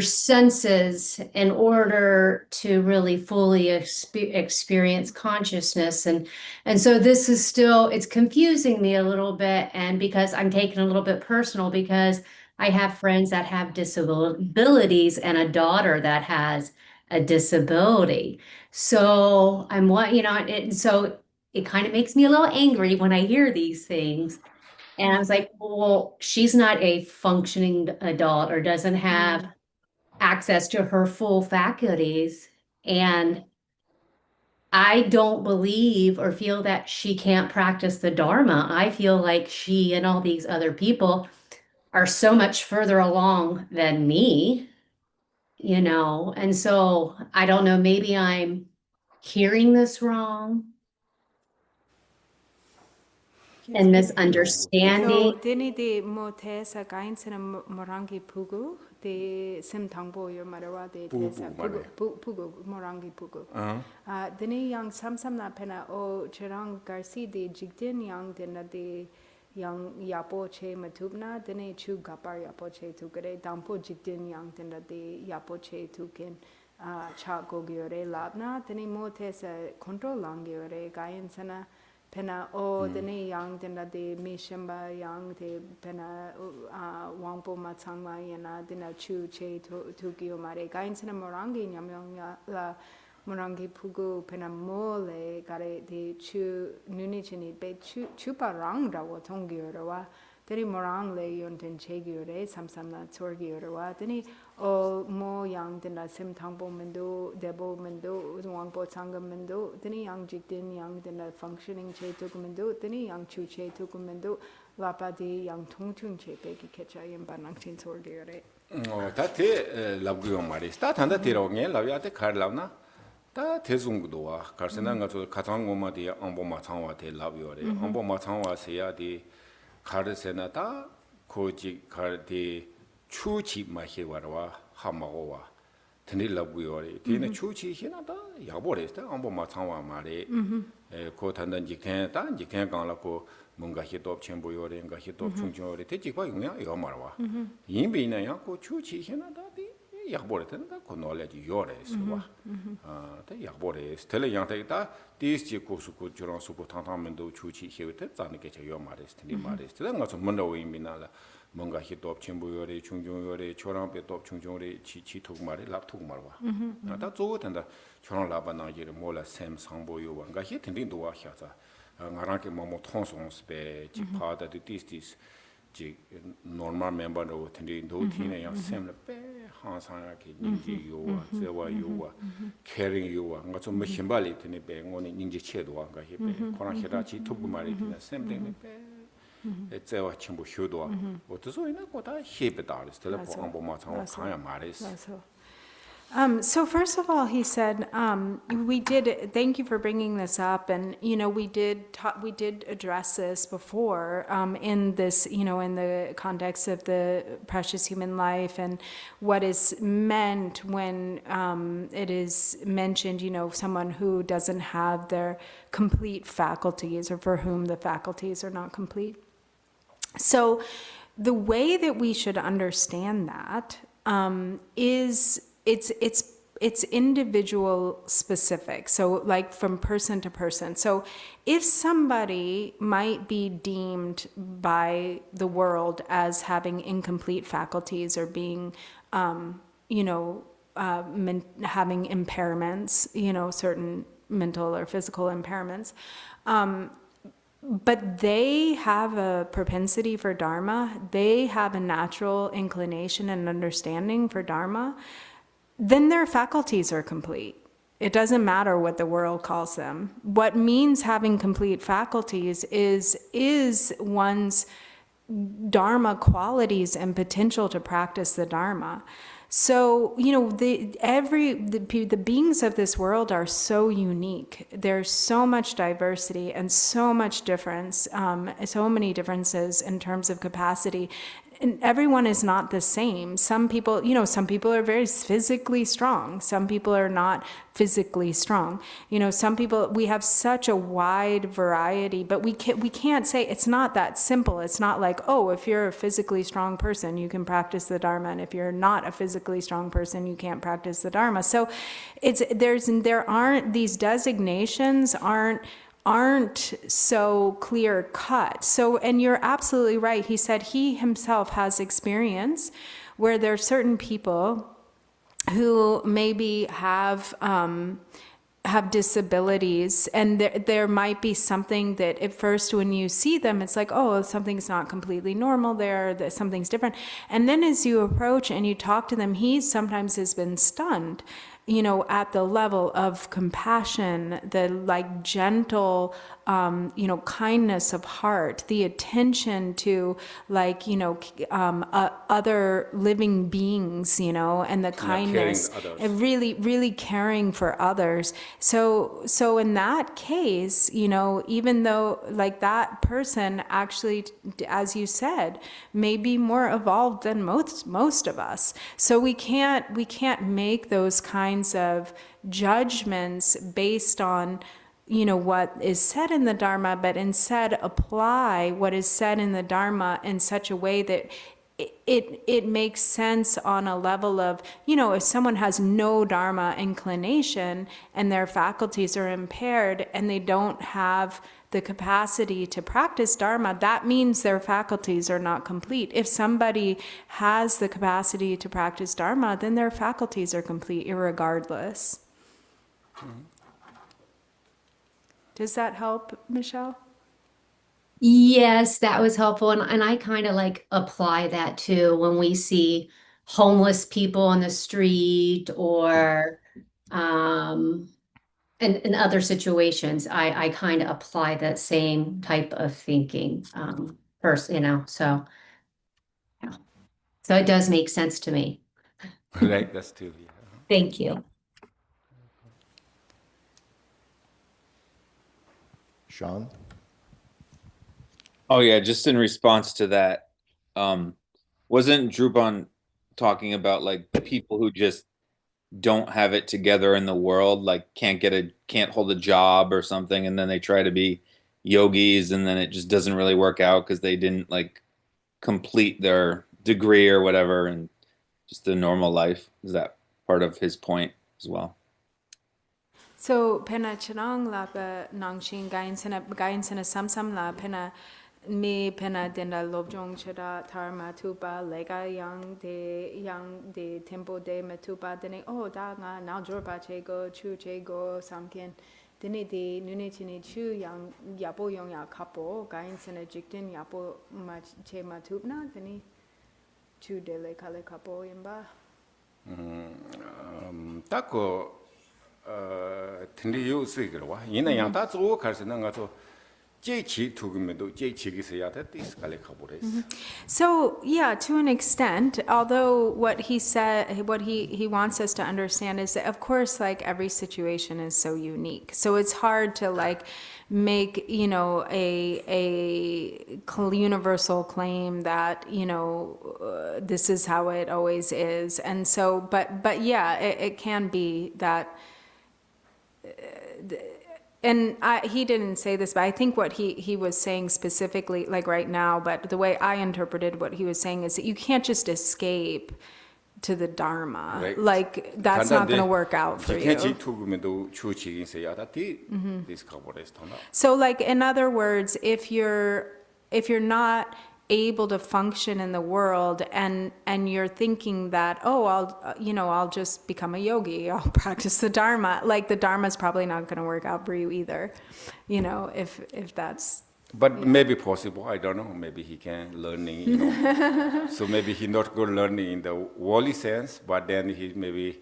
senses in order to really fully experience consciousness. And so this is still, it's confusing me a little bit. And because I'm taking a little bit personal, because I have friends that have disabilities and a daughter that has a disability. So so it kind of makes me a little angry when I hear these things. And I was like, well, she's not a functioning adult or doesn't have access to her full faculties. And I don't believe or feel that she can't practice the Dharma. I feel like she and all these other people are so much further along than me, and so I don't know, maybe I'm hearing this wrong and misunderstanding. So dini de mo tesa kain sena morangi pugu de sim tangbo your marawa de tesa pugu morangi pugu. Dini yang sam na pena o cherang garci de jigdin yang dena de yang yapo che matubna dini chu gapar yapo che tukare dampo jigdin yang dena de yapo che tukin cha gogiore labna dini mo tesa control langiore kain sena pena o dene yang dena de mishamba yang de pena wangpo matsangwa yana dena chu che tu kio mare kain sena morangi nyamyong la morangi pugu pena mole gare de chu nuni chini be chu parang da wo tongi orawa dene morang le yon ten che gi ore samsam na tsorgi orawa dene o mo yang dena sim tangpo mendo debo mendo wangpo tsangam mendo dene yang jikdin yang dena functioning che tuk mendo dene yang chu che tuk mendo lapa di yang tongchung che peki kecha yamba nang tin sorgi ore 다 대 labguyo maris. 다 단다 대로게 라비아테 카르라나. 다 대중구도와 가르세나가 저 가장고마디 안보마 창와테 라비오레. 안보마 창와세야디 가르세나다 고지 가르디 추치 마히와와 하마고와 드닐라부요레. 디네 추치 히나다 야보레스타 안보마 창와 마레. 고 단단지 캔다 지캔 강라고 뭔가 히톱 첨부요레인가 히톱 충충요레 대지과 용야 이거 말와. 인비나야 고 추치 히나다디 약보레든가 고 놀래지 요레스와. 다 약보레스 텔레 양테다 디스지 고수고 저런 수고 탕탕면도 추치 히웨테 자니게 저 요마레스 니 마레스. 내가 좀 먼저 의미나라 뭔가 히톱 첨부요레 충충요레 초랑베 톱 충충요레 치치톡 말에 랍톡 말와. 다 조고된다. 저런 라바나지를 몰라 샘 상보요와 가 히텐딩도와 하자. ngaranke mamo thonsons be ji pada de tistis ji normal member no tendi do tine ya semle pe hansanga ki ninji yo zewa yo caring yo nga 좀 himbali tene be ngoni ninji chedo nga he be kona hera ji tubu mari tine semle pe zewa chimbo hyodo o to so ina ko ta hebe daris tele po ambo ma chang kaya maris. So first of all, he said, thank you for bringing this up. And, we did address this before, in this, in the context of the precious human life and what is meant when, it is mentioned, someone who doesn't have their complete faculties or for whom the faculties are not complete. So the way that we should understand that, is it's individual specific, so like from person to person. So if somebody might be deemed by the world as having incomplete faculties or being, having impairments, certain mental or physical impairments, but they have a propensity for Dharma, they have a natural inclination and understanding for Dharma, then their faculties are complete. It doesn't matter what the world calls them. What means having complete faculties is one's Dharma qualities and potential to practice the Dharma. So, the beings of this world are so unique. There's so much diversity and so much difference, so many differences in terms of capacity. everyone is not the same. Some people, some people are very physically strong. Some people are not physically strong. Some people, we have such a wide variety, but we can't say, it's not that simple. It's not like, oh, if you're a physically strong person, you can practice the Dharma, and if you're not a physically strong person, you can't practice the Dharma. So there aren't, these designations aren't so clear cut. So, and you're absolutely right. He said he himself has experience where there are certain people who maybe have disabilities, and there might be something that at first when you see them, it's like, oh, something's not completely normal there, that something's different. And then as you approach and you talk to them, he sometimes has been stunned, at the level of compassion, the like gentle, kindness of heart, the attention to like, other living beings, and the kindness, and really, really caring for others. So in that case, even though like that person actually, as you said, may be more evolved than most of us. So we can't make those kinds of judgments based on what is said in the Dharma, but instead apply what is said in the Dharma in such a way that it makes sense on a level of, if someone has no Dharma inclination and their faculties are impaired and they don't have the capacity to practice Dharma, that means their faculties are not complete. If somebody has the capacity to practice Dharma, then their faculties are complete, irregardless. Mm-hmm. Does that help, Michelle? Yes, that was helpful. And I kind of like apply that too when we see homeless people on the street or in other situations. I kind of apply that same type of thinking first, so yeah. So it does make sense to me. Right, that's too. Yeah. Thank you. Sean? Oh yeah, just in response to that, wasn't Drupon talking about like people who just don't have it together in the world, like can't hold a job or something, and then they try to be yogis, and then it just doesn't really work out because they didn't like complete their degree or whatever, and just the normal life. Is that part of his point as well? So pena chenang la pa nangshin gain sena sam la pena me pena denda lobjong cheda tharma tupa lega yang de tempo de matupa dene da nga now jorpa chego chu chego samken dene de nune chini chu yang yapo yong ya kapo gain sena jikten yapo ma che matupna dene chu de le kale kapo yimba tako Thinley yu sui kiro ina yang ta zuo karsi na nga zo jechi tugumedo jechi gisaya ta tis kale kabores. So yeah, to an extent, although what he said, what he wants us to understand is that of course like every situation is so unique. So it's hard to like make, a universal claim that, this is how it always is. And so, but yeah, it can be that, and he didn't say this, but I think what he was saying specifically, like right now, but the way I interpreted what he was saying is that you can't just escape to the Dharma. Right. Like, that's not going to work out for you. So, like, in other words, if you're not able to function in the world and you're thinking that, I'll just become a yogi, I'll practice the Dharma, like the Dharma is probably not going to work out for you either, if that's. But maybe possible, I don't know, maybe he can learning, so maybe he not good learning in the worldly sense, but then he maybe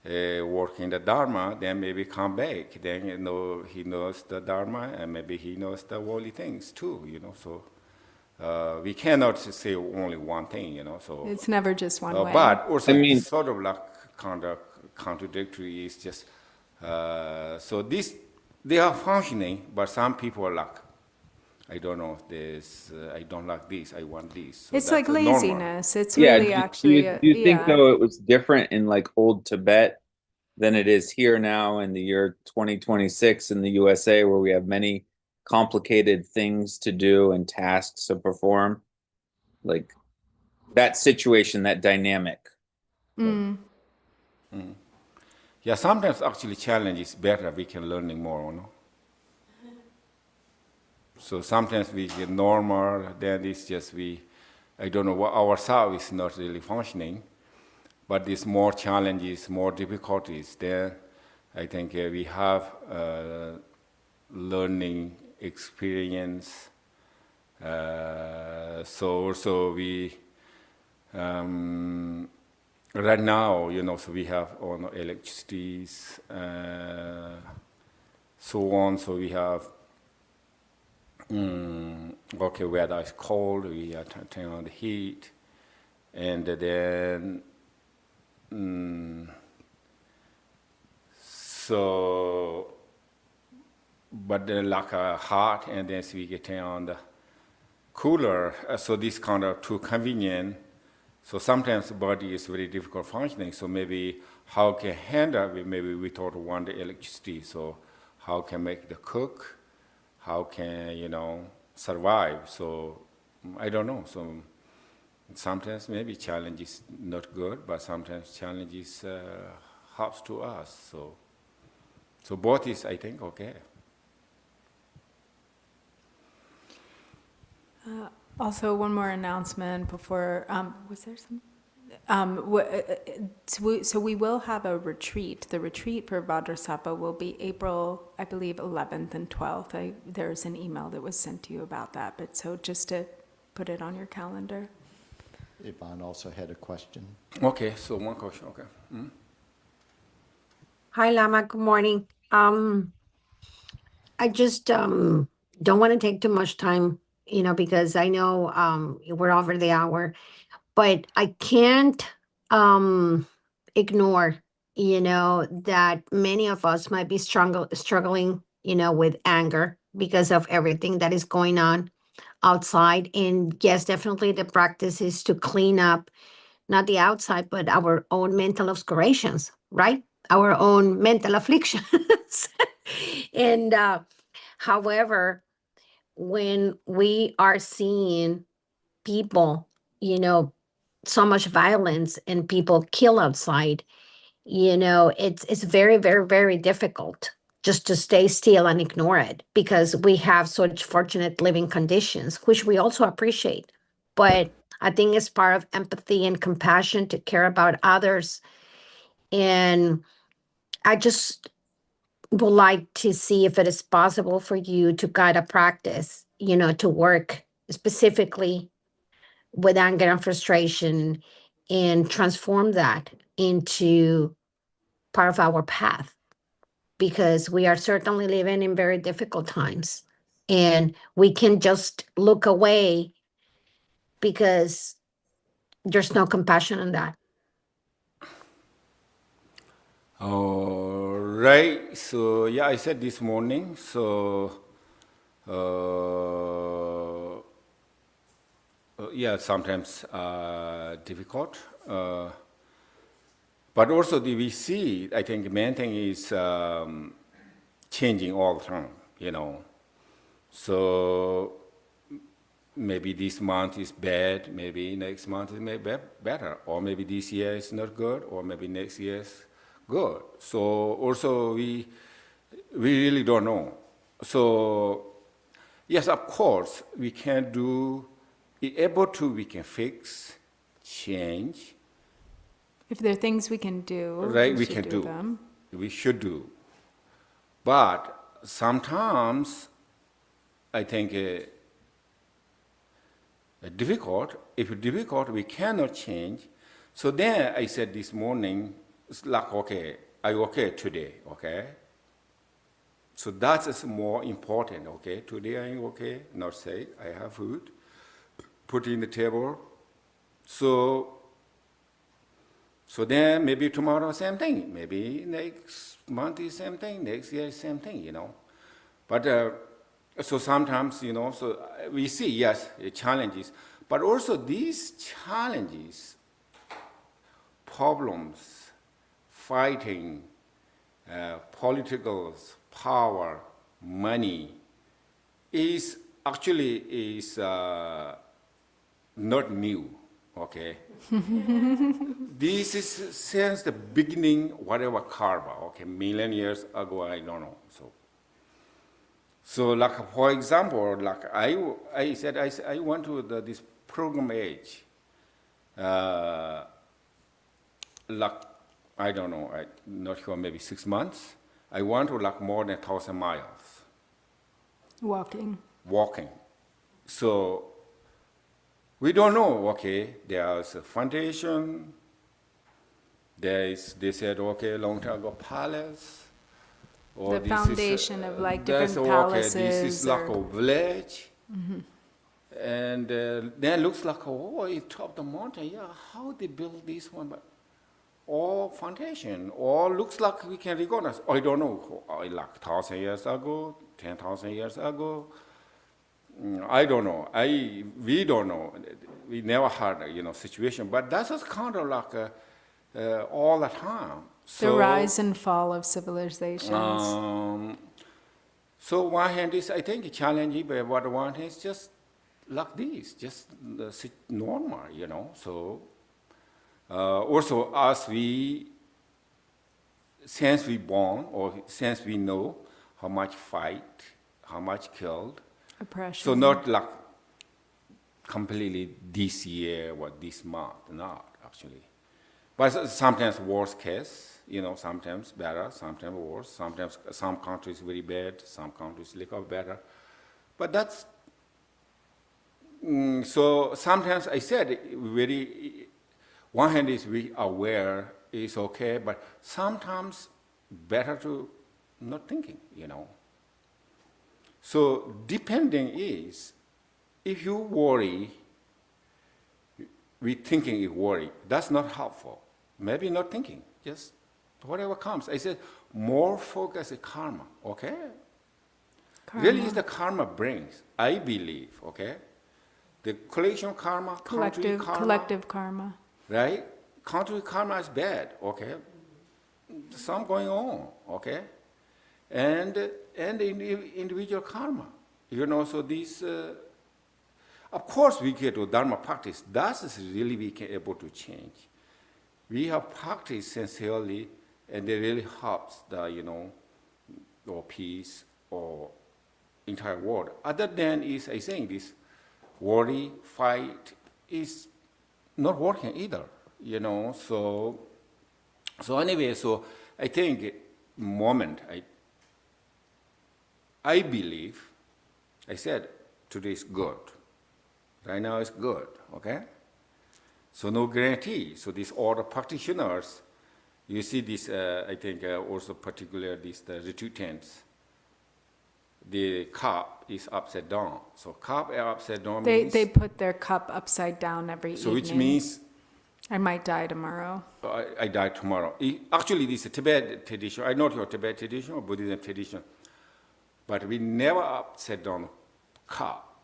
work in the Dharma, then maybe come back, then he knows the Dharma and maybe he knows the worldly things too, so. We cannot say only one thing, so. It's never just one way. But also sort of like kind of contradictory is just, so they are functioning, but some people are like, I don't know this, I don't like this, I want this. So It's like that's normal. laziness. It's Yeah. really actually, Do you think yeah. though it was different in like old Tibet than it is here now in the year 2026 in the USA, where we have many complicated things to do and tasks to perform? Like that situation, that dynamic. Mm. Yeah, sometimes actually challenge is better, we can learning more, no? So sometimes we get normal, then it's just I don't know, what ourselves is not really functioning, but there's more challenges, more difficulties, then I think we have learning experience. So also we, right now, so we have on electricities, so on, so we have, okay, weather is cold, we are turning on the heat, and then, so, but then like hot, and then we get on the cooler, so this kind of too convenient. So sometimes the body is very difficult functioning, so maybe how can handle it, maybe we thought one the electricity, so how can make the cook, how can, survive, so I don't know, so sometimes maybe challenge is not good, but sometimes challenge is helps to us, so both is, I think, okay. Also, one more announcement before, was there some? So we will have a retreat. The retreat for Vajrasattva will be April, I believe, 11th and 12th. There's an email that was sent to you about that, but so just to put it on your calendar. Yvonne also had a question. Okay, so one question, okay. Mm-hmm. Hi, Lama. Good morning. I just don't want to take too much time, because I know we're over the hour, but I can't ignore, that many of us might be struggling, with anger because of everything that is going on outside. And yes, definitely the practice is to clean up not the outside, but our own mental obscurations, right? Our own mental afflictions. And however, when we are seeing people, so much violence and people kill outside, it's very, very, very difficult just to stay still and ignore it, because we have such fortunate living conditions, which we also appreciate. But I think it's part of empathy and compassion to care about others. And I just would like to see if it is possible for you to guide a practice, to work specifically with anger and frustration and transform that into part of our path, because we are certainly living in very difficult times, and we can just look away because there's no compassion in that. All right. So yeah, I said this morning. So yeah, sometimes difficult, but also we see. I think the main thing is changing all the time. So maybe this month is bad. Maybe next month is maybe better, or maybe this year is not good, or maybe next year is good. So also we really don't know. So yes, of course, we can do, we can fix, change. If there are things we can do, right, we should can do them. We should do. But sometimes I think difficult, if difficult, we cannot change. So then I said this morning, it's like, okay, are you okay today, okay? So that is more important, okay? Today I'm okay, not sick, I have food, put in the table. So then maybe tomorrow same thing, maybe next month is same thing, next year is same thing, But So sometimes, so we see, yes, challenges, but also these challenges, problems, fighting, political power, money, is actually not new, okay? This is since the beginning, whatever karma, okay, million years ago, I don't know. So like, for example, like I said, I went to this program age, like, I don't know, I'm not sure, maybe 6 months. I went to like more than 1,000 miles. Walking. So we don't know, okay, there's a foundation, they said, okay, long time ago, palace. Or The foundation of like different palaces. Okay, this is like a village. And then looks like, oh, it's top of the mountain. Yeah, how they build this one? But all foundation, all looks like we can recognize. I don't know, like 1,000 years ago, 10,000 years ago. I don't know. We don't know. We never had a situation. But that's just kind of like all the time. The rise and fall of civilizations. So one hand is, I think, challenging, but what one hand is just like this, just normal, So also as since we born or since we know how much fight, how much killed. Oppression. So not like completely this year or this month, not actually. But sometimes worst case, sometimes better, sometimes worse, sometimes some countries very bad, some countries little better. But that's, so sometimes I said one hand is we aware is okay, but sometimes better to not thinking, So depending is, if you worry, we thinking is worry, that's not helpful. Maybe not thinking, just whatever comes. I said, more focus is karma, okay? Karma. Really is the karma brings, I believe, okay? The collection karma, country karma. Collective karma. Right? Country karma is bad, okay? Some going on, okay? And individual karma, so this, of course we get to Dharma practice, that is really we can able to change. We have practiced sincerely, and it really helps the, or peace, or entire world. Other than is, I think this worry, fight is not working either, So anyway, so I think moment, I believe, I said today is good. Right now it's good, okay? So no guarantee. So these all the practitioners, you see this, I think also particular this the retreat tents. The cup is upside down. So cup upside down means... They put their cup upside down every evening. So which means... I might die tomorrow. I die tomorrow. Actually, this is a Tibet tradition. I know your Tibet tradition or Buddhism tradition. But we never upside down cup.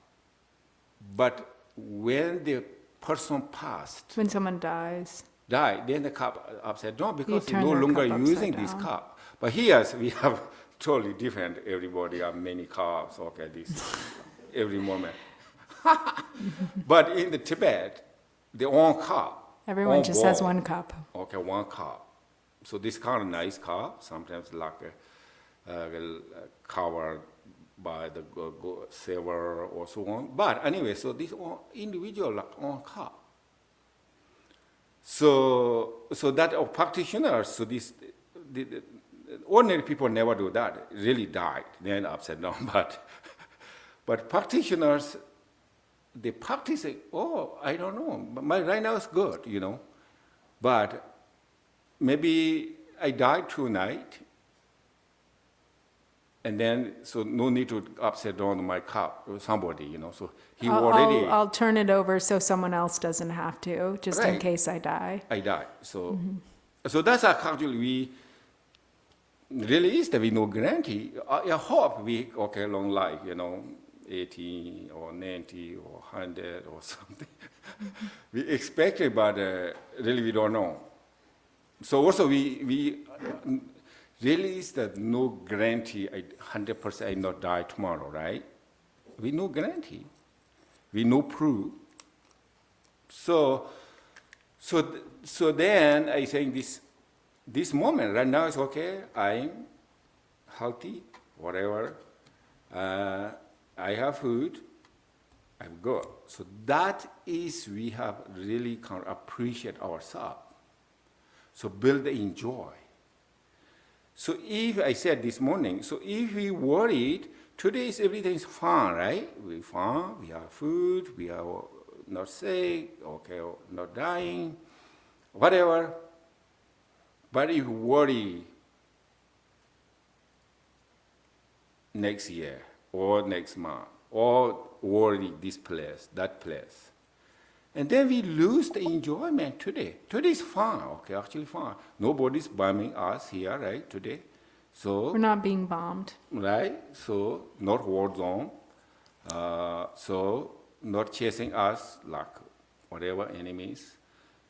But when the person passed... When someone dies. Then the cup upside down because You he's no turn longer your cup using upside this down. cup. But here we have totally different. Everybody have many cups, okay, this every moment. But in the Tibet, the one cup. Everyone just has one cup. Okay, one cup. So this kind of nice cup, sometimes like covered by the silver or so on. But anyway, so this one individual like one cup. So that practitioners, so this, the ordinary people never do that, really died, then upside down. But practitioners, they practice it, I don't know, but right now it's good, But maybe I died tonight, and then, so no need to upside down my cup, or somebody, so he already... I'll turn it over so someone else doesn't have to, just in case I die. I die, so... So that's actually really is that we no guarantee. I hope we long life, 80 or 90 or 100 or something. We expect it, but really we don't know. So also we really is that no guarantee 100% I not die tomorrow, right? We no guarantee. We no proof. So then I think this moment right now is okay. I'm healthy, whatever. I have food. I'm good. So that is we have really can appreciate ourselves. So build and enjoy. So if I said this morning, so if we worried, today is everything's fine, right? We fine, we have food, we are not sick, okay, not dying, whatever. But if you worry next year or next month, or worry this place, that place, and then we lose the enjoyment today. Today is fine, okay, actually fine. Nobody's bombing us here, right, today. So We're not being bombed. right, so not war zone, so not chasing us like whatever enemies.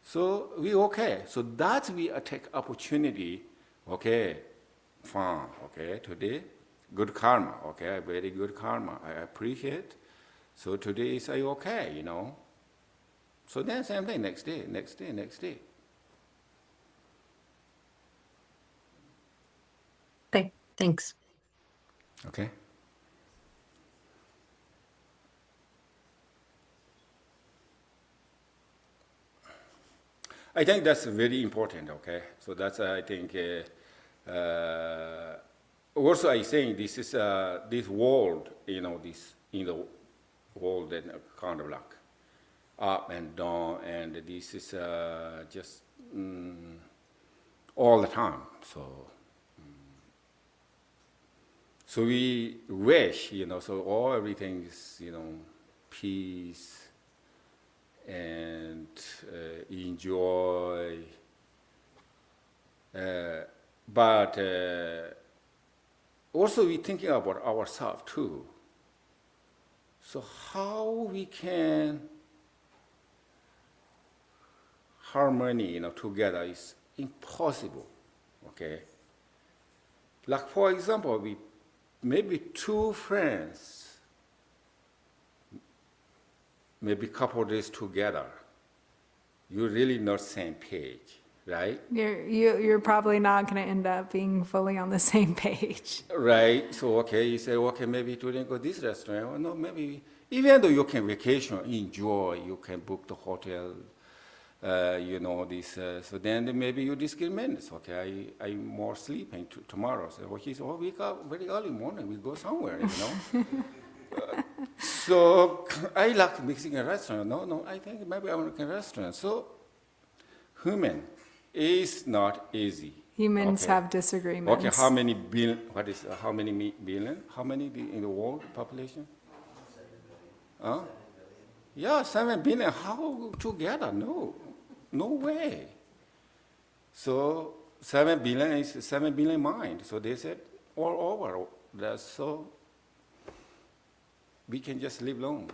So we okay. So that we take opportunity, okay, fine, okay, today, good karma, okay, very good karma. I appreciate. So today is okay, So then same thing, next day. Okay, thanks. Okay. I think that's very important, okay? So that's, I think, also I think this is, this world, this, in the world that kind of like up and down, and this is just all the time, so we wish, so everything is, peace, and enjoy, but also we thinking about ourselves too. So how we can harmony, together is impossible, okay? Like for example, we maybe two friends, maybe couple days together, you're really not same page, right? You're probably not going to end up being fully on the same page. Right. So okay, you say okay, maybe today go this restaurant. Or no, maybe even though you can vacation, enjoy, you can book the hotel, this. So then maybe you discriminate. Okay, I'm more sleeping tomorrow. So he said, wake up very early morning. We go somewhere, So I like Mexican restaurant. No, I think maybe American restaurant. So human is not easy. Humans have disagreements. Okay, how many billion? How many billion? How many in the world population? 7 billion. Huh? Yeah, 7 billion. How together? No way. So 7 billion is 7 billion mind. So they said all over. That's so. We can just live alone.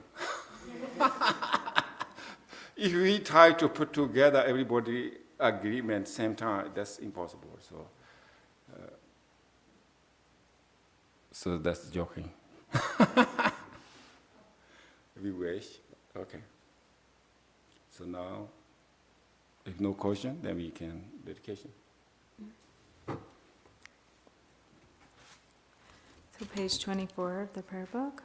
If we try to put together everybody agreement same time, that's impossible. So that's joking. We wish. Okay. So now, if no question, then we can dedication. So page 24 of the prayer book.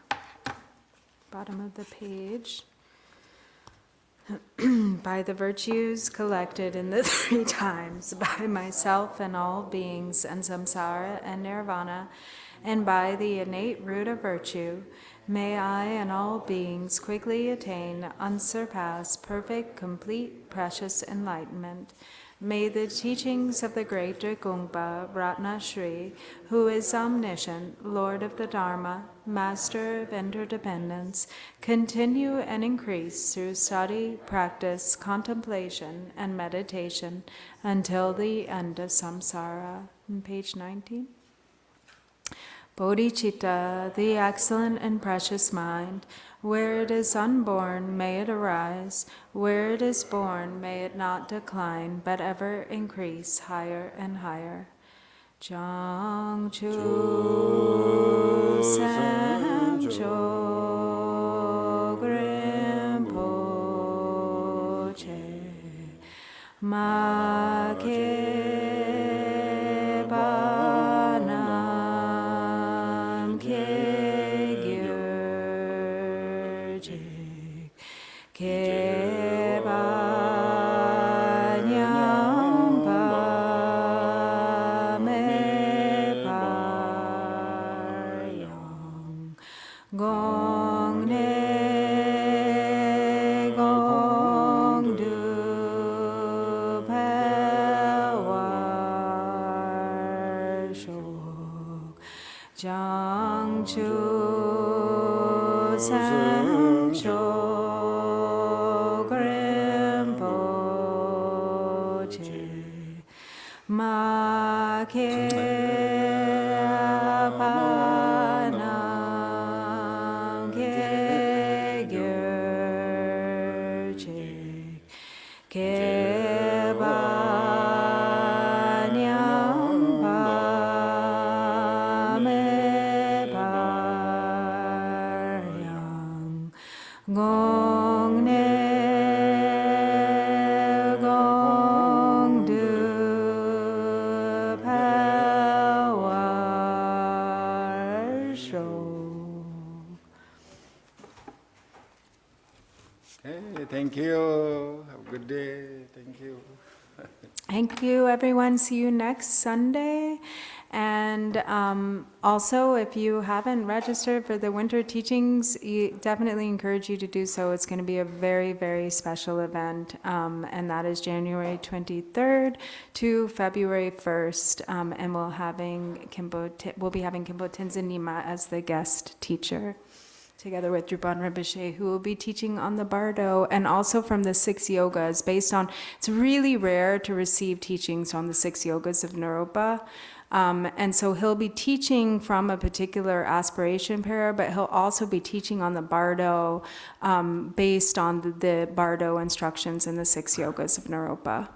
Bottom of the page. By the virtues collected in the 3 times, by myself and all beings, and samsara and nirvana, and by the innate root of virtue, may I and all beings quickly attain unsurpassed, perfect, complete, precious enlightenment. May the teachings of the great Dragungpa Ratna Shri, who is omniscient, Lord of the Dharma, Master of interdependence, continue and increase through study, practice, contemplation, and meditation until the end of samsara. on page 19. Bodhicitta, the excellent and precious mind, where it is unborn, may it arise. Where it is born, may it not decline, but ever increase higher and higher. Jang Chu Sam Cho Grimpoche Ma Ke Ba Nam Ke Gyur Jik Ke Ba Nyam Ba Me Ba Yang Gong Ne Gong Du Pe War Shok Jang Chu Sam Cho Grimpoche Ma Ke Ba Nam Ke Gyur Jik Ke Ba Nyam Ba Me Ba Yang Gong Ne Gong Du Pe War Shok. Hey, thank you. Have a good day. Thank you. Thank you, everyone. See you next Sunday. And also, if you haven't registered for the winter teachings, definitely encourage you to do so. It's going to be a very, very special event, and that is January 23rd to February 1st. And we'll be having Kimpo Tenzin Nima as the guest teacher, together with Drupon Rinpoche, who will be teaching on the Bardo and also from the 6 yogas it's really rare to receive teachings on the 6 yogas of Naropa. And so he'll be teaching from a particular aspiration pair, but he'll also be teaching on the Bardo based on the Bardo instructions in the 6 yogas of Naropa.